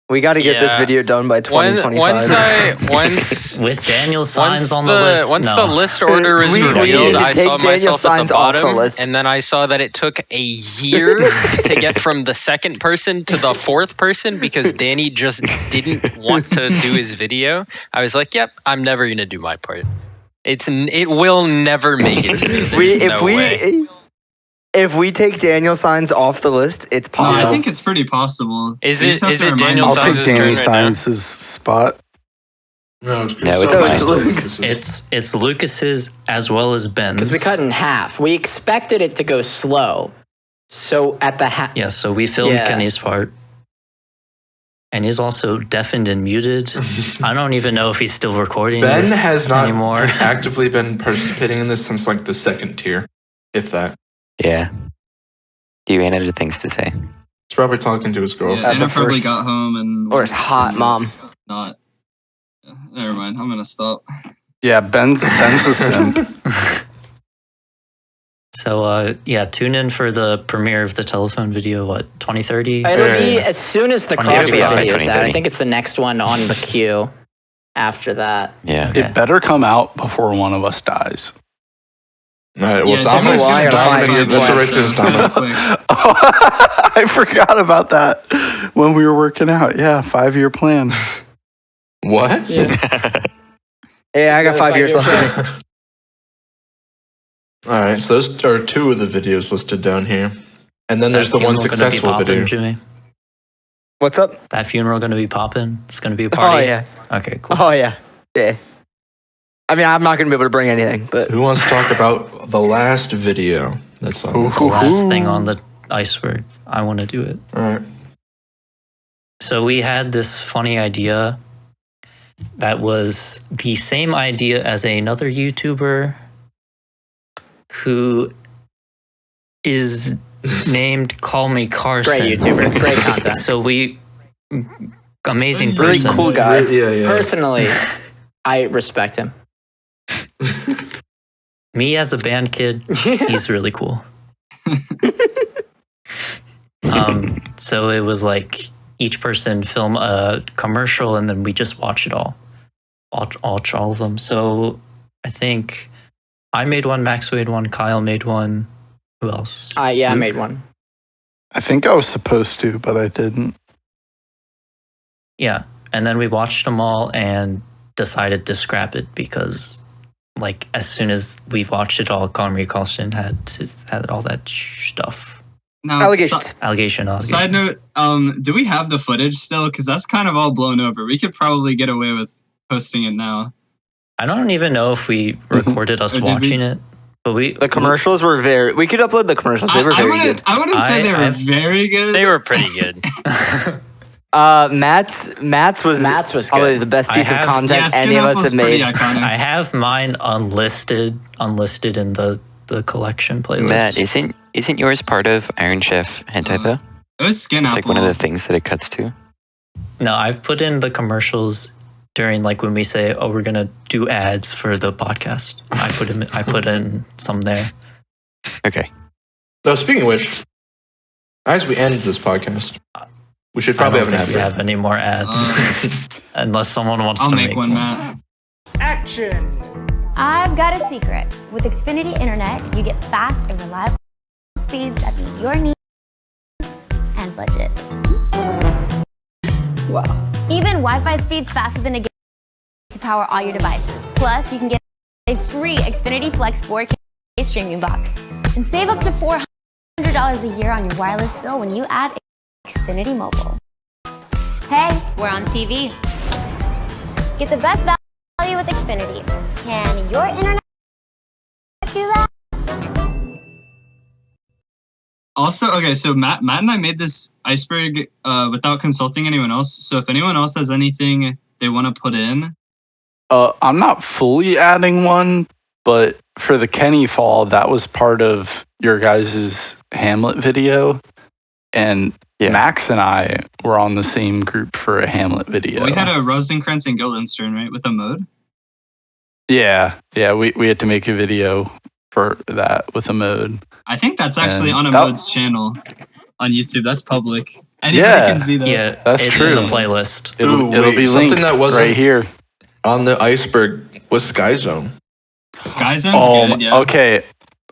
Speaker 7: We got to get this
Speaker 10: Yeah.
Speaker 7: video done by 2025.
Speaker 10: Once
Speaker 1: With Daniel's signs
Speaker 10: once
Speaker 1: on the list.
Speaker 10: once
Speaker 1: no.
Speaker 10: the list order was
Speaker 7: We need
Speaker 10: revealed,
Speaker 7: to
Speaker 10: I
Speaker 7: take
Speaker 10: saw
Speaker 7: Daniel
Speaker 10: myself at
Speaker 7: signs
Speaker 10: the
Speaker 7: off the
Speaker 10: bottom,
Speaker 7: list.
Speaker 10: and then I saw that it took a year to get from the second person to the fourth person because Danny just didn't want to do his video. I was like, "Yep, I'm never gonna do my part. It will never make it to me. There's no way."
Speaker 7: If we take Daniel signs off the list, it's
Speaker 9: No,
Speaker 7: possible.
Speaker 9: I think it's pretty possible.
Speaker 10: Is
Speaker 9: You
Speaker 10: it-
Speaker 9: just have
Speaker 10: is
Speaker 9: to
Speaker 10: it
Speaker 9: remind
Speaker 10: Daniel
Speaker 4: I'll
Speaker 9: yourself.
Speaker 4: take
Speaker 10: Signs'
Speaker 4: Danny
Speaker 10: turn right now.
Speaker 4: Science's spot.
Speaker 2: No,
Speaker 5: No, it's
Speaker 7: mine.
Speaker 2: Lucas's.
Speaker 1: It's Lucas's as well as Ben's.
Speaker 3: Because we cut in half. We expected it to go slow. So at the half.
Speaker 1: Yeah, so we filmed
Speaker 3: Yeah.
Speaker 1: Kenny's part. And he's also deafened and muted. I don't even know if he's still recording
Speaker 2: Ben
Speaker 1: this
Speaker 2: has not
Speaker 1: anymore.
Speaker 2: actively been participating in this since like the second tier, if that.
Speaker 5: Yeah. He ran out of things to say.
Speaker 2: He's probably talking to his girl.
Speaker 9: Yeah,
Speaker 7: That's
Speaker 9: Anna
Speaker 7: a
Speaker 9: probably
Speaker 7: first.
Speaker 9: got home and.
Speaker 7: Or it's hot, mom.
Speaker 9: Not. Never mind. I'm gonna stop.
Speaker 4: Yeah, Ben's a simp.
Speaker 1: So, tune in for the premiere of the telephone video, 2030?
Speaker 3: It'll be
Speaker 2: Yeah.
Speaker 3: as soon as the
Speaker 1: 2030.
Speaker 3: CrossFit
Speaker 1: Yeah, by
Speaker 3: video is out. I
Speaker 5: 2030.
Speaker 3: think it's the next one on the queue after that.
Speaker 5: Yeah.
Speaker 1: Okay.
Speaker 4: It better come out before one of us dies.
Speaker 2: All right, well,
Speaker 9: Yeah,
Speaker 2: Dominic,
Speaker 9: Jimmy's gonna die
Speaker 2: Dominic,
Speaker 9: by
Speaker 2: that's
Speaker 9: five,
Speaker 2: right for his
Speaker 9: so
Speaker 2: Dominic.
Speaker 9: quick.
Speaker 4: I forgot about that when we were working out. Yeah, 5-year plan.
Speaker 2: What?
Speaker 7: Yeah, I got 5 years left.
Speaker 2: All right, so those are two of the videos listed down here. And then there's the one
Speaker 1: funeral gonna be
Speaker 2: successful
Speaker 1: popping,
Speaker 2: video.
Speaker 1: Jimmy?
Speaker 7: What's up?
Speaker 1: That funeral going to be popping? It's going to be a
Speaker 7: Oh,
Speaker 1: party?
Speaker 7: yeah.
Speaker 1: Okay, cool.
Speaker 7: Oh, yeah. Yeah. I mean, I'm not going to be able to bring anything, but
Speaker 2: Who wants to talk about the last video that's on this?
Speaker 1: The last thing on the iceberg. I want to do it.
Speaker 2: All right.
Speaker 1: So we had this funny idea that was the same idea as another YouTuber who is named Call Me Carson.
Speaker 3: Great YouTuber. Great content.
Speaker 1: So amazing
Speaker 7: Really
Speaker 1: person.
Speaker 7: cool guy.
Speaker 2: Yeah.
Speaker 3: Personally, I respect him.
Speaker 1: Me as a band kid, he's really cool. So it was like each person film a commercial and then we just watch it all of them. So I think I made one, Max made one, Kyle made one. Who else?
Speaker 3: I
Speaker 1: Luke?
Speaker 3: made one.
Speaker 4: I think I was supposed to, but I didn't.
Speaker 1: Yeah. And then we watched them all and decided to scrap it because like as soon as we've watched it all, Connery Carlson had all that stuff.
Speaker 9: Now,
Speaker 7: Allegations.
Speaker 1: Allegation.
Speaker 9: Side note, do we have the footage still? Because that's kind of all blown over. We could probably get away with posting it now.
Speaker 1: I don't even know if we recorded us
Speaker 9: Or did we?
Speaker 1: watching it, but
Speaker 7: the commercials were very. We could upload the commercials. They were very good.
Speaker 9: I wouldn't say they were
Speaker 1: I've-
Speaker 9: very good.
Speaker 10: They were pretty good.
Speaker 7: Matt's was
Speaker 3: was
Speaker 7: probably
Speaker 3: good.
Speaker 7: the best piece
Speaker 1: I
Speaker 7: of
Speaker 1: have-
Speaker 7: content
Speaker 9: Yeah, Skin
Speaker 7: any of
Speaker 9: Up
Speaker 7: us
Speaker 9: was
Speaker 7: have
Speaker 9: pretty
Speaker 7: made.
Speaker 9: iconic.
Speaker 1: I have mine unlisted in the collection playlist.
Speaker 5: Matt, isn't yours part of Iron Chef Hentai though?
Speaker 9: It was Skin
Speaker 5: It's
Speaker 9: Apple.
Speaker 5: like one of the things that it cuts to.
Speaker 1: No, I've put in the commercials during like when we say, "Oh, we're gonna do ads for the podcast." I put in some there.
Speaker 5: Okay.
Speaker 2: So speaking of which, as we end this podcast, we should probably
Speaker 1: I
Speaker 2: have
Speaker 1: don't
Speaker 2: an
Speaker 1: think
Speaker 2: ad
Speaker 1: we
Speaker 2: break.
Speaker 1: have any more ads, unless someone wants
Speaker 9: I'll
Speaker 1: to
Speaker 9: make one, Matt.
Speaker 12: Action! I've got a secret. With Xfinity Internet, you get fast and reliable speeds that meet your needs and budget.
Speaker 3: Wow.
Speaker 12: Even Wi-Fi speeds faster than a gig to power all your devices. Plus, you can get a free Xfinity Flex 4K streaming box and save up to $400 a year on your wireless bill when you add Xfinity Mobile. Hey, we're on TV. Get the best value with Xfinity. Can your internet do that?
Speaker 9: Also, okay, so Matt and I made this Iceberg without consulting anyone else. So if anyone else has anything they want to put in,
Speaker 4: I'm not fully adding one, but for the Kenny fall, that was part of your guys' Hamlet video, and Max and I were on the same group for a Hamlet video.
Speaker 9: we had a Rosencrantz and Guildenstern, right, with a mode.
Speaker 4: Yeah, we had to make a video for that with a mode.
Speaker 9: I think that's actually
Speaker 4: And
Speaker 9: on a
Speaker 4: that-
Speaker 9: mode's channel on YouTube. That's public. Anybody can see that.
Speaker 1: Yeah,
Speaker 4: That's
Speaker 1: it's
Speaker 4: true.
Speaker 1: in the playlist.
Speaker 4: It'll
Speaker 2: wait,
Speaker 4: be
Speaker 2: something
Speaker 4: linked
Speaker 2: that wasn't-
Speaker 4: right here.
Speaker 2: On the Iceberg was Sky Zone.
Speaker 9: Sky Zone's good, yeah.
Speaker 4: Okay.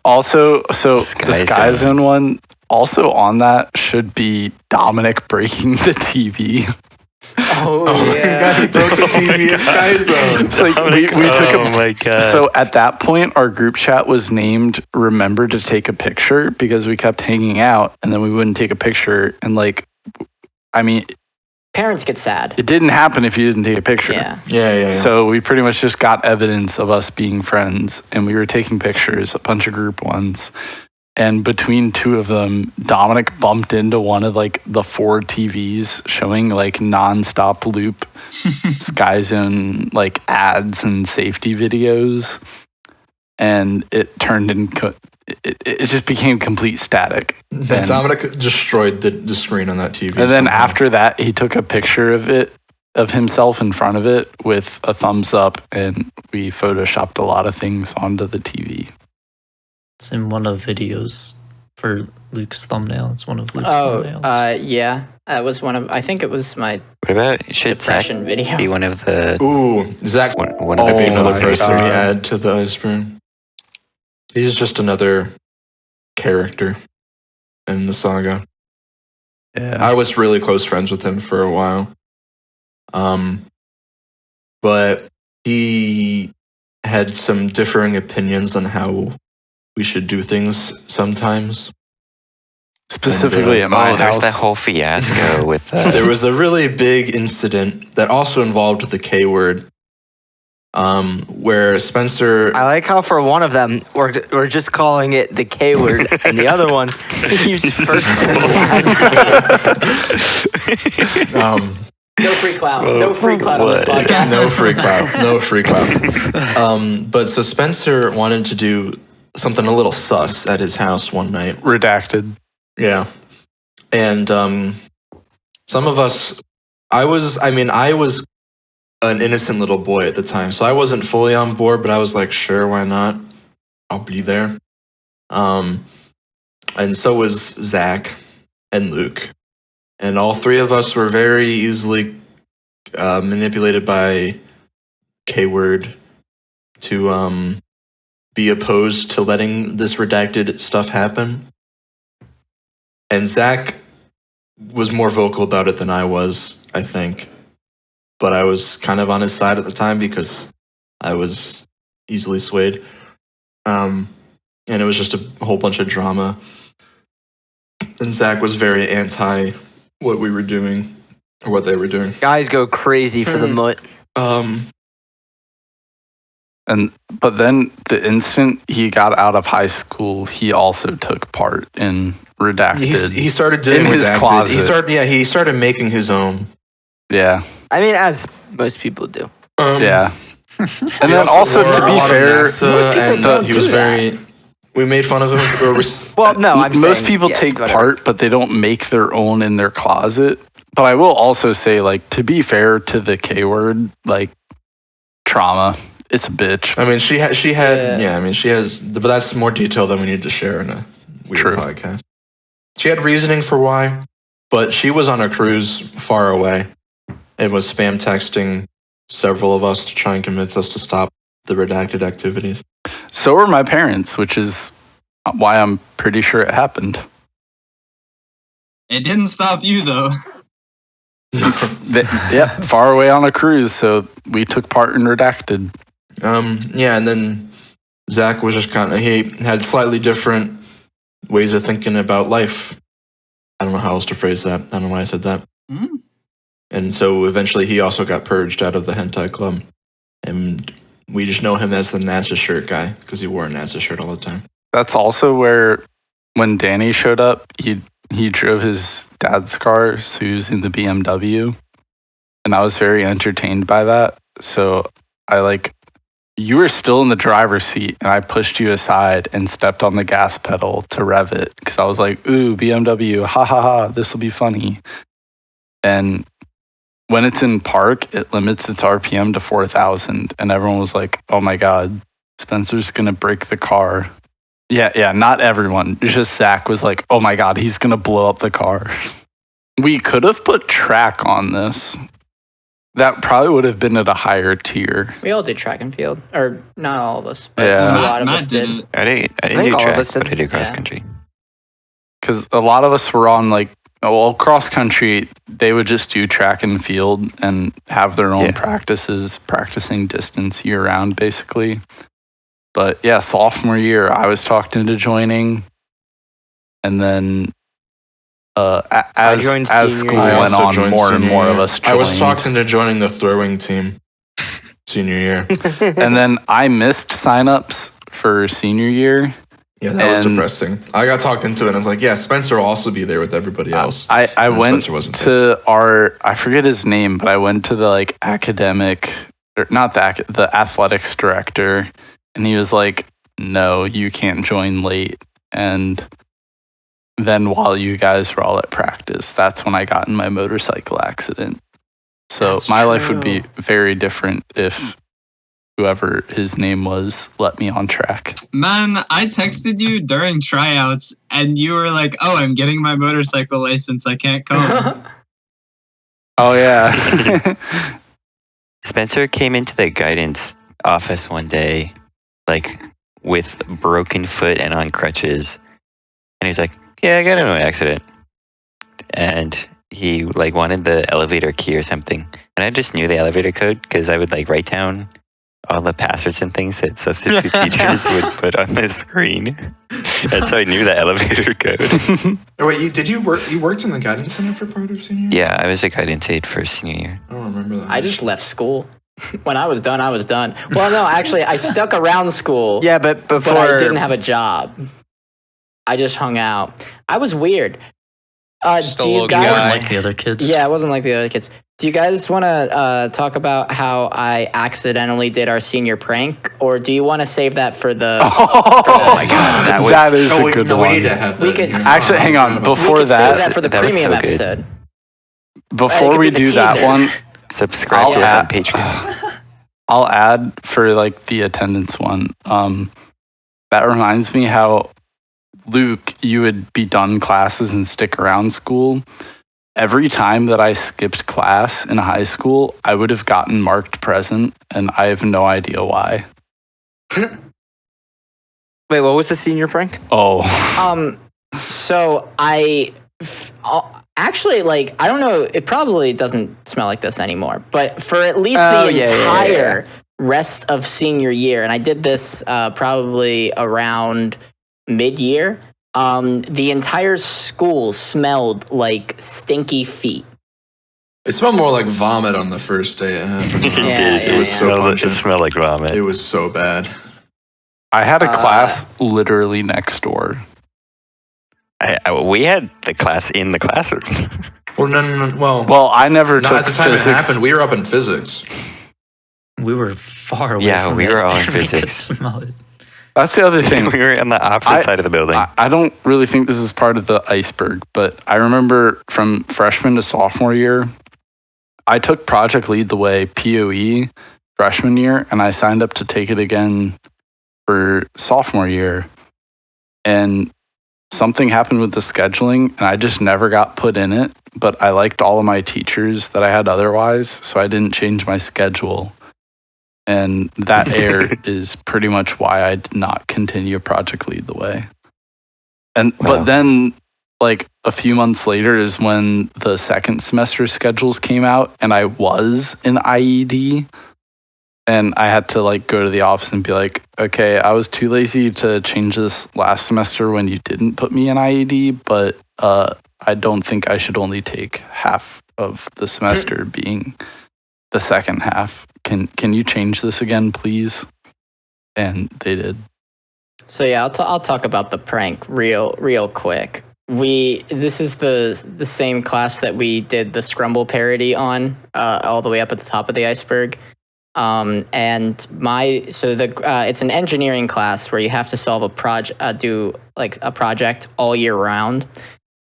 Speaker 4: Also, so
Speaker 5: Sky
Speaker 4: the Sky
Speaker 5: Zone.
Speaker 4: Zone one, also on that should be Dominic breaking the TV.
Speaker 3: Oh,
Speaker 2: my god, he broke the TV at Sky Zone.
Speaker 4: It's like we took
Speaker 5: Oh my god.
Speaker 4: So at that point, our group chat was named "Remember to take a picture" because we kept hanging out, and then we wouldn't take a picture. And like, I mean,
Speaker 3: Parents get sad.
Speaker 4: it didn't happen if you didn't take a picture.
Speaker 3: Yeah.
Speaker 2: Yeah.
Speaker 4: So we pretty much just got evidence of us being friends, and we were taking pictures, a bunch of group ones. And between two of them, Dominic bumped into one of like the 4 TVs showing like nonstop loop Sky Zone like ads and safety videos, and it turned into it just became complete static. And,
Speaker 2: Dominic destroyed the screen on that TV.
Speaker 4: and then
Speaker 2: somehow.
Speaker 4: after that, he took a picture of himself in front of it with a thumbs up, and we photoshopped a lot of things onto the TV.
Speaker 1: It's in one of videos for Luke's thumbnail. It's one of Luke's
Speaker 3: Oh,
Speaker 1: thumbnails.
Speaker 3: yeah. That was one of, I think it was my
Speaker 5: What about should Zach
Speaker 3: depression video.
Speaker 5: be one of the
Speaker 2: Ooh, Zach
Speaker 5: one of
Speaker 2: might
Speaker 5: the
Speaker 2: be
Speaker 5: people
Speaker 2: another
Speaker 5: on
Speaker 2: person we
Speaker 4: God.
Speaker 2: add to the Iceberg. He's just another character in the saga.
Speaker 4: Yeah.
Speaker 2: I was really close friends with him for a while. But he had some differing opinions on how we should do things sometimes.
Speaker 4: Specifically at my
Speaker 5: Oh, there's
Speaker 4: house.
Speaker 5: that whole fiasco with
Speaker 2: There was a really big incident that also involved the K word, where Spencer.
Speaker 7: I like how for one of them we're just calling it the K word, and the other one you first
Speaker 3: No free clout. No free clout on this podcast.
Speaker 2: No free clout. No free clout. But so Spencer wanted to do something a little sus at his house one night.
Speaker 4: Redacted.
Speaker 2: Yeah. And some of us, I was an innocent little boy at the time, so I wasn't fully on board, but I was like, sure, why not? I'll be there. And so was Zach and Luke. And all three of us were very easily manipulated by K-word to be opposed to letting this redacted stuff happen. And Zach was more vocal about it than I was, I think. But I was kind of on his side at the time because I was easily swayed. And it was just a whole bunch of drama. And Zach was very anti what we were doing, or what they were doing.
Speaker 7: guys go crazy for the mutt.
Speaker 4: But then the instant he got out of high school, he also took part in Redacted.
Speaker 2: He started doing
Speaker 4: in his
Speaker 2: redacted.
Speaker 4: closet.
Speaker 2: He started making his own.
Speaker 4: Yeah.
Speaker 7: I mean, as most people do.
Speaker 4: Yeah. And
Speaker 2: He
Speaker 4: then also,
Speaker 2: wore
Speaker 4: to
Speaker 2: a
Speaker 4: be
Speaker 2: lot of
Speaker 4: fair,
Speaker 2: NASA, and he was
Speaker 3: do that.
Speaker 2: very. We made fun of him.
Speaker 7: Well, no, I'm
Speaker 4: most
Speaker 7: saying,
Speaker 4: people
Speaker 7: yeah,
Speaker 4: take
Speaker 7: whatever.
Speaker 4: part, but they don't make their own in their closet. But I will also say, like, to be fair to the K word, like, trauma, it's a bitch.
Speaker 2: I mean, she had.
Speaker 3: Yeah.
Speaker 2: I mean, she has. But that's more detail than we need to share in a weird
Speaker 4: True.
Speaker 2: podcast. She had reasoning for why, but she was on a cruise far away and was spam texting several of us to try and convince us to stop. the redacted activities.
Speaker 4: So were my parents, which is why I'm pretty sure it happened.
Speaker 9: It didn't stop you though.
Speaker 4: Yeah, far away on a cruise, so we took part in redacted.
Speaker 2: Yeah, and then Zach was just he had slightly different ways of thinking about life. I don't know how else to phrase that. I don't know why I said that.
Speaker 9: Mm.
Speaker 2: And so eventually he also got purged out of the Hentai Club. And we just know him as the NASA shirt guy because he wore a NASA shirt all the time.
Speaker 4: That's also where, when Danny showed up, he drove his dad's car, so he was in the BMW. And I was very entertained by that. So you were still in the driver's seat, and I pushed you aside and stepped on the gas pedal to rev it because I was like, ooh, BMW, ha ha ha, this will be funny. And when it's in park, it limits its RPM to 4,000, and everyone was like, oh my god, Spencer's gonna break the car. Yeah, not everyone. Just Zach was like, oh my god, he's gonna blow up the car. We could have put track on this. That probably would have been at a higher tier.
Speaker 3: We all did track and field, or not all of us, but
Speaker 4: Yeah.
Speaker 3: a lot of
Speaker 9: Matt
Speaker 3: us did.
Speaker 9: it.
Speaker 5: I didn't
Speaker 7: think
Speaker 5: do
Speaker 7: all of
Speaker 5: track,
Speaker 7: us did.
Speaker 5: but I did cross
Speaker 3: Yeah.
Speaker 5: country.
Speaker 4: Because a lot of us were on cross country, they would just do track and field and have their own
Speaker 5: Yeah.
Speaker 4: practices, practicing distance year round, basically. But yeah, sophomore year, I was talked into joining. And then as
Speaker 7: joined
Speaker 4: school
Speaker 7: senior
Speaker 2: I
Speaker 7: year.
Speaker 4: went
Speaker 2: also
Speaker 4: on,
Speaker 2: joined
Speaker 4: more and
Speaker 2: senior
Speaker 4: more of
Speaker 2: year.
Speaker 4: us joined.
Speaker 2: I was talked into joining the throwing team senior year.
Speaker 4: And then I missed signups for senior year.
Speaker 2: Yeah, that was
Speaker 4: And-
Speaker 2: depressing. I got talked into it, and I was like, yeah, Spencer will also be there with everybody else.
Speaker 4: I
Speaker 2: And
Speaker 4: went
Speaker 2: Spencer wasn't
Speaker 4: to I forget his name, but I went to the academic, or not the athletics director, and he was like, no, you can't join late. And then while you guys were all at practice, that's when I got in my motorcycle accident. So
Speaker 3: That's
Speaker 4: my life would be
Speaker 3: true.
Speaker 4: very different if whoever his name was let me on track.
Speaker 9: Man, I texted you during tryouts and you were like, oh, I'm getting my motorcycle license. I can't come.
Speaker 4: Oh, yeah.
Speaker 5: Spencer came into the guidance office one day, with broken foot and on crutches, and he's like, "Yeah, I got into an accident," and he wanted the elevator key or something, and I just knew the elevator code because I would write down all the passwords and things that substitute teachers would put on the screen, and so I knew the elevator code.
Speaker 2: Oh, wait, you worked in the guidance center for part of senior year?
Speaker 5: Yeah, I was a guidance aide for senior year.
Speaker 2: I don't remember that.
Speaker 3: I just left school. When I was done, I was done. Well, no, actually, I stuck around school.
Speaker 7: Yeah, but before
Speaker 3: but I didn't have a job. I just hung out. I was weird.
Speaker 10: Just a
Speaker 3: Do you
Speaker 10: little
Speaker 3: guys?
Speaker 10: guy.
Speaker 1: Like the other kids.
Speaker 3: Yeah, I wasn't like the other kids. Do you guys want to talk about how I accidentally did our senior prank, or do you want to save that for the?
Speaker 4: Oh
Speaker 5: my God,
Speaker 4: that is
Speaker 2: Oh,
Speaker 4: a
Speaker 2: wait,
Speaker 4: good
Speaker 2: no,
Speaker 4: one.
Speaker 2: we need to have that.
Speaker 3: We could-
Speaker 2: here.
Speaker 4: Actually, hang on.
Speaker 3: We
Speaker 4: Before
Speaker 3: could
Speaker 4: that,
Speaker 3: save that for the
Speaker 5: that was
Speaker 3: premium
Speaker 5: so good.
Speaker 3: episode.
Speaker 4: before
Speaker 3: could
Speaker 4: we
Speaker 3: be the
Speaker 4: do that
Speaker 3: teaser.
Speaker 4: one,
Speaker 5: Subscribe to us
Speaker 4: I'll
Speaker 5: on Patreon.
Speaker 4: I'll add for the attendance one. That reminds me how Luke, you would be done classes and stick around school. Every time that I skipped class in high school, I would have gotten marked present, and I have no idea why.
Speaker 7: Wait, what was the senior prank?
Speaker 4: Oh,
Speaker 3: So actually, I don't know. It probably doesn't smell like this anymore. But for at least
Speaker 7: Oh,
Speaker 3: the
Speaker 7: yeah, yeah,
Speaker 3: entire rest of senior year, and I did this probably around mid-year. The entire school smelled like stinky feet.
Speaker 2: It smelled more like vomit on the first day it happened.
Speaker 3: Yeah,
Speaker 2: it was so
Speaker 5: It
Speaker 2: pungent.
Speaker 5: smelled like vomit.
Speaker 2: It was so bad.
Speaker 4: I had a class literally next door.
Speaker 5: We had the class in the classroom.
Speaker 2: Well, no.
Speaker 4: Well, I never
Speaker 2: not
Speaker 4: took
Speaker 2: at the time
Speaker 4: physics.
Speaker 2: it happened. We were up in physics.
Speaker 1: We were far away
Speaker 5: Yeah,
Speaker 1: from
Speaker 5: we
Speaker 1: it,
Speaker 5: were all in
Speaker 1: and we could
Speaker 5: physics.
Speaker 1: smell it.
Speaker 4: That's the other thing.
Speaker 5: We were on the opposite side of the building.
Speaker 4: I don't really think this is part of the Iceberg, but I remember from freshman to sophomore year, I took Project Lead the Way POE freshman year, and I signed up to take it again for sophomore year. And something happened with the scheduling, and I just never got put in it. But I liked all of my teachers that I had otherwise, so I didn't change my schedule. And that air is pretty much why I did not continue Project Lead the Way. But then, like, a few months later is when the second semester schedules came out, and I was in IED. And I had to, like, go to the office and be like, okay, I was too lazy to change this last semester when you didn't put me in IED, but I don't think I should only take half of the semester being the second half. Can you change this again, please? And they did.
Speaker 3: So yeah, I'll talk about the prank real quick. This is the same class that we did the Scrumble parody on, all the way up at the top of the iceberg. It's an engineering class where you have to solve a project all year round,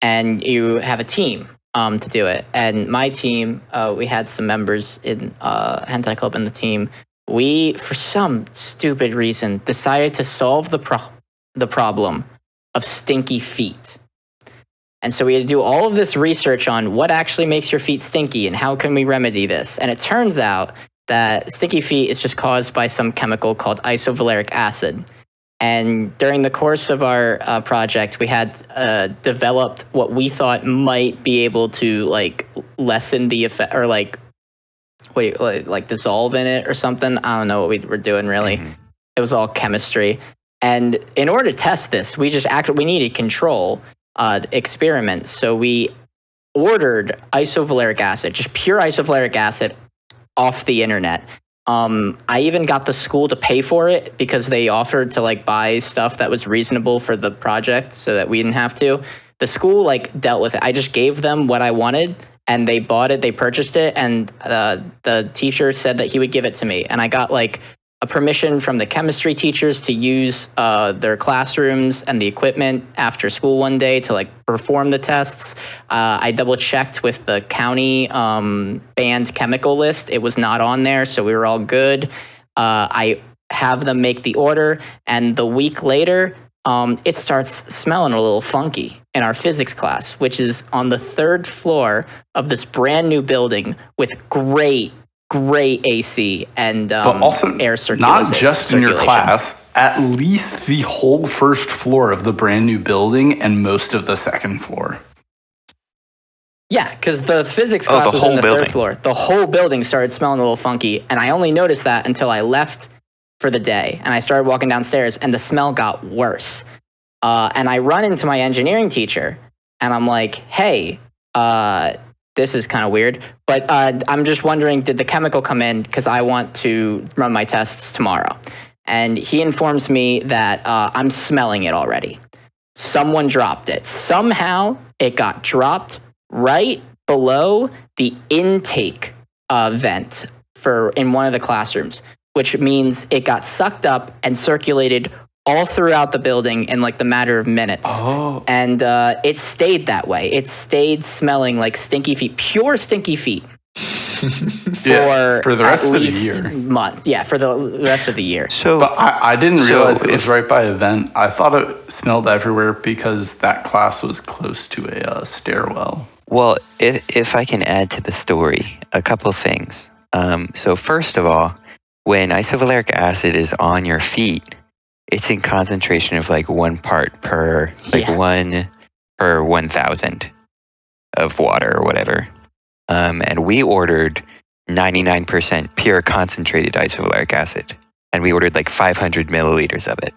Speaker 3: and you have a team to do it. And my team, we had some members in Hentai Club in the team. We, for some stupid reason, decided to solve the problem of stinky feet. And so we had to do all of this research on what actually makes your feet stinky and how can we remedy this. And it turns out that sticky feet is just caused by some chemical called isovaleric acid. And during the course of our project, we had developed what we thought might be able to like lessen the effect, or like dissolve in it or something. I don't know what we were doing really. Mm-hmm. It was all chemistry. And in order to test this, we needed control experiments. So we ordered isovaleric acid, just pure isovaleric acid, off the internet. I even got the school to pay for it because they offered to like buy stuff that was reasonable for the project so that we didn't have to. The school like dealt with it. I just gave them what I wanted and they bought it, they purchased it, and the teacher said that he would give it to me. And I got like a permission from the chemistry teachers to use their classrooms and the equipment after school one day to like perform the tests. I double checked with the county banned chemical list. It was not on there, so we were all good. I have them make the order, and the week later, it starts smelling a little funky in our physics class, which is on the 3rd floor of this brand new building with great AC and
Speaker 4: but also
Speaker 3: air circulation.
Speaker 4: Not just in your class, at least the whole 1st floor of the brand new building and most of the 2nd floor.
Speaker 3: Yeah, because the physics class was in the 3rd floor. The whole building started smelling a little funky, and I only noticed that until I left for the day, and I started walking downstairs, and the smell got worse. And I run into my engineering teacher, and I'm like, hey, this is kind of weird, but I'm just wondering, did the chemical come in? Because I want to run my tests tomorrow. And he informs me that I'm smelling it already. Someone dropped it. Somehow it got dropped right below the intake vent in one of the classrooms, which means it got sucked up and circulated all throughout the building in like the matter of minutes. Oh. And it stayed that way. It stayed smelling like stinky feet, pure stinky feet.
Speaker 4: for the rest of the year.
Speaker 3: Month. Yeah, for the rest of the year.
Speaker 4: But I didn't realize it was right by a vent. I thought it smelled everywhere because that class was close to a stairwell.
Speaker 5: Well, if I can add to the story, a couple things. So first of all, when isovaleric acid is on your feet, it's in concentration of like 1 part per 1 per 1,000 of water or whatever. And we ordered 99% pure concentrated isovaleric acid, and we ordered like 500 milliliters of it.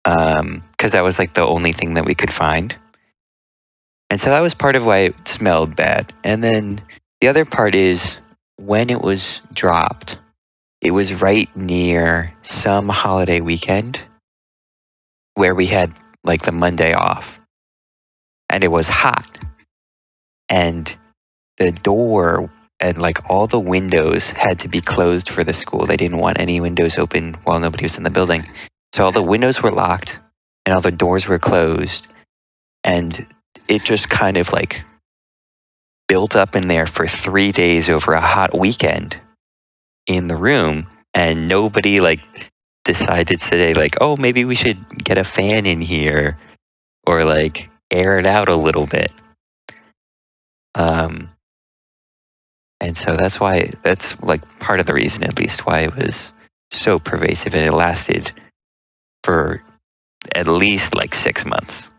Speaker 5: Because that was like the only thing that we could find. And so that was part of why it smelled bad. And then the other part is when it was dropped, it was right near some holiday weekend where we had like the Monday off, and it was hot, and the door and like all the windows had to be closed for the school. They didn't want any windows open while nobody was in the building. So all the windows were locked and all the doors were closed, and it just kind of like built up in there for 3 days over a hot weekend in the room, and nobody like decided today like, oh, maybe we should get a fan in here or like air it out a little bit. And so that's like part of the reason, at least, why it was so pervasive, and it lasted for at least like 6 months.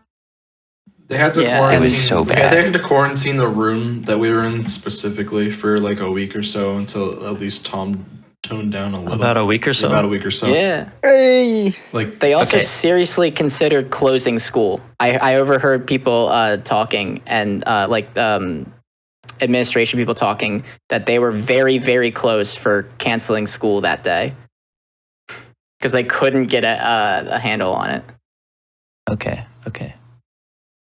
Speaker 2: They had to
Speaker 3: Yeah,
Speaker 2: quarantine.
Speaker 5: it was so
Speaker 2: They
Speaker 5: bad.
Speaker 2: had to quarantine the room that we were in specifically for like a week or so until at least Tom toned down a little.
Speaker 1: About a week or so.
Speaker 2: About a week or so.
Speaker 3: Yeah.
Speaker 7: Hey.
Speaker 2: Like
Speaker 3: They also
Speaker 1: Okay.
Speaker 3: seriously considered closing school. I overheard people talking and administration people talking that they were very, very close for canceling school that day because they couldn't get a handle on it.
Speaker 1: Okay.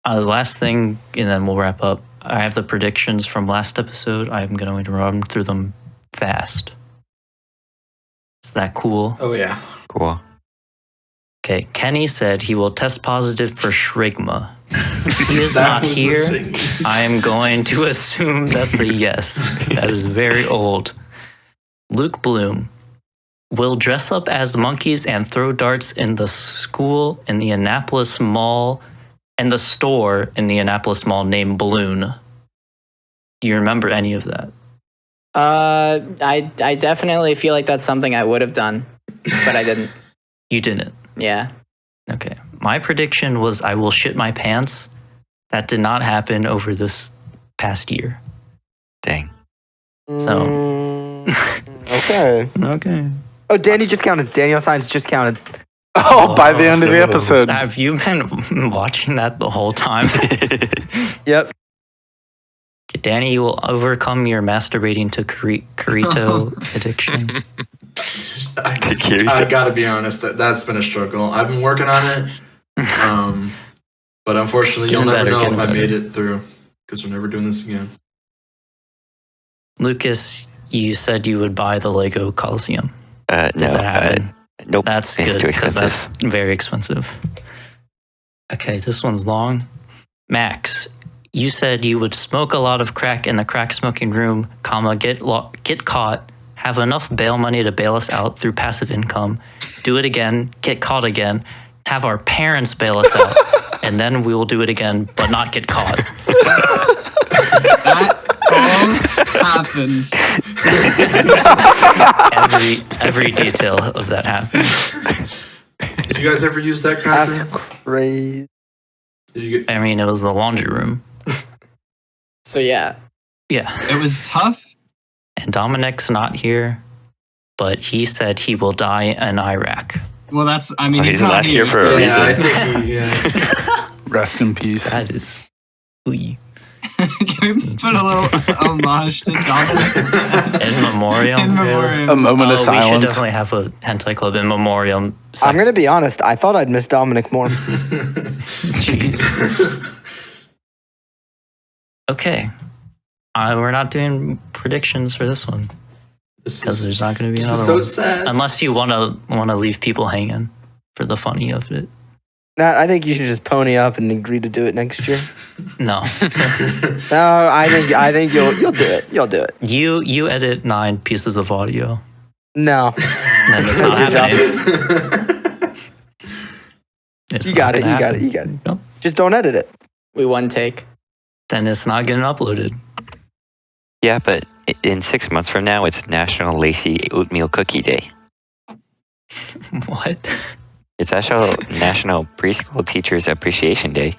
Speaker 1: The last thing, and then we'll wrap up. I have the predictions from last episode. I'm going to run through them fast. Is that cool?
Speaker 2: oh yeah.
Speaker 5: Cool.
Speaker 1: Okay, Kenny said he will test positive for Shrigma. He is
Speaker 2: That
Speaker 1: not
Speaker 2: was the
Speaker 1: here.
Speaker 2: thing.
Speaker 1: I am going to assume that's a yes. That is very old. Luke Bloom will dress up as monkeys and throw darts in the school in the Annapolis Mall and the store in the Annapolis Mall named Balloon. Do you remember any of that?
Speaker 3: I definitely feel like that's something I would have done, but I didn't.
Speaker 1: You didn't.
Speaker 3: Yeah.
Speaker 1: Okay. My prediction was I will shit my pants. That did not happen over this past year.
Speaker 5: Dang.
Speaker 1: So.
Speaker 7: Okay.
Speaker 1: Okay.
Speaker 7: Oh, Danny just counted. Daniel Signs just counted.
Speaker 4: Oh, by the end of the episode.
Speaker 1: Have you been watching that the whole time?
Speaker 7: Yep.
Speaker 1: Okay, Danny, you will overcome your masturbating to Corito addiction.
Speaker 2: I gotta be honest. That's been a struggle. I've been working on it. But unfortunately, you'll
Speaker 1: Getting
Speaker 2: never
Speaker 1: better,
Speaker 2: know if I
Speaker 1: getting
Speaker 2: made
Speaker 1: better.
Speaker 2: it through because we're never doing this again.
Speaker 1: Lucas, you said you would buy the Lego Coliseum. Did
Speaker 5: No.
Speaker 1: that happen?
Speaker 5: Nope.
Speaker 1: That's
Speaker 5: it's
Speaker 1: good
Speaker 5: too
Speaker 1: because
Speaker 5: expensive.
Speaker 1: that's very expensive. Okay, this one's long. Max, you said you would smoke a lot of crack in the crack smoking room, comma, get caught, have enough bail money to bail us out through passive income, do it again, get caught again, have our parents bail us out, and then we will do it again, but not get caught.
Speaker 9: That all happened.
Speaker 1: Every detail of that happened.
Speaker 2: Did you guys ever use that cracker?
Speaker 7: That's crazy.
Speaker 2: Did you get?
Speaker 1: I mean, it was the laundry room.
Speaker 3: So yeah.
Speaker 1: Yeah.
Speaker 9: It was tough.
Speaker 1: And Dominic's not here, but he said he will die in Iraq.
Speaker 9: Well, that's. I mean,
Speaker 5: Oh,
Speaker 9: he's not here
Speaker 5: for a
Speaker 9: so-
Speaker 2: Yeah, I
Speaker 5: reason.
Speaker 2: think yeah.
Speaker 4: Rest in peace.
Speaker 1: That is. Ooh.
Speaker 9: Can we put a little homage to Dominic?
Speaker 1: In memoriam.
Speaker 9: In memoriam.
Speaker 4: A moment of
Speaker 1: We should
Speaker 4: silence.
Speaker 1: definitely have a Hentai Club in memoriam.
Speaker 7: I'm gonna be honest. I thought I'd miss Dominic more.
Speaker 1: Jesus. Okay. We're not doing predictions for this one
Speaker 2: This
Speaker 1: because
Speaker 2: is
Speaker 1: there's not going to be
Speaker 2: this is
Speaker 1: another
Speaker 2: so
Speaker 1: one.
Speaker 2: sad.
Speaker 1: Unless you want to leave people hanging for the funny of it.
Speaker 7: Nat, I think you should just pony up and agree to do it next year.
Speaker 1: No.
Speaker 7: No, I think you'll do it. You'll do it.
Speaker 1: You edit 9 pieces of audio.
Speaker 7: No,
Speaker 1: Then it's
Speaker 7: That's
Speaker 1: not
Speaker 7: your job.
Speaker 1: happening. It's
Speaker 7: you
Speaker 1: not
Speaker 7: got it.
Speaker 1: gonna
Speaker 7: You got
Speaker 1: happen.
Speaker 7: it. You got it.
Speaker 1: Nope.
Speaker 7: Just don't edit it.
Speaker 3: We one take.
Speaker 1: Then it's not getting uploaded.
Speaker 5: Yeah, but in 6 months from now, it's National Lacy Oatmeal Cookie Day.
Speaker 1: What?
Speaker 5: It's actually National Preschool Teachers Appreciation Day.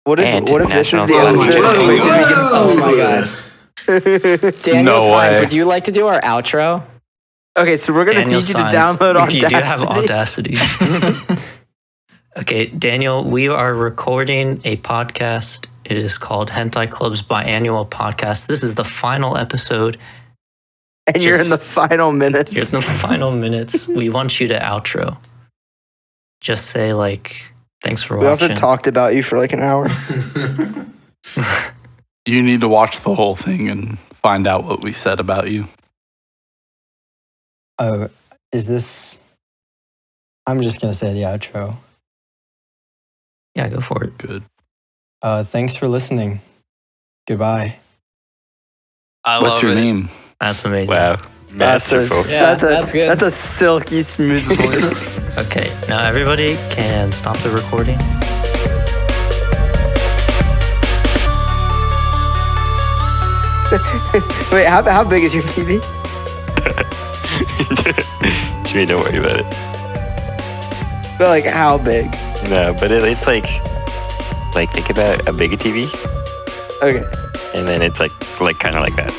Speaker 7: What if
Speaker 5: And
Speaker 7: this is
Speaker 5: National
Speaker 7: the
Speaker 5: Science
Speaker 7: answer?
Speaker 5: Day.
Speaker 7: Wait, did we get-
Speaker 3: Oh my god. Daniel
Speaker 4: No
Speaker 3: Signs,
Speaker 4: way.
Speaker 3: would you like to do our outro?
Speaker 7: Okay, so we're gonna
Speaker 1: Daniel
Speaker 7: need you to
Speaker 1: Signs,
Speaker 7: download Audacity.
Speaker 1: You do have Audacity. Okay, Daniel, we are recording a podcast. It is called Hentai Club's Biannual Podcast. This is the final episode.
Speaker 7: And you're in the
Speaker 1: Just-
Speaker 7: final minutes.
Speaker 1: You're in the final minutes. We want you to outro. Just say, like, thanks for
Speaker 7: We also
Speaker 1: watching.
Speaker 7: talked about you for like an hour.
Speaker 4: You need to watch the whole thing and find out what we said about you.
Speaker 13: Oh, is this? I'm just gonna say the outro.
Speaker 1: Yeah, go for it.
Speaker 4: Good.
Speaker 13: Thanks for listening. Goodbye.
Speaker 10: I
Speaker 4: What's
Speaker 10: love
Speaker 4: your
Speaker 10: it.
Speaker 4: name?
Speaker 1: That's amazing.
Speaker 5: Wow. Masterful.
Speaker 3: Yeah, that's good.
Speaker 7: That's a silky smooth voice.
Speaker 1: Okay, now everybody can stop the recording.
Speaker 7: Wait, how big is your TV?
Speaker 5: Jimmy, don't worry about it.
Speaker 7: But like, how big?
Speaker 5: No, but it's like think about a bigger TV,
Speaker 7: Okay.
Speaker 5: and then it's like kind of like that.